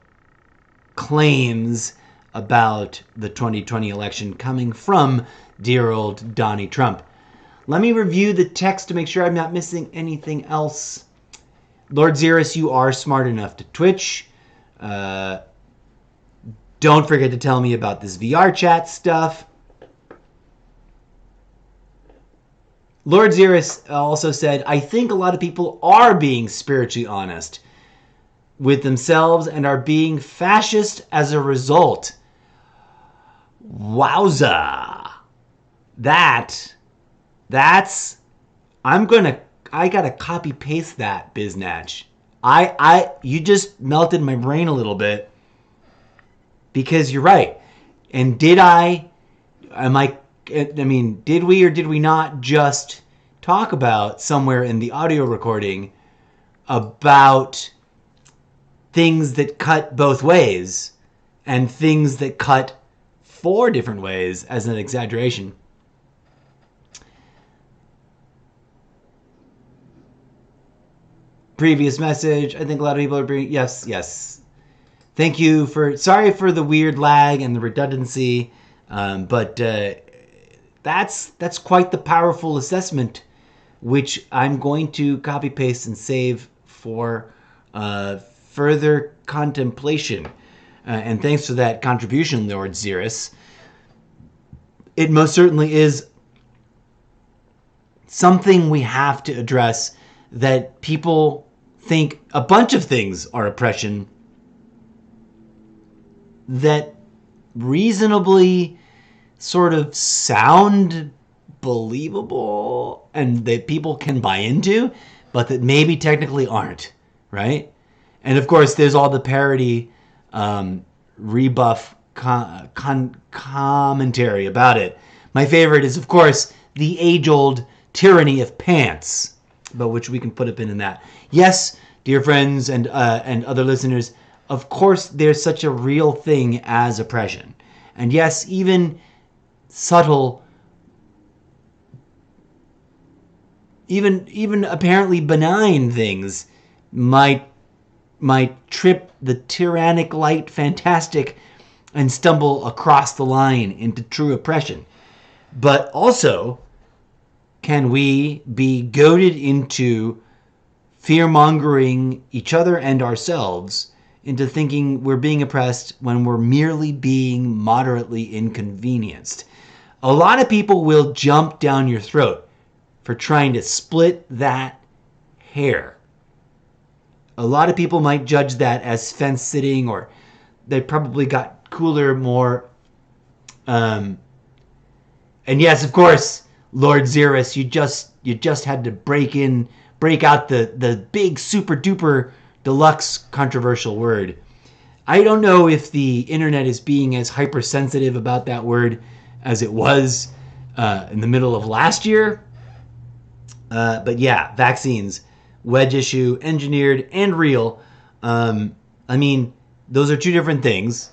claims about the 2020 election coming from dear old Donnie Trump. Let me review the text to make sure I'm not missing anything else. Lord Xeris, you are smart enough to Twitch. Don't forget to tell me about this VR chat stuff. Lord Xeris also said, I think a lot of people are being spiritually honest with themselves and are being fascist as a result. Wowza. That's... I gotta copy paste that, Biznatch. You just melted my brain a little bit because you're right. And did we or did we not just talk about somewhere in the audio recording about things that cut both ways and things that cut 4 different ways as an exaggeration? Previous message. I think a lot of people are bringing... Yes. Thank you sorry for the weird lag and the redundancy, but that's quite the powerful assessment, which I'm going to copy paste and save for further contemplation. And thanks for that contribution, Lord Xeris. It most certainly is something we have to address, that people think a bunch of things are oppression that reasonably sort of sound believable and that people can buy into, but that maybe technically aren't, right? And of course, there's all the parody rebuff commentary about it. My favorite is, of course, the age-old tyranny of pants, but which we can put a pin in that. Yes, dear friends and other listeners, of course there's such a real thing as oppression. And yes, even subtle, even apparently benign things might trip the tyrannic light fantastic and stumble across the line into true oppression. But also, can we be goaded into fear-mongering each other and ourselves into thinking we're being oppressed when we're merely being moderately inconvenienced? A lot of people will jump down your throat for trying to split that hair. A lot of people might judge that as fence-sitting, or they probably got cooler, more... And yes, of course, Lord Xeris, you just had to break out the big super duper deluxe controversial word. I don't know if the internet is being as hypersensitive about that word as it was in the middle of last year. But yeah, vaccines, wedge issue, engineered and real. Those are 2 different things.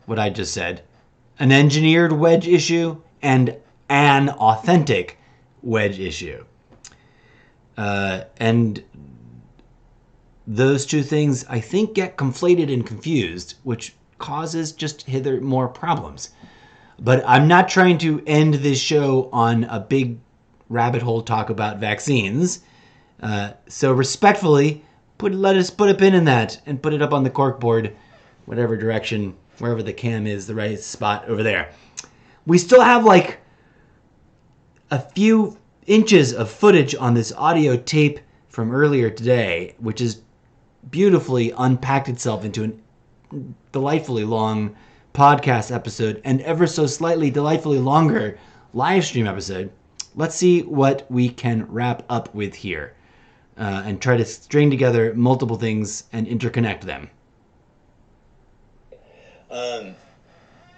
what I just said. An engineered wedge issue and an authentic wedge issue. And those two things, I think, get conflated and confused, which causes just hither more problems. But I'm not trying to end this show on a big rabbit hole talk about vaccines. So respectfully, let us put a pin in that and put it up on the corkboard, whatever direction, wherever the cam is, the right spot over there. We still have like a few inches of footage on this audio tape from earlier today, which has beautifully unpacked itself into a delightfully long podcast episode and ever so slightly delightfully longer live stream episode. Let's see what we can wrap up with here and try to string together multiple things and interconnect them.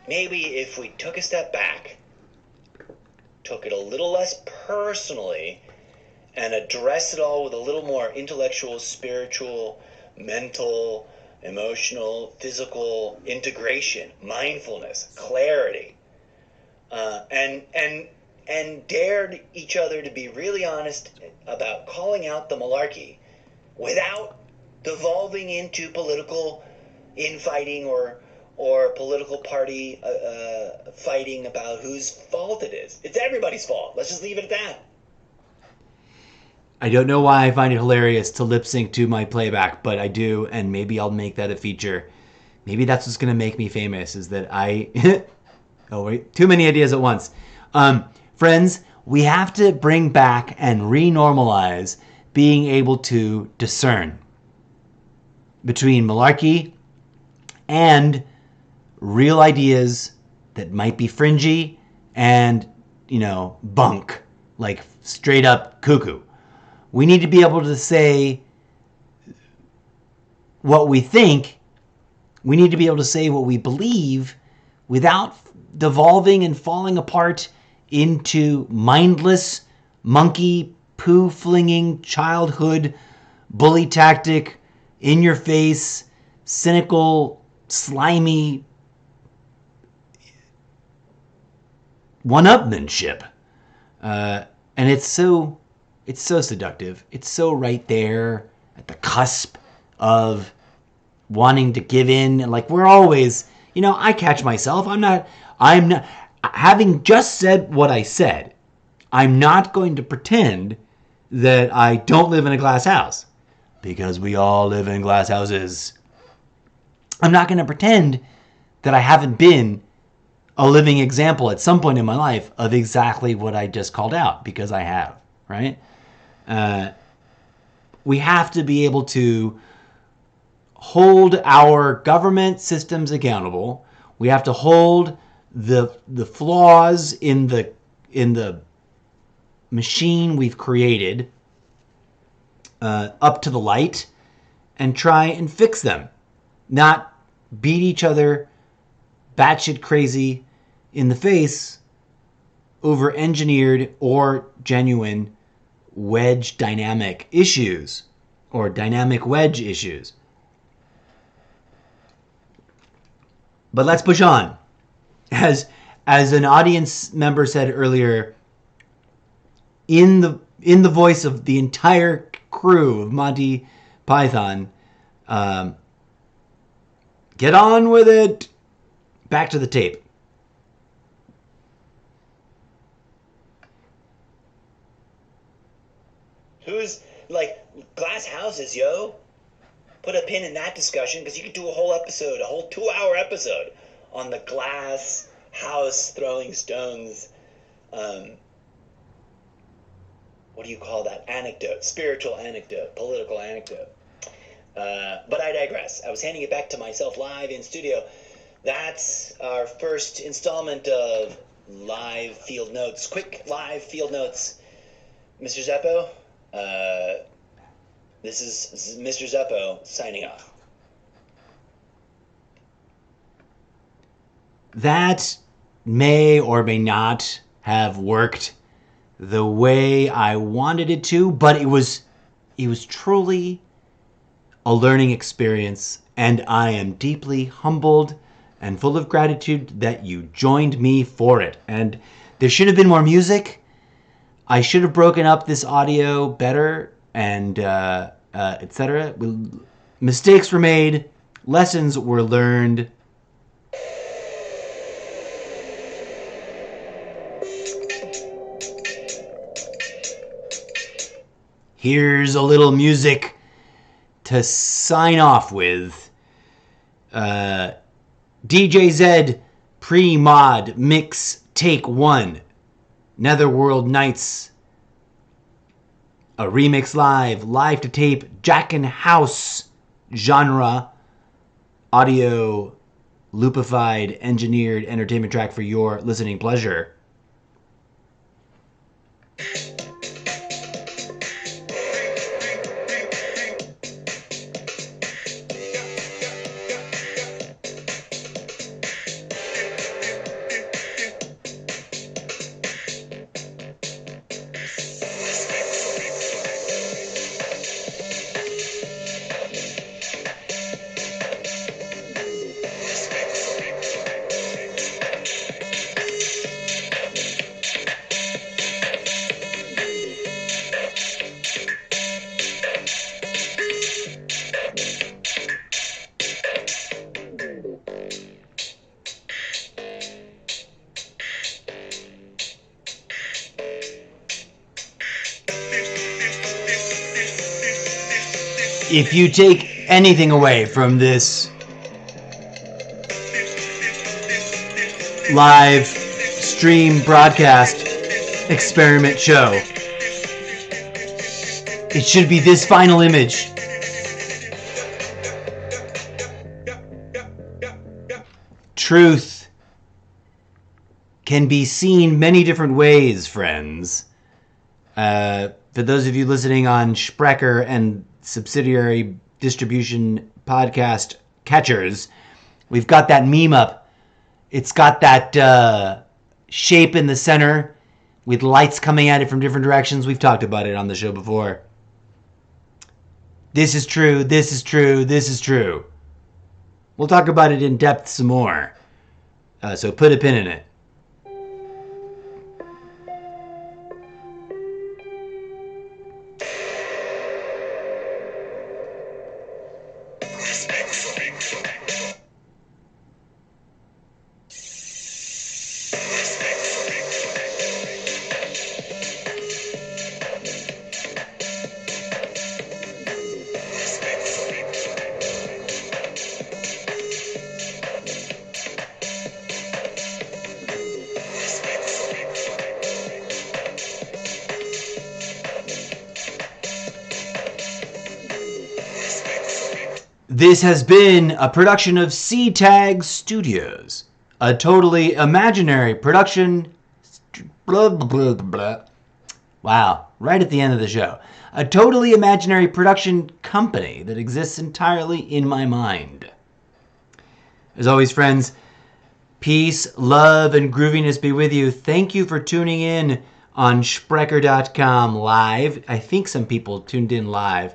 Maybe if we took a step back, took it a little less personally, and addressed it all with a little more intellectual, spiritual, mental, emotional, physical integration, mindfulness, clarity, and dared each other to be really honest about calling out the malarkey without devolving into political infighting or political party fighting about whose fault it is. It's everybody's fault. Let's just leave it at that. I don't know why I find it hilarious to lip sync to my playback, but I do, and maybe I'll make that a feature. Maybe that's what's going to make me famous, is that I... oh, wait. Too many ideas at once. Friends, we have to bring back and re-normalize being able to discern between malarkey and real ideas that might be fringy and, bunk, like straight up cuckoo. We need to be able to say what we think. We need to be able to say what we believe without devolving and falling apart into mindless, monkey, poo-flinging, childhood, bully tactic, in-your-face, cynical, slimy one-upmanship. And it's so seductive. It's so right there at the cusp of wanting to give in. And like, we're always, I catch myself. I'm not, having just said what I said, I'm not going to pretend that I don't live in a glass house, because we all live in glass houses. I'm not going to pretend that I haven't been a living example at some point in my life of exactly what I just called out, because I have, right? We have to be able to hold our government systems accountable. We have to hold the flaws in the machine we've created up to the light and try and fix them, not beat each other batshit crazy in the face over engineered or genuine wedge dynamic issues or dynamic wedge issues. But let's push on. As an audience member said earlier, in the voice of the entire crew of Monty Python, get on with it. Back to the tape. Who's, glass houses, yo? Put a pin in that discussion, because you could do a whole 2-hour episode on the glass house throwing stones. What do you call that? Anecdote. Spiritual anecdote. Political anecdote. But I digress. I was handing it back to myself live in studio. That's our first installment of live field notes. Quick live field notes. Mr. Zeppo, this is Mr. Zeppo signing off. That may or may not have worked the way I wanted it to, but it was truly a learning experience, and I am deeply humbled and full of gratitude that you joined me for it. And there should have been more music. I should have broken up this audio better, and etc. Mistakes were made. Lessons were learned. Here's a little music to sign off with. DJ Zed pre-mod mix take 1. Netherworld Nights. A remix live to tape, Jack and House genre, audio, loopified, engineered entertainment track for your listening pleasure. If you take anything away from this live stream broadcast experiment show, it should be this final image. Truth can be seen many different ways, friends. For those of you listening on Sprecher and subsidiary distribution podcast catchers, we've got that meme up. It's got that shape in the center with lights coming at it from different directions. We've talked about it on the show before. This is true, this is true, this is true. We'll talk about it in depth some more. So put a pin in it. This has been a production of C-Tag Studios, a totally imaginary production. Blah, blah, blah, blah. Wow, right at the end of the show. A totally imaginary production company that exists entirely in my mind. As always, friends, peace, love, and grooviness be with you. Thank you for tuning in on Sprecher.com live. I think some people tuned in live.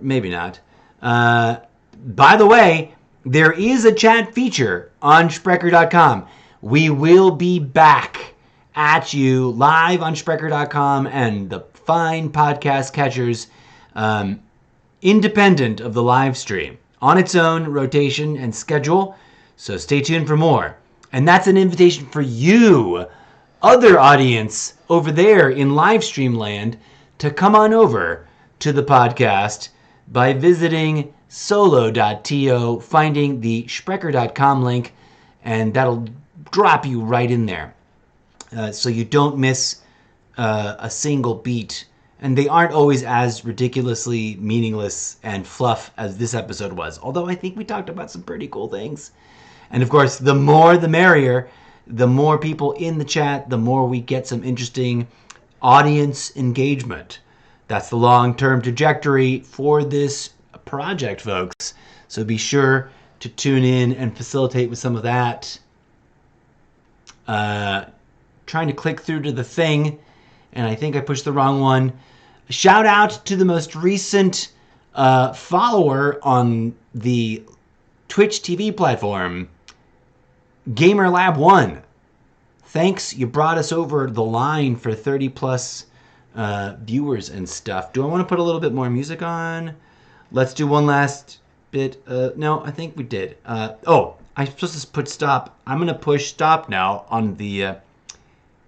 Maybe not. By the way, there is a chat feature on Sprecher.com. We will be back at you live on Sprecher.com and the fine podcast catchers, independent of the live stream, on its own rotation and schedule. So stay tuned for more. And that's an invitation for you, other audience over there in live stream land, to come on over to the podcast by visiting Solo.to, finding the Sprecher.com link, and that'll drop you right in there. So you don't miss a single beat. And they aren't always as ridiculously meaningless and fluff as this episode was. Although I think we talked about some pretty cool things. And of course, the more the merrier. The more people in the chat, the more we get some interesting audience engagement. That's the long-term trajectory for this project, folks. So be sure to tune in and facilitate with some of that. Trying to click through to the thing, and I think I pushed the wrong one. Shout out to the most recent follower on the Twitch TV platform, Gamer Lab 1. Thanks, you brought us over the line for 30 plus viewers and stuff. Do I want to put a little bit more music on? Let's do one last bit. No, I think we did. I'm supposed to put stop. I'm going to push stop now on the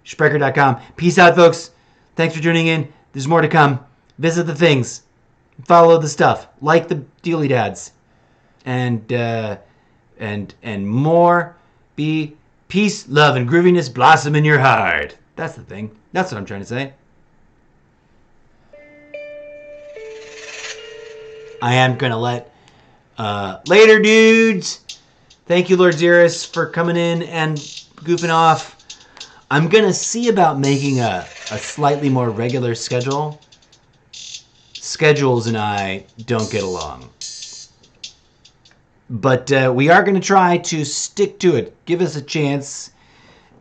Sprecher.com. Peace out, folks. Thanks for tuning in. There's more to come. Visit the things. Follow the stuff. Like the Dealy Dads. And more. Be peace, love, and grooviness blossom in your heart. That's the thing. That's what I'm trying to say. I am going to let... later, dudes. Thank you, Lord Xeris, for coming in and goofing off. I'm going to see about making a slightly more regular schedule. Schedules and I don't get along. But we are going to try to stick to it. Give us a chance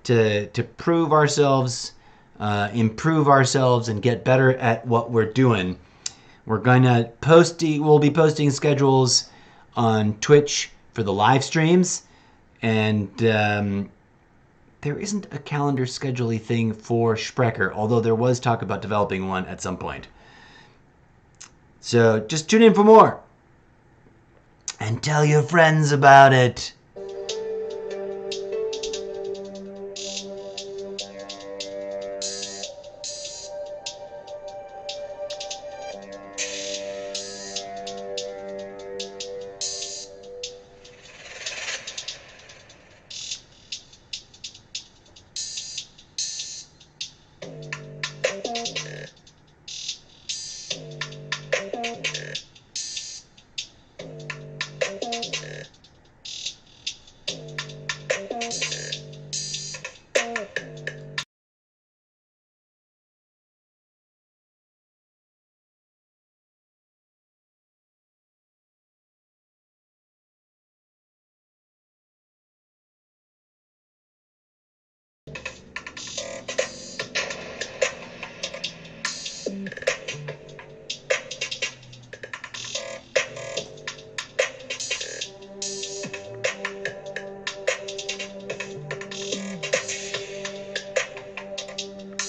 to prove ourselves, improve ourselves, and get better at what we're doing. We're going to we'll be posting schedules on Twitch for the live streams. And there isn't a calendar schedule-y thing for Sprecher, although there was talk about developing one at some point. So just tune in for more. And tell your friends about it.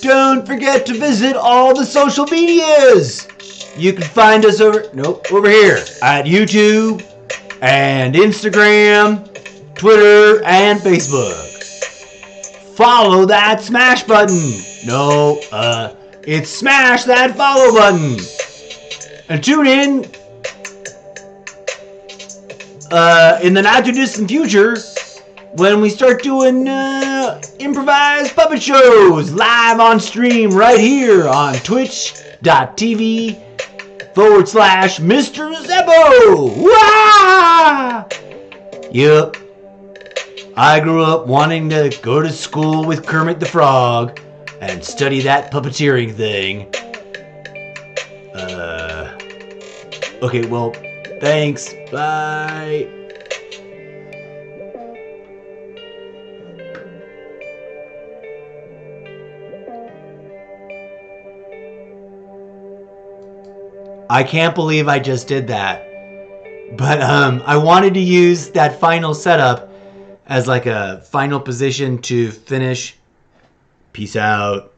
Don't forget to visit all the social medias. You can find us over here at YouTube and Instagram, Twitter, and Facebook. Follow that smash button. It's smash that follow button. And tune in the not too distant future when we start doing improvised puppet shows live on stream right here on twitch.tv/MrZeppo. Wah! Yup. I grew up wanting to go to school with Kermit the Frog and study that puppeteering thing. Okay, well, thanks. Bye. I can't believe I just did that. But I wanted to use that final setup as like a final position to finish. Peace out.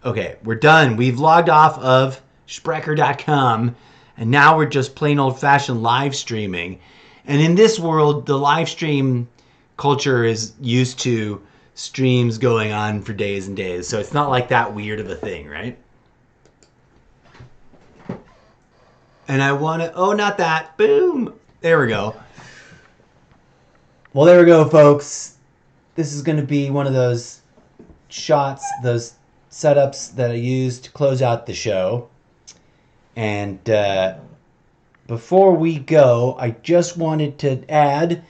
Okay, we're done. We've logged off of Sprecher.com, and now we're just plain old-fashioned live streaming. And in this world, the live stream culture is used to streams going on for days and days, so it's not like that weird of a thing, right? And I want to... Oh, not that. Boom. There we go. Well, there we go, folks. This is going to be one of those shots, those setups that I used to close out the show. And before we go, I just wanted to add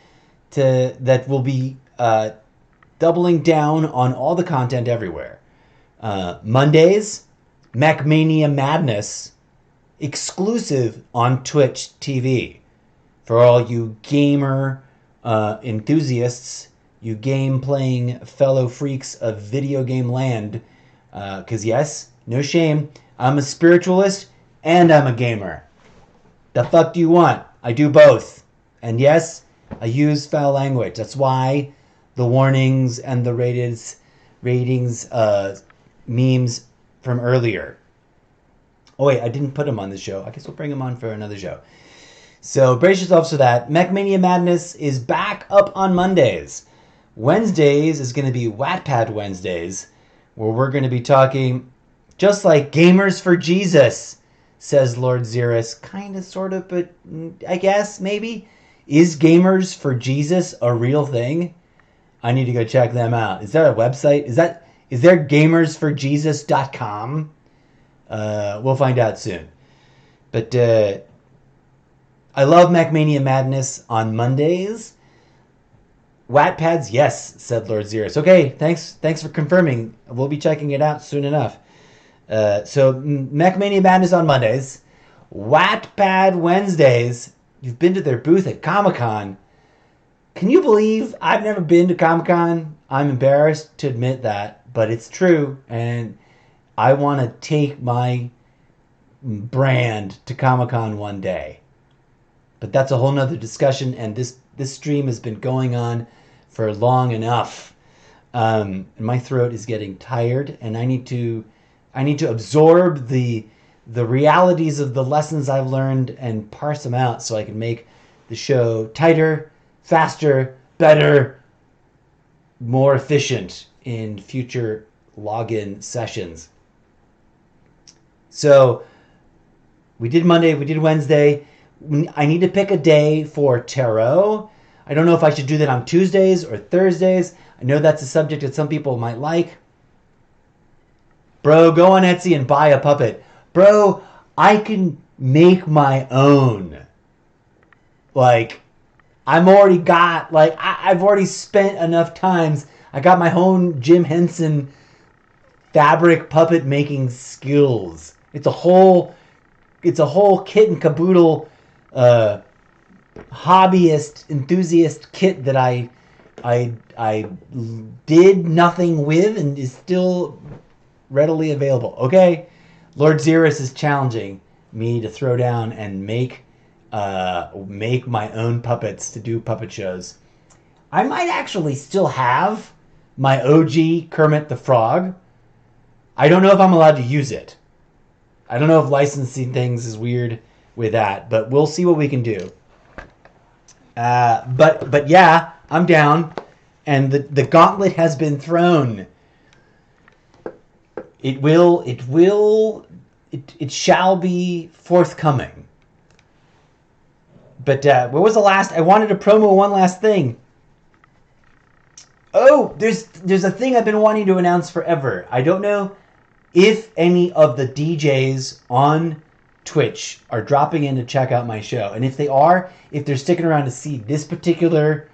that we'll be doubling down on all the content everywhere. Mondays, MacMania Madness, exclusive on Twitch TV. For all you gamer enthusiasts, you game-playing fellow freaks of video game land. Because yes, no shame, I'm a spiritualist and I'm a gamer. The fuck do you want? I do both. And yes, I use foul language. That's why the warnings and the ratings memes from earlier. Oh wait, I didn't put them on this show. I guess we'll bring them on for another show. So brace yourselves for that. Mechmania Madness is back up on Mondays. Wednesdays is going to be Wattpad Wednesdays, where we're going to be talking just like Gamers for Jesus, says Lord Xeris. Kind of, sort of, but I guess, maybe. Is Gamers for Jesus a real thing? I need to go check them out. Is there a website? Is there gamersforjesus.com? We'll find out soon. But I love Mechmania Madness on Mondays. Wattpads, yes, said Lord Xeris. Okay, thanks for confirming. We'll be checking it out soon enough. So Mechmania Madness on Mondays. Wattpad Wednesdays. You've been to their booth at Comic-Con. Can you believe I've never been to Comic-Con? I'm embarrassed to admit that, but it's true, and I want to take my brand to Comic-Con one day. But that's a whole nother discussion, and this stream has been going on for long enough. And my throat is getting tired, and I need to absorb the realities of the lessons I've learned and parse them out so I can make the show tighter, faster, better, more efficient in future login sessions. So we did Monday, we did Wednesday. I need to pick a day for tarot. I don't know if I should do that on Tuesdays or Thursdays. I know that's a subject that some people might like. Bro, go on Etsy and buy a puppet. Bro, I can make my own. Like, I've already spent enough times. I got my own Jim Henson fabric puppet making skills. It's a whole kit and caboodle hobbyist, enthusiast kit that I did nothing with and is still readily available. Okay, Lord Xeris is challenging me to throw down and make my own puppets to do puppet shows. I might actually still have my OG Kermit the Frog. I don't know if I'm allowed to use it. I don't know if licensing things is weird with that, but we'll see what we can do. But yeah, I'm down, and the gauntlet has been thrown. It shall be forthcoming. But what was the last? I wanted to promo one last thing. Oh, there's a thing I've been wanting to announce forever. I don't know if any of the DJs on Twitch are dropping in to check out my show. And if they are, if they're sticking around to see this particular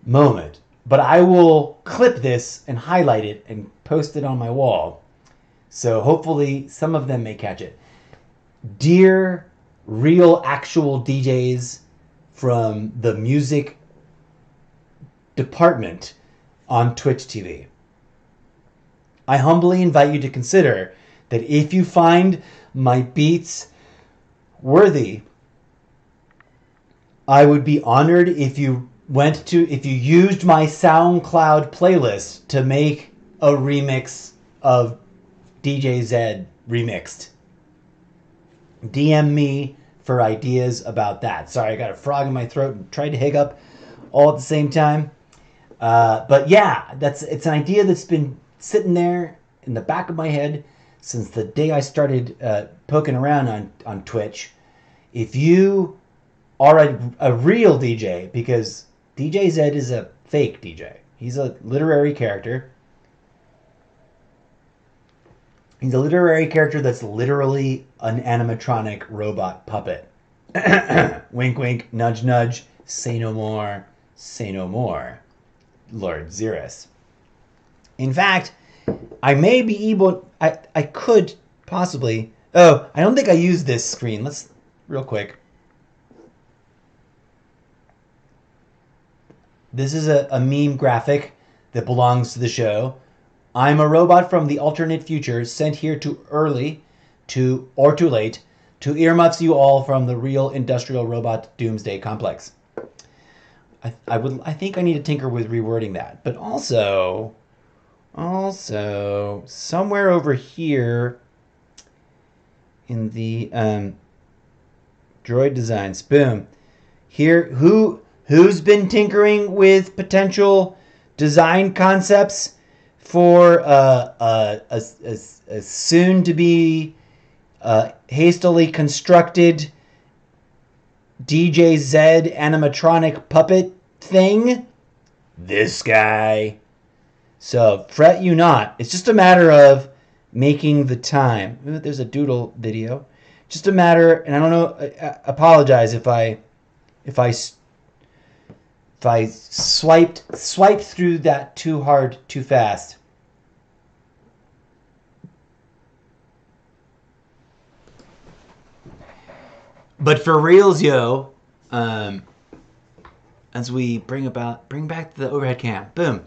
moment. But I will clip this and highlight it and post it on my wall. So hopefully some of them may catch it. Dear real actual DJs from the music department on Twitch TV, I humbly invite you to consider that if you find my beats worthy, I would be honored if you used my SoundCloud playlist to make a remix of DJ Zed Remixed. DM me for ideas about that. Sorry, I got a frog in my throat and tried to hiccup all at the same time. But yeah, it's an idea that's been sitting there in the back of my head since the day I started poking around on Twitch. If you are a real DJ, because DJ Zed is a fake DJ. He's a literary character. He's a literary character that's literally an animatronic robot puppet. Wink, wink, nudge, nudge. Say no more. Say no more. Lord Xeris. In fact, I may be able... I could possibly... Oh, I don't think I used this screen. Let's... Real quick. This is a meme graphic that belongs to the show. I'm a robot from the alternate future sent here too early, or too late, to earmuffs you all from the real industrial robot doomsday complex. I think I need to tinker with rewording that. But also somewhere over here in the droid designs, boom. Here, who's been tinkering with potential design concepts for a soon to be hastily constructed DJ Z animatronic puppet thing? This guy. So fret you not. It's just a matter of making the time. Ooh, there's a doodle video. Just a matter, and I don't know. I apologize if I swiped through that too hard, too fast. But for reals, yo, as we bring back the overhead cam, boom.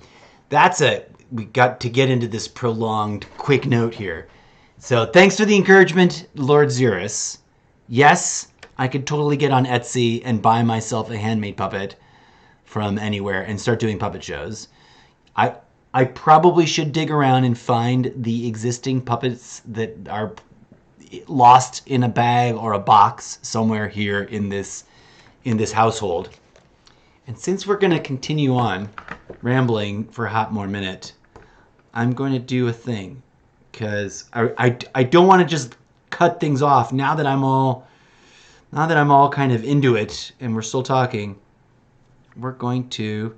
That's it. We got to get into this prolonged, quick note here. So thanks for the encouragement, Lord Xeris. Yes, I could totally get on Etsy and buy myself a handmade puppet from anywhere and start doing puppet shows. I probably should dig around and find the existing puppets that are lost in a bag or a box somewhere here in this household. And since we're going to continue on rambling for a hot more minute, I'm going to do a thing, because I don't want to just cut things off now that I'm all kind of into it and we're still talking. We're going to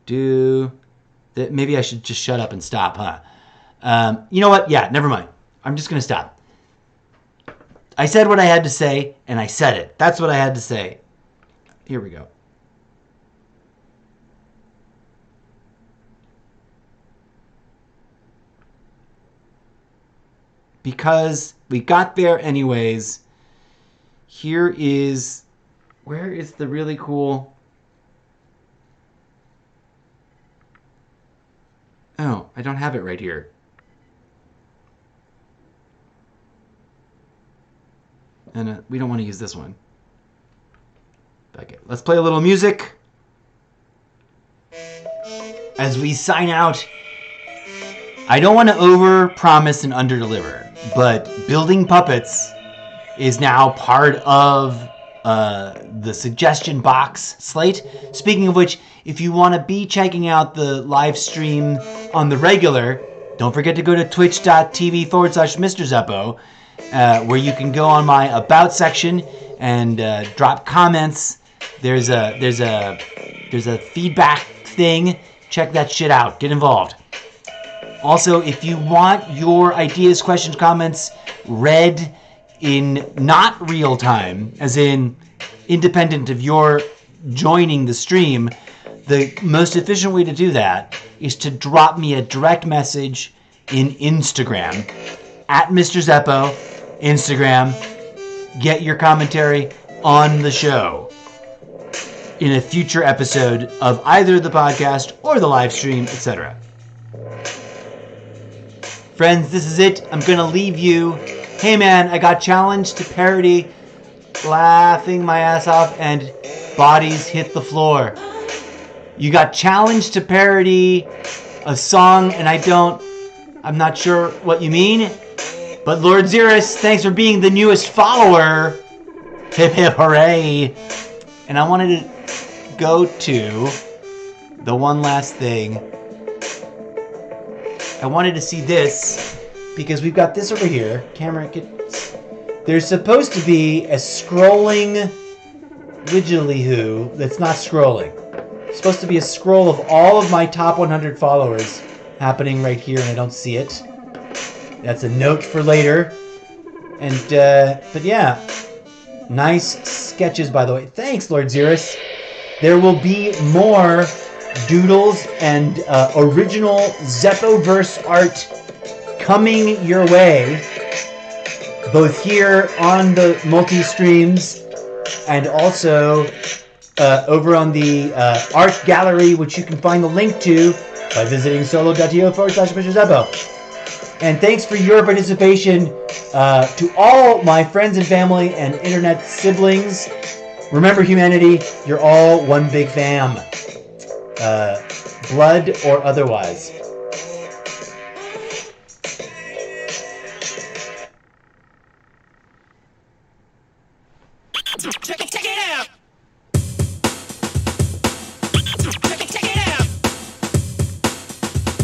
do that. Maybe I should just shut up and stop, huh? You know what? Yeah, never mind. I'm just going to stop. I said what I had to say, and I said it. That's what I had to say. Here we go. Because we got there anyways. Where is the really cool... Oh, I don't have it right here. And we don't want to use this one. Okay, let's play a little music as we sign out. I don't want to over-promise and under-deliver, but building puppets is now part of the suggestion box slate. Speaking of which, if you want to be checking out the live stream on the regular, don't forget to go to twitch.tv/MrZeppo, where you can go on my About section and drop comments. There's a feedback thing. Check that shit out. Get involved. Also, if you want your ideas, questions, comments read in not real time, as in independent of your joining the stream, the most efficient way to do that is to drop me a direct message in Instagram, @MrZeppo, Instagram. Get your commentary on the show in a future episode of either the podcast or the live stream, etc. Friends, this is it. I'm going to leave you. Hey man, I got challenged to parody laughing my ass off and bodies hit the floor. You got challenged to parody a song and I'm not sure what you mean. But Lord Xeris, thanks for being the newest follower. Hip hip hooray. And I wanted to go to the one last thing. I wanted to see this because we've got this over here. Camera, there's supposed to be a scrolling widgely-hoo that's not scrolling. It's supposed to be a scroll of all of my top 100 followers happening right here, and I don't see it. That's a note for later. And, but yeah. Nice sketches, by the way. Thanks, Lord Xeris. There will be more doodles and original Zeppoverse art coming your way, both here on the multi-streams and also over on the art gallery, which you can find the link to by visiting Solo.to/MrZeppo. And thanks for your participation to all my friends and family and internet siblings. Remember, humanity, you're all one big fam. Blood or otherwise. Check it out. Check it out.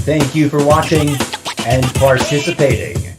Thank you for watching and participating.